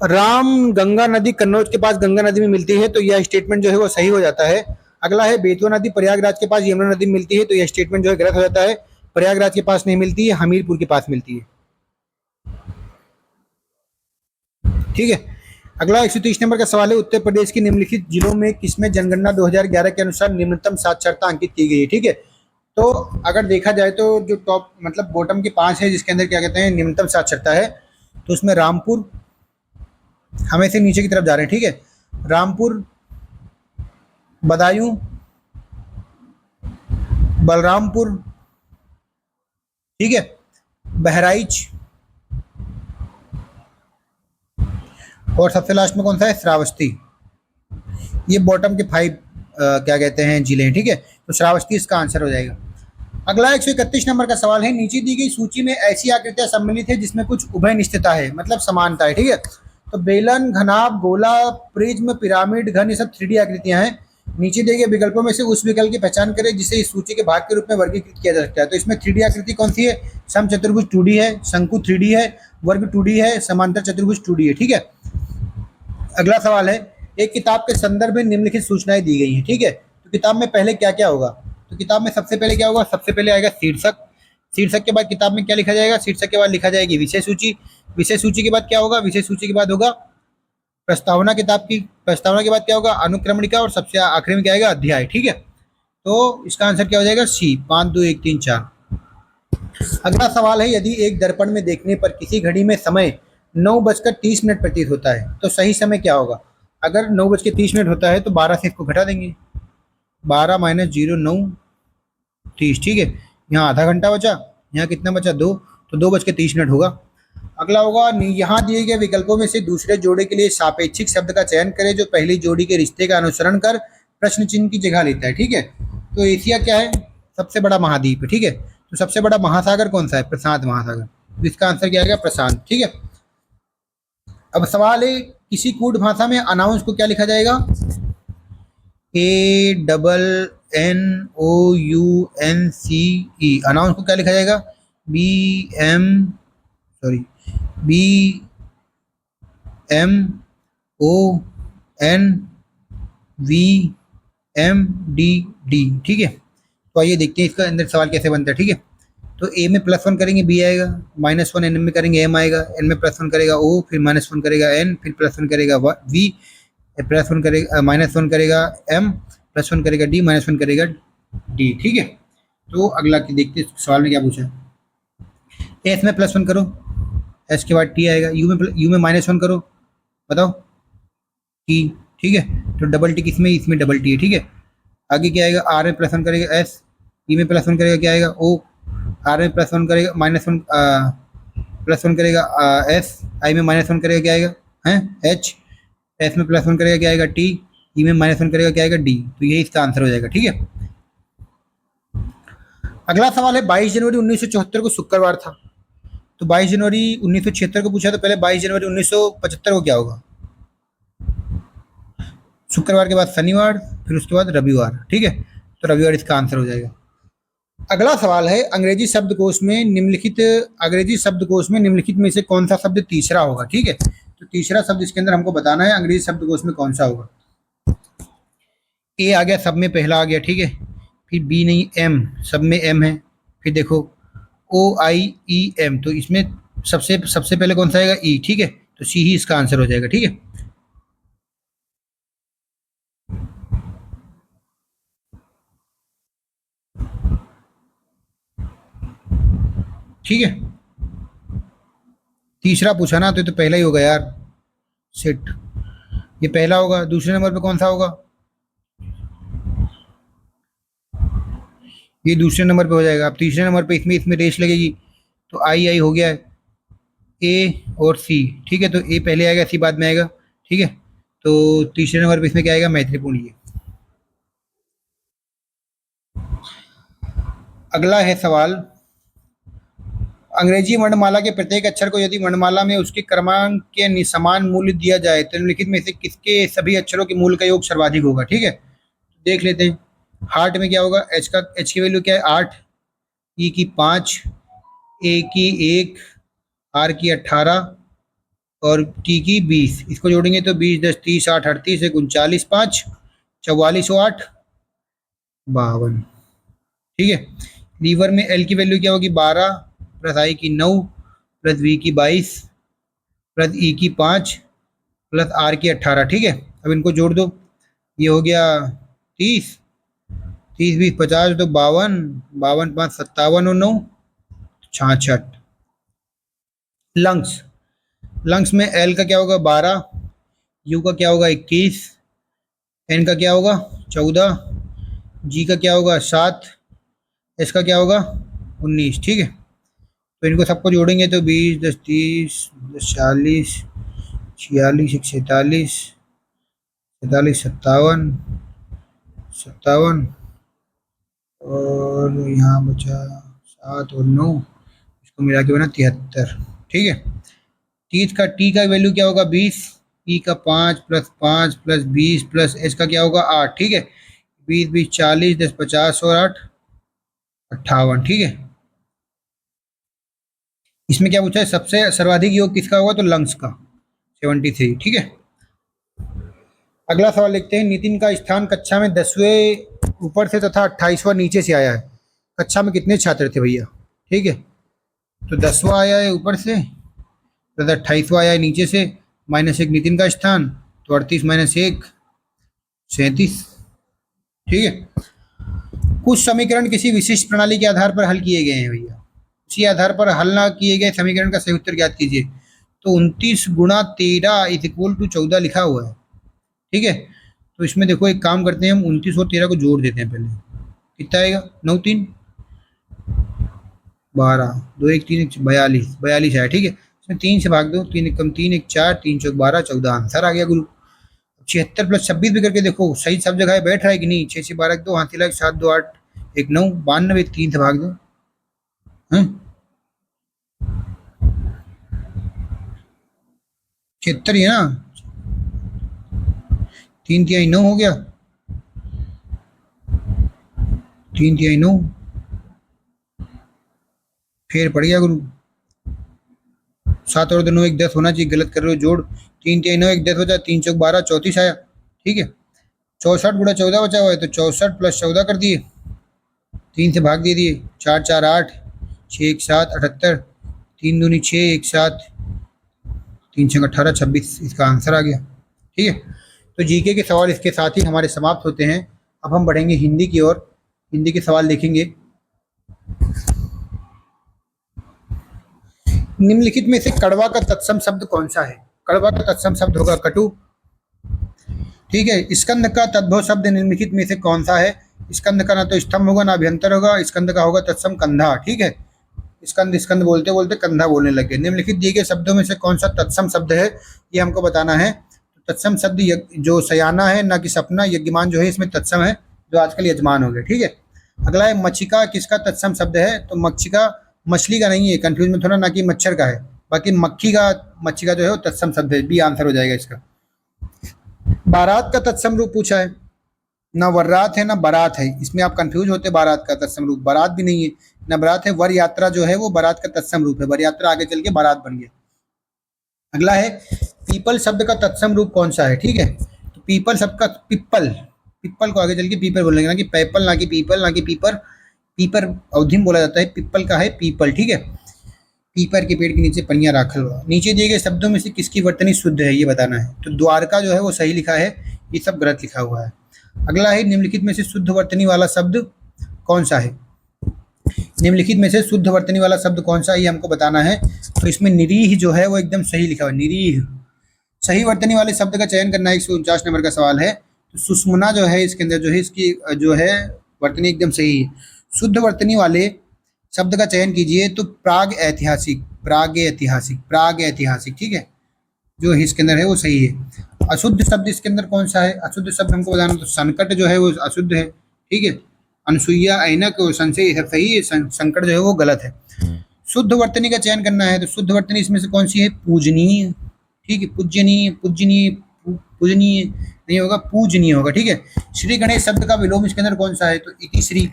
A: राम गंगा नदी कन्नौज के पास गंगा नदी में मिलती है, तो यह स्टेटमेंट जो है वो सही हो जाता है। अगला है बेतवा नदी प्रयागराज के पास यमुना नदी में मिलती है, तो यह स्टेटमेंट जो है गलत हो जाता है, प्रयागराज के पास नहीं मिलती है, हमीरपुर के पास मिलती है। ठीक है, अगला 130 नंबर का सवाल है उत्तर प्रदेश के निम्नलिखित जिलों में किसमें जनगणना 2011 के अनुसार निम्नतम साक्षरता अंकित की गई है। ठीक है, तो अगर देखा जाए तो जो टॉप मतलब बॉटम के 5 है जिसके अंदर क्या कहते हैं निम्नतम साक्षरता है, तो उसमें रामपुर, हमें से नीचे की तरफ जा रहे हैं। ठीक है, रामपुर, बदायूं, बलरामपुर, ठीक है, बहराइच, और सबसे लास्ट में कौन सा है, श्रावस्ती। ये बॉटम के 5 क्या कहते हैं जिले हैं। ठीक है, तो श्रावस्ती इसका आंसर हो जाएगा। अगला 131 नंबर का सवाल है नीचे दी गई सूची में ऐसी आकृतियां सम्मिलित है जिसमें कुछ उभय निष्ठता है, मतलब समानता है। ठीक है, तो बेलन, घनाभ, गोला, प्रिज्म, पिरामिड, घन, ये सब 3D आकृतियां हैं। नीचे दिए गए विकल्पों में से उस विकल्प की पहचान करें जिसे इस सूची के भाग के रूप में वर्गीकृत किया जा सकता है। तो इसमें 3D आकृति कौन सी है, समचतुर्भुज 2D है, शंकु 3D है, वर्ग 2D है, समांतर चतुर्भुज 2D है। ठीक है, अगला सवाल है एक किताब के संदर्भ में निम्नलिखित सूचनाएं दी गई हैं। ठीक है, तो किताब में पहले क्या क्या होगा, तो किताब में सबसे पहले क्या होगा, सबसे पहले आएगा शीर्षक, शीर्षक के बाद किताब में क्या लिखा जाएगा, शीर्षक के बाद लिखा जाएगी विषय सूची, विषय सूची के बाद क्या होगा, विषय सूची के बाद होगा प्रस्तावना, किताब की प्रस्तावना के बाद क्या होगा, अनुक्रमणिका, और सबसे आखिरी में क्या आएगा, अध्याय। ठीक है, तो इसका आंसर क्या हो जाएगा, सी, 5 2 1 3 4। अगला सवाल है यदि एक दर्पण में देखने पर किसी घड़ी में समय 9:30 प्रतीत होता है तो सही समय क्या होगा। अगर 9:30 होता है तो 12 से इसको घटा देंगे, 12 - 0 9 30। ठीक है, यहाँ आधा घंटा बचा, यहाँ कितना बचा, 2, तो 2:30 होगा। अगला होगा यहाँ दिए गए विकल्पों में से दूसरे जोड़े के लिए सापेक्षिक शब्द का चयन करें जो पहली जोड़ी के रिश्ते का अनुसरण कर प्रश्न चिन्ह की जगह लेता है। ठीक है, तो एशिया क्या है, सबसे बड़ा महाद्वीप है। ठीक है, तो सबसे बड़ा महासागर कौन सा है, प्रशांत महासागर, तो इसका आंसर क्या आएगा, प्रशांत। ठीक है, अब सवाल है, किसी कूट भाषा में अनाउंस को क्या लिखा जाएगा? ANNOUNCE, अनाउंस को क्या लिखा जाएगा? B M sorry B M O N V M D D. ठीक है, तो आइए देखते हैं इसका अंदर सवाल कैसे बनता है। ठीक है, तो ए में +1 करेंगे बी आएगा, -1 एन में करेंगे एम आएगा, एन में +1 करेगा ओ, फिर -1 करेगा एन, फिर +1 करेगा वी, +1 करेगा -1 करेगा एम, +1 करेगा डी, -1 करेगा डी। ठीक है, तो अगला की देखते हैं सवाल में क्या पूछा है। एस में +1 करो, एस के बाद टी आएगा, यू में -1 करो, बताओ टी। ठीक है, तो डबल टी किसमें? इसमें डबल टी है। ठीक है, आगे क्या आएगा? आर में +1 करेगा एस, ई में +1 करेगा क्या आएगा? ओ, आर में +1 करेगा +1 करेगा एस, आई में -1 करेगा क्या आएगा? हैं एच, एस में +1 करेगा क्या आएगा? टी, ई में -1 करेगा क्या आएगा? डी। तो यही इसका आंसर हो जाएगा। ठीक है, अगला सवाल है 22 जनवरी 1974 को शुक्रवार था, तो 22 जनवरी 1976 को पूछा, तो पहले 22 जनवरी 1975 को क्या होगा? शुक्रवार के बाद शनिवार, फिर उसके बाद रविवार। ठीक है, तो रविवार इसका आंसर हो जाएगा। अगला सवाल है, अंग्रेजी शब्दकोश में निम्नलिखित में से कौन सा शब्द तीसरा होगा? ठीक है, तो तीसरा शब्द इसके अंदर हमको बताना है अंग्रेजी शब्दकोश में कौन सा होगा। ए आ गया, सब में पहला आ गया। ठीक है, फिर बी नहीं, एम, सब में एम है। फिर देखो OIEM, तो इसमें सबसे सबसे पहले कौन सा आएगा? ई। ठीक है, तो सी ही इसका आंसर हो जाएगा। ठीक है, ठीक है, तीसरा पूछा ना, तो पहला ही होगा यार, सेट, ये पहला होगा। दूसरे नंबर पे कौन सा होगा? ये दूसरे नंबर पे हो जाएगा। अब तीसरे नंबर पे इसमें इसमें रेस लगेगी, तो आई आई हो गया है, ए और सी। ठीक है, तो ए पहले आएगा, सी बाद में आएगा। ठीक है, तो तीसरे नंबर पे इसमें क्या आएगा? मैत्रीपूर्ण। ये अगला है सवाल, अंग्रेजी वर्णमाला के प्रत्येक अक्षर को यदि वर्णमाला में उसके क्रमांक के समान मूल्य दिया जाए तो निम्नलिखित में से किसके सभी अक्षरों के मूल्य का योग सर्वाधिक होगा? ठीक है, देख लेते हैं। हार्ट में क्या होगा? एच की वैल्यू क्या है? 8, ई की 5, ए की 1, आर की 18 और टी की 20। इसको जोड़ेंगे तो 20 10 30 8 38 39 5 44 और 8 52। ठीक है, लीवर में एल की वैल्यू क्या होगी? 12 प्लस आई की 9 प्लस वी की 22 प्लस ई की 5 प्लस आर की 18। ठीक है, अब इनको जोड़ दो, ये हो गया 30, 30 20 50 तो 52, 52 5 57 और 9 66। लंग्स, लंग्स में एल का क्या होगा? 12, यू का क्या होगा? 21, एन का क्या होगा? 14, जी का क्या होगा? 7, एस का क्या होगा? 19। ठीक है, तो इनको सबको जोड़ेंगे तो 20 10 30 10 40 46 1 47 47 57 57 और यहाँ बचा 7 और 9, इसको मिला के बना 73। ठीक है, 30 का टी का वैल्यू क्या होगा? 20, ई का 5 प्लस 5 प्लस 20 प्लस एच का क्या होगा? 8। ठीक है, 20 20 40 10 50 और 8 58। ठीक है, इसमें क्या पूछा है? सबसे सर्वाधिक योग किसका होगा? तो लंग्स का 73। ठीक है, अगला सवाल लिखते हैं, नितिन का स्थान कक्षा में 10वें ऊपर से तथा 28वां नीचे से आया है। कक्षा में कितने छात्र थे भैया? ठीक है, तो 10वां आया है ऊपर से तथा 28वां आया है नीचे से, -1 नितिन का स्थान, तो 38 - 1 37। ठीक है, कुछ समीकरण किसी विशिष्ट प्रणाली के आधार पर हल किए गए हैं भैया, उसी आधार पर हल ना किए गए समीकरण का सही उत्तर ज्ञात कीजिए। तो 29 × 13 = 14 लिखा हुआ है। ठीक है, तो इसमें देखो एक काम करते हैं, हम 29 और 13 को जोड़ देते हैं पहले। कितना आएगा? 9 3 12 2 1 3 1 42 42 आया। ठीक है, इसमें 3 से भाग दो, 3 1 कम 3 1 4 3 चौक 12 14 आंसर आ गया गुरु। 76 + 26 भी करके देखो सही सब जगह बैठ रहा है कि नहीं। 6 6 12 2 हाथ लग 7 2 8 1 9 92 3 से भाग दो। हैं 76 ही है ना, 3 तिहाई 9 हो गया, 3 तिहाई 9, फिर पड़ गया गुरु। 7 और 2 9 1 10 होना चाहिए, गलत कर रहे हो जोड़। 3 तिहाई 9 1 10 हो जाए, 3 चौक 12 34 आया। ठीक है, 64 × 14 बचा हुआ है, तो 64 + 14 कर दिए, 3 से भाग दे दिए, 4 4 8, 6 1 7 78, 3 दूनी 6 1 7, 3 6 18 26, इसका आंसर आ गया। ठीक है, तो जीके के सवाल इसके साथ ही हमारे समाप्त होते हैं। अब हम बढ़ेंगे हिंदी की ओर, हिंदी के सवाल देखेंगे। निम्नलिखित में से कड़वा का तत्सम शब्द कौन सा है? कड़वा का तत्सम शब्द होगा कटु। ठीक है, स्कंद का तद्भव शब्द निम्नलिखित में से कौन सा है? स्कंद का ना तो स्तंभ होगा ना अभ्यंतर होगा, स्कंद का होगा तत्सम कंधा। ठीक है, स्कंद स्कंद बोलते बोलते कंधा बोलने लगे। निम्नलिखित दिए गए शब्दों में से कौन सा तत्सम शब्द है, ये हमको बताना है। तो तत्सम शब्द जो सयाना है ना कि सपना, यज्ञमान जो है इसमें तत्सम है, जो आजकल यजमान हो गए। ठीक है, अगला है मच्छिका किसका तत्सम शब्द है? तो मच्छिका मछली का नहीं है, कंफ्यूज में थोड़ा, ना कि मच्छर का है। बाकी मक्खी का, मच्छी का जो है वो तत्सम शब्द है, बी आंसर हो जाएगा इसका। बारात का तत्सम रूप पूछा है, ना वर्रात है ना बारात है, इसमें आप कंफ्यूज होते। बारात का तत्सम रूप बारात भी नहीं है, ना बारात है। वर यात्रा जो है वो बारात का तत्सम रूप है, वर यात्रा आगे चल के बारात बन गया। अगला है पीपल शब्द का तत्सम रूप कौन सा है? ठीक है, तो पीपल शब्द का पिप्पल, पिप्पल को आगे चल के पीपल बोलेंगे, ना कि पैपल, ना कि पीपल, ना कि पीपर। पीपर अवधि में बोला जाता है, पिप्पल का है पीपल। ठीक है, पीपर के पेड़ के नीचे पनिया राखल हुआ। नीचे दिए गए शब्दों में से किसकी वर्तनी शुद्ध है, ये बताना है। तो द्वारका जो है वो सही लिखा है, ये सब गलत लिखा हुआ है। अगला है निम्नलिखित में से शुद्ध वर्तनी वाला शब्द कौन सा है? निम्नलिखित में से शुद्ध वर्तनी वाला शब्द कौन सा है, ये हमको बताना है। तो इसमें निरीह जो है वो एकदम सही लिखा हुआ है, निरीह। सही वर्तनी वाले शब्द का चयन करना 149 नंबर का सवाल है। तो सुषमना जो है इसके अंदर जो है, इसकी जो है वर्तनी एकदम सही है। शुद्ध वर्तनी वाले शब्द का चयन कीजिए। तो प्राग ऐतिहासिक, प्राग ऐतिहासिक, प्राग ऐतिहासिक। ठीक है, जो इसके अंदर है वो सही है। अशुद्ध शब्द इसके अंदर कौन सा है? अशुद्ध शब्द हमको बताना, तो संकट जो है वो अशुद्ध है। ठीक है, अनसुईया, ऐनक, संशय, ये सब सही है, संकट जो है वो गलत है। शुद्ध वर्तनी का चयन करना है। तो शुद्ध वर्तनी इसमें से कौन सी है? पूजनीय। ठीक है, पूजनीय, पूजनीय, पूजनीय नहीं होगा, पूजनीय होगा। ठीक है, श्री गणेश शब्द का विलोम इसके अंदर कौन सा है? तो इति श्री।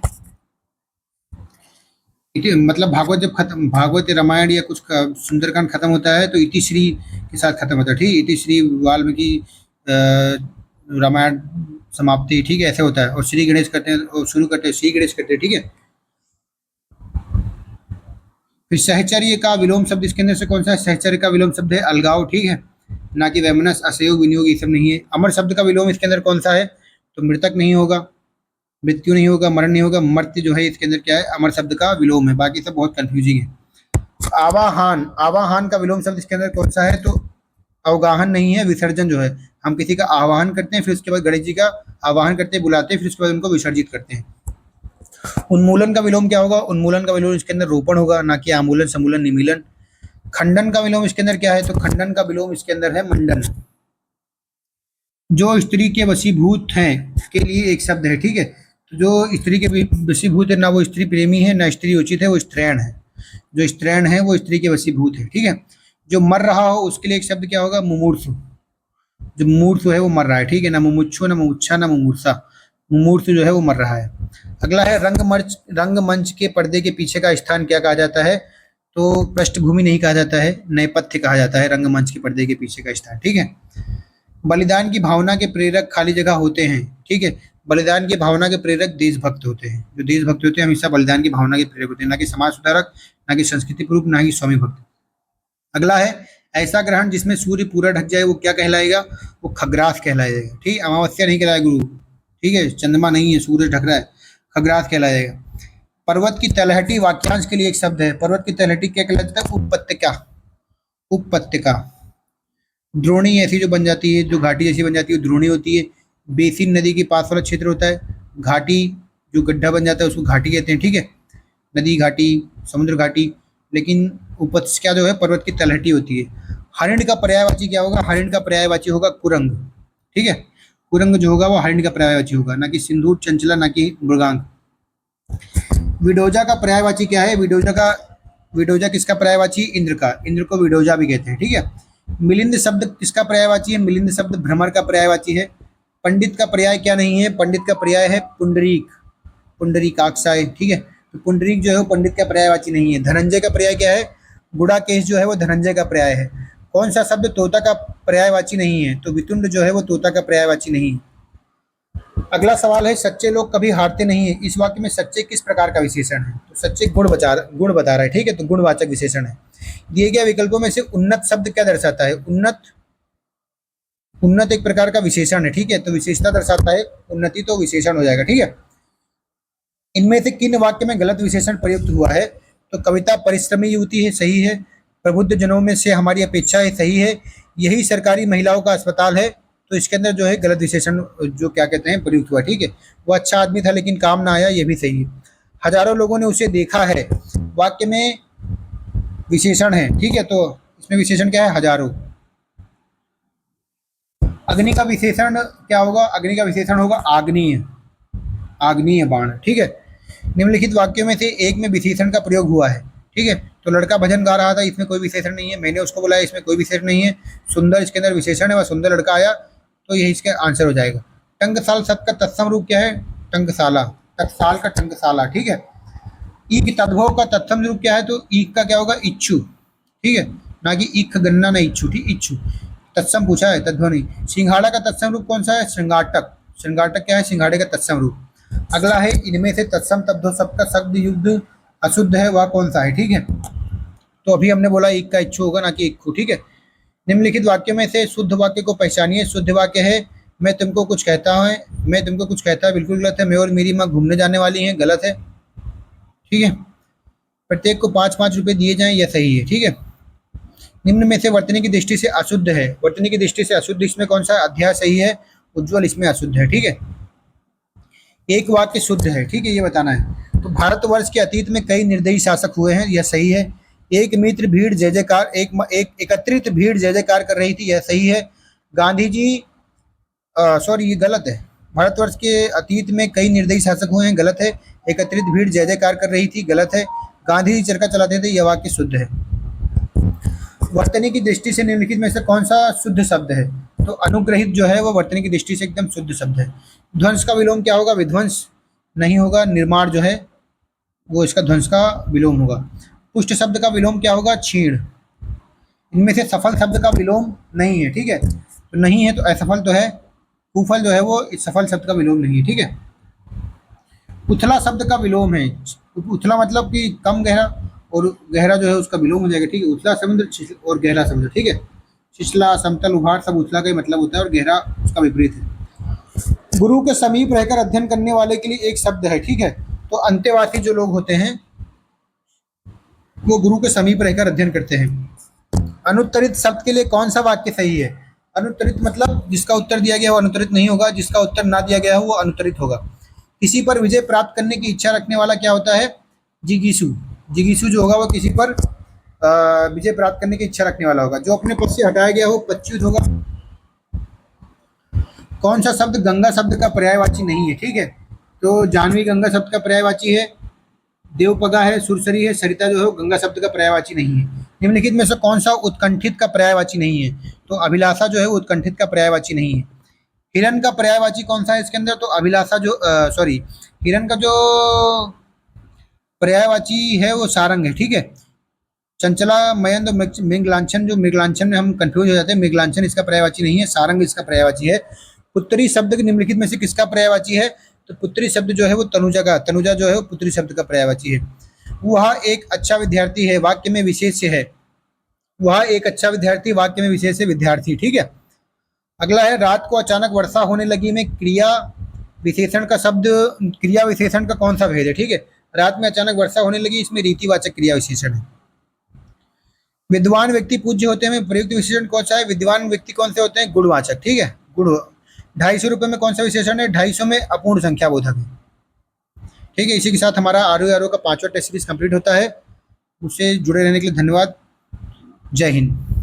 A: इति मतलब भागवत जब खत्म, भागवत रामायण या कुछ सुंदरकांड खत्म होता है तो इति श्री के साथ खत्म होता है। ठीक, इति श्री वाल्मीकि रामायण समाप्ति। ठीक है, ऐसे होता है। और श्री गणेश करते हैं और शुरू करते हैं, श्री गणेश करते हैं। ठीक है, फिर सहचर्य का विलोम शब्द इसके अंदर से कौन सा है? सहचर्य का विलोम शब्द है अलगाव। ठीक है, ना कि वैमनस, असहयोग, विनियोग, ये सब नहीं है। अमर शब्द का विलोम इसके अंदर कौन सा है? तो मृतक नहीं होगा, मृत्यु नहीं होगा, मरण नहीं होगा, मर्त्य जो है इसके अंदर क्या है? अमर शब्द का विलोम है। बाकी सब बहुत कंफ्यूजिंग है। आवाहन, आवाहन का विलोम शब्द इसके अंदर कौन सा है? तो अवगाहन नहीं है, विसर्जन जो है। हम किसी का आवाहन करते हैं, फिर उसके बाद गणेश जी का आवाहन करते हैं, बुलाते हैं, फिर उसके बाद उनको विसर्जित करते हैं। उन्मूलन का विलोम क्या होगा? उन्मूलन का विलोम इसके अंदर रोपण होगा, ना कि आमूलन, समूलन, निमीलन। खंडन का विलोम इसके अंदर क्या है? तो खंडन का विलोम इसके अंदर है मंडन। जो स्त्री के वशीभूत हैं के लिए एक शब्द है। ठीक है, तो जो स्त्री के वशीभूत है, ना वो स्त्री प्रेमी है ना स्त्री उचित है, वो स्त्रैण है। जो स्त्रैण है वो स्त्री के वशीभूत है। ठीक है, जो मर रहा हो उसके लिए एक शब्द क्या होगा? मुमूर्षु। जो मुमूर्षु है वो मर रहा है। ठीक है, ना मुमुक्षु, ना मुमुक्षा, ना मुमूर्षा, मुमूर्षु जो है वो मर रहा है। अगला है रंगमंच, रंगमंच के पर्दे के पीछे का स्थान क्या कहा जाता है? तो पृष्ठभूमि नहीं कहा जाता है, नेपथ्य कहा जाता है रंगमंच के पर्दे के पीछे का स्थान। ठीक है, बलिदान की भावना के प्रेरक खाली जगह होते हैं। ठीक है, बलिदान की भावना के प्रेरक देशभक्त होते हैं। जो देशभक्त होते हैं हमेशा बलिदान की भावना के प्रेरक होते हैं, ना कि समाज सुधारक, ना कि संस्कृति प्रूप, ना कि स्वामी भक्त। अगला है ऐसा ग्रहण जिसमें सूर्य पूरा ढक जाए वो क्या कहलाएगा? वो खग्रास कहलाएगा। ठीक, अमावस्या नहीं कहलाएगा गुरु। ठीक है, चंद्रमा नहीं है, सूरज ढक रहा है, खग्रास कहलाएगा। पर्वत की तलहटी वाक्यांश के लिए एक शब्द है। पर्वत की तलहटी क्या कहलाता है? उपत्यका, उपत्यका। द्रोणी ऐसी जो बन जाती है, जो घाटी जैसी बन जाती है, द्रोणी होती है। बेसिन नदी के पास वाला क्षेत्र होता है। घाटी जो गड्ढा बन जाता है उसको घाटी कहते हैं। ठीक है, नदी घाटी, समुद्र घाटी। लेकिन उपत्यका जो है पर्वत की तलहटी होती है। हरिण का पर्यायवाची क्या होगा? हरिण का पर्यायवाची होगा कुरंग। ठीक है, कुरंग जो होगा वो हरिण का पर्यायवाची होगा, ना कि सिंदूर, चंचला, ना कि मृगांक। विडोजा का पर्यायवाची क्या है? विडोजा किसका पर्यायवाची? इंद्र का। इंद्र को विडोजा भी कहते हैं। ठीक है, मिलिंद शब्द किसका पर्यायवाची है? मिलिंद शब्द भ्रमर का पर्यायवाची है। पंडित का पर्याय क्या नहीं है? पंडित का पर्याय है पुंडरीक, पुंडरीकाक्षाय, ठीक है। तो पुंडरीक जो है वो पंडित का पर्यायवाची नहीं है। धनंजय का पर्याय क्या है? गुड़ाकेश जो है वो धनंजय का पर्याय है। कौन सा शब्द तोता का पर्यायवाची नहीं है? तो वितुंड जो है वो तोता का पर्यायवाची नहीं है। अगला सवाल है, सच्चे लोग कभी हारते नहीं है, इस वाक्य में सच्चे किस प्रकार का विशेषण है? तो सच्चे गुण बता रहा है, ठीक है, तो गुणवाचक विशेषण है। दिए गए विकल्पों में से उन्नत शब्द क्या दर्शाता है? उन्नत, उन्नत एक प्रकार का विशेषण है, ठीक है, तो विशेषता दर्शाता है, उन्नति तो विशेषण हो जाएगा, ठीक है। इनमें से किन वाक्य में गलत विशेषण प्रयुक्त हुआ है? तो कविता परिश्रमी युवती है, सही है। प्रबुद्ध जनों में से हमारी अपेक्षा है, सही है। यही सरकारी महिलाओं का अस्पताल है, तो इसके अंदर जो है गलत विशेषण जो क्या कहते हैं प्रयुक्त हुआ, ठीक है। वो अच्छा आदमी था लेकिन काम ना आया, ये भी सही है। हजारों लोगों ने उसे देखा है, वाक्य में विशेषण है, ठीक है, तो इसमें विशेषण क्या है? हजारों। अग्नि का विशेषण क्या होगा? अग्नि का विशेषण होगा आग्नेय, आग्नेय बाण, ठीक है। निम्नलिखित वाक्यों में से एक में विशेषण का प्रयोग हुआ है, ठीक है। तो लड़का भजन गा रहा था, इसमें कोई विशेषण नहीं है। मैंने उसको बुलाया, इसमें कोई विशेषण नहीं है। सुंदर इसके अंदर विशेषण है, वह सुंदर लड़का आया, तो यही इसका आंसर हो जाएगा। टंकसाल शब्द का तत्सम रूप क्या है? टंकसाला, टकसाल का टंकसाला, ठीक है। ईक तद्भव का तत्सम रूप क्या है? तो ईक का क्या होगा? इच्छु, ठीक है, ना कि ईख गन्ना, ना इच्छु, ठीक, इच्छु। तत्सम पूछा है, तद्भव नहीं। सिंघाड़ा का तत्सम रूप कौन सा है? श्रृंगाटक, श्रृंगाटक क्या है? सिंघाड़े का तत्सम रूप। अगला है, इनमें से तत्सम तद्भव शब्द का शब्द युद्ध अशुद्ध है, वह कौन सा है, ठीक है। तो अभी हमने बोला ईक का इच्छु होगा, ना कि इक्खु, ठीक है। निम्नलिखित वाक्यों में से शुद्ध वाक्य को पहचानिए। शुद्ध वाक्य है, मैं तुमको कुछ कहता हूँ, मैं तुमको कुछ कहता है, बिल्कुल गलत है। मैं और मेरी माँ घूमने जाने वाली हैं, गलत है, ठीक है। प्रत्येक को 5-5 रुपए दिए जाएं, यह सही है, ठीक है। निम्न में से वर्तनी की दृष्टि से अशुद्ध है, वर्तनी की दृष्टि से अशुद्ध इसमें कौन सा अध्याय सही है? उज्ज्वल इसमें अशुद्ध है, ठीक है। एक वाक्य शुद्ध है, ठीक है, ये बताना है। तो भारतवर्ष के अतीत में कई निर्दयी शासक हुए हैं, यह सही है। एक मित्र भीड़ जय जयकार, एक एकत्रित भीड़ जय जयकार कर रही थी, यह सही है। गांधी जी, सॉरी ये गलत है। भारतवर्ष के अतीत में कई निर्दयी शासक हुए हैं, गलत है। एकत्रित भीड़ जय जयकार कर रही थी, गलत है। गांधी जी चरखा चलाते थे, यह वाक्य शुद्ध है। वर्तनी की दृष्टि से निम्नलिखित में से कौन सा शुद्ध शब्द है? तो अनुग्रहित जो है वो वर्तनी की दृष्टि से एकदम शुद्ध शब्द है। ध्वंस का विलोम क्या होगा? विध्वंस नहीं होगा। निर्माण जो है वो इसका ध्वंस का विलोम होगा। पुष्ट शब्द का विलोम क्या होगा? क्षीण। इनमें से सफल शब्द का विलोम नहीं है, ठीक है, तो नहीं है, तो असफल तो है। कुफल जो है वो इस सफल शब्द का विलोम नहीं है, ठीक है। उथला शब्द का विलोम है। उथला मतलब कि कम गहरा, और गहरा जो है उसका विलोम हो जाएगा, ठीक है। उथला समुद्र और गहरा समुद्र, ठीक है। छिछला, समतल, उभार सब उथला का ही मतलब होता है, और गहरा उसका विपरीत है। गुरु के समीप रहकर अध्ययन करने वाले के लिए एक शब्द है, ठीक है। तो अंत्यवासी जो लोग होते हैं वो गुरु के समीप रहकर अध्ययन करते हैं। अनुत्तरित शब्द के लिए कौन सा वाक्य सही है? अनुत्तरित मतलब जिसका उत्तर दिया गया वो अनुत्तरित नहीं होगा, जिसका उत्तर ना दिया गया हो वो अनुत्तरित होगा। किसी पर विजय प्राप्त करने की इच्छा रखने वाला क्या होता है? जिगीसु। जिगीसु जो होगा वो किसी पर विजय प्राप्त करने की इच्छा रखने वाला होगा। जो अपने पद से हटाया गया हो पच्युत होगा। कौन सा शब्द गंगा शब्द का पर्यायवाची नहीं है? ठीक है, तो जानवी गंगा शब्द का पर्यायवाची है। देवपगा है, सुरसरी है, सरिता जो है गंगा शब्द का पर्यायवाची नहीं है। निम्नलिखित में से कौन सा उत्कंठित का पर्यायवाची नहीं है? तो अभिलाषा जो है उत्कंठित का पर्यायवाची नहीं है। हिरण का पर्यायवाची कौन सा है इसके अंदर? तो अभिलाषा जो सॉरी हिरण का जो पर्यायवाची है वो सारंग है, ठीक है। चंचला, मयंद, मृगलांछन, जो मृगलांछन में हम कंफ्यूज हो जाते हैं, मृगलांछन इसका पर्यायवाची नहीं है, सारंग इसका पर्यायवाची है। पुत्री शब्द के निम्नलिखित में से किसका पर्यायवाची है? तो पुत्री शब्द जो है वो तनुजा का, तनुजा जो है वो पुत्री शब्द का पर्यायवाची है। वह एक अच्छा विद्यार्थी है, वाक्य में विशेष है। वह एक अच्छा विद्यार्थी, वाक्य में विशेष है विद्यार्थी, ठीक है। अगला है, रात को अचानक वर्षा होने लगी में क्रिया विशेषण का शब्द, क्रिया विशेषण का कौन सा भेद है? ठीक है, रात में अचानक वर्षा होने लगी, इसमें रीतिवाचक क्रिया विशेषण है। विद्वान व्यक्ति पूज्य होते हैं, प्रयुक्त विशेषण कौन सा है? विद्वान व्यक्ति कौन से होते हैं? गुणवाचक, ठीक है, गुण। 250 रुपये में कौन सा विशेषण है? 250 में अपूर्ण संख्या बोधक है, ठीक है। इसी के साथ हमारा आर का 5वां टेस्ट सीरीज कंप्लीट होता है। उससे जुड़े रहने के लिए धन्यवाद। जय हिंद।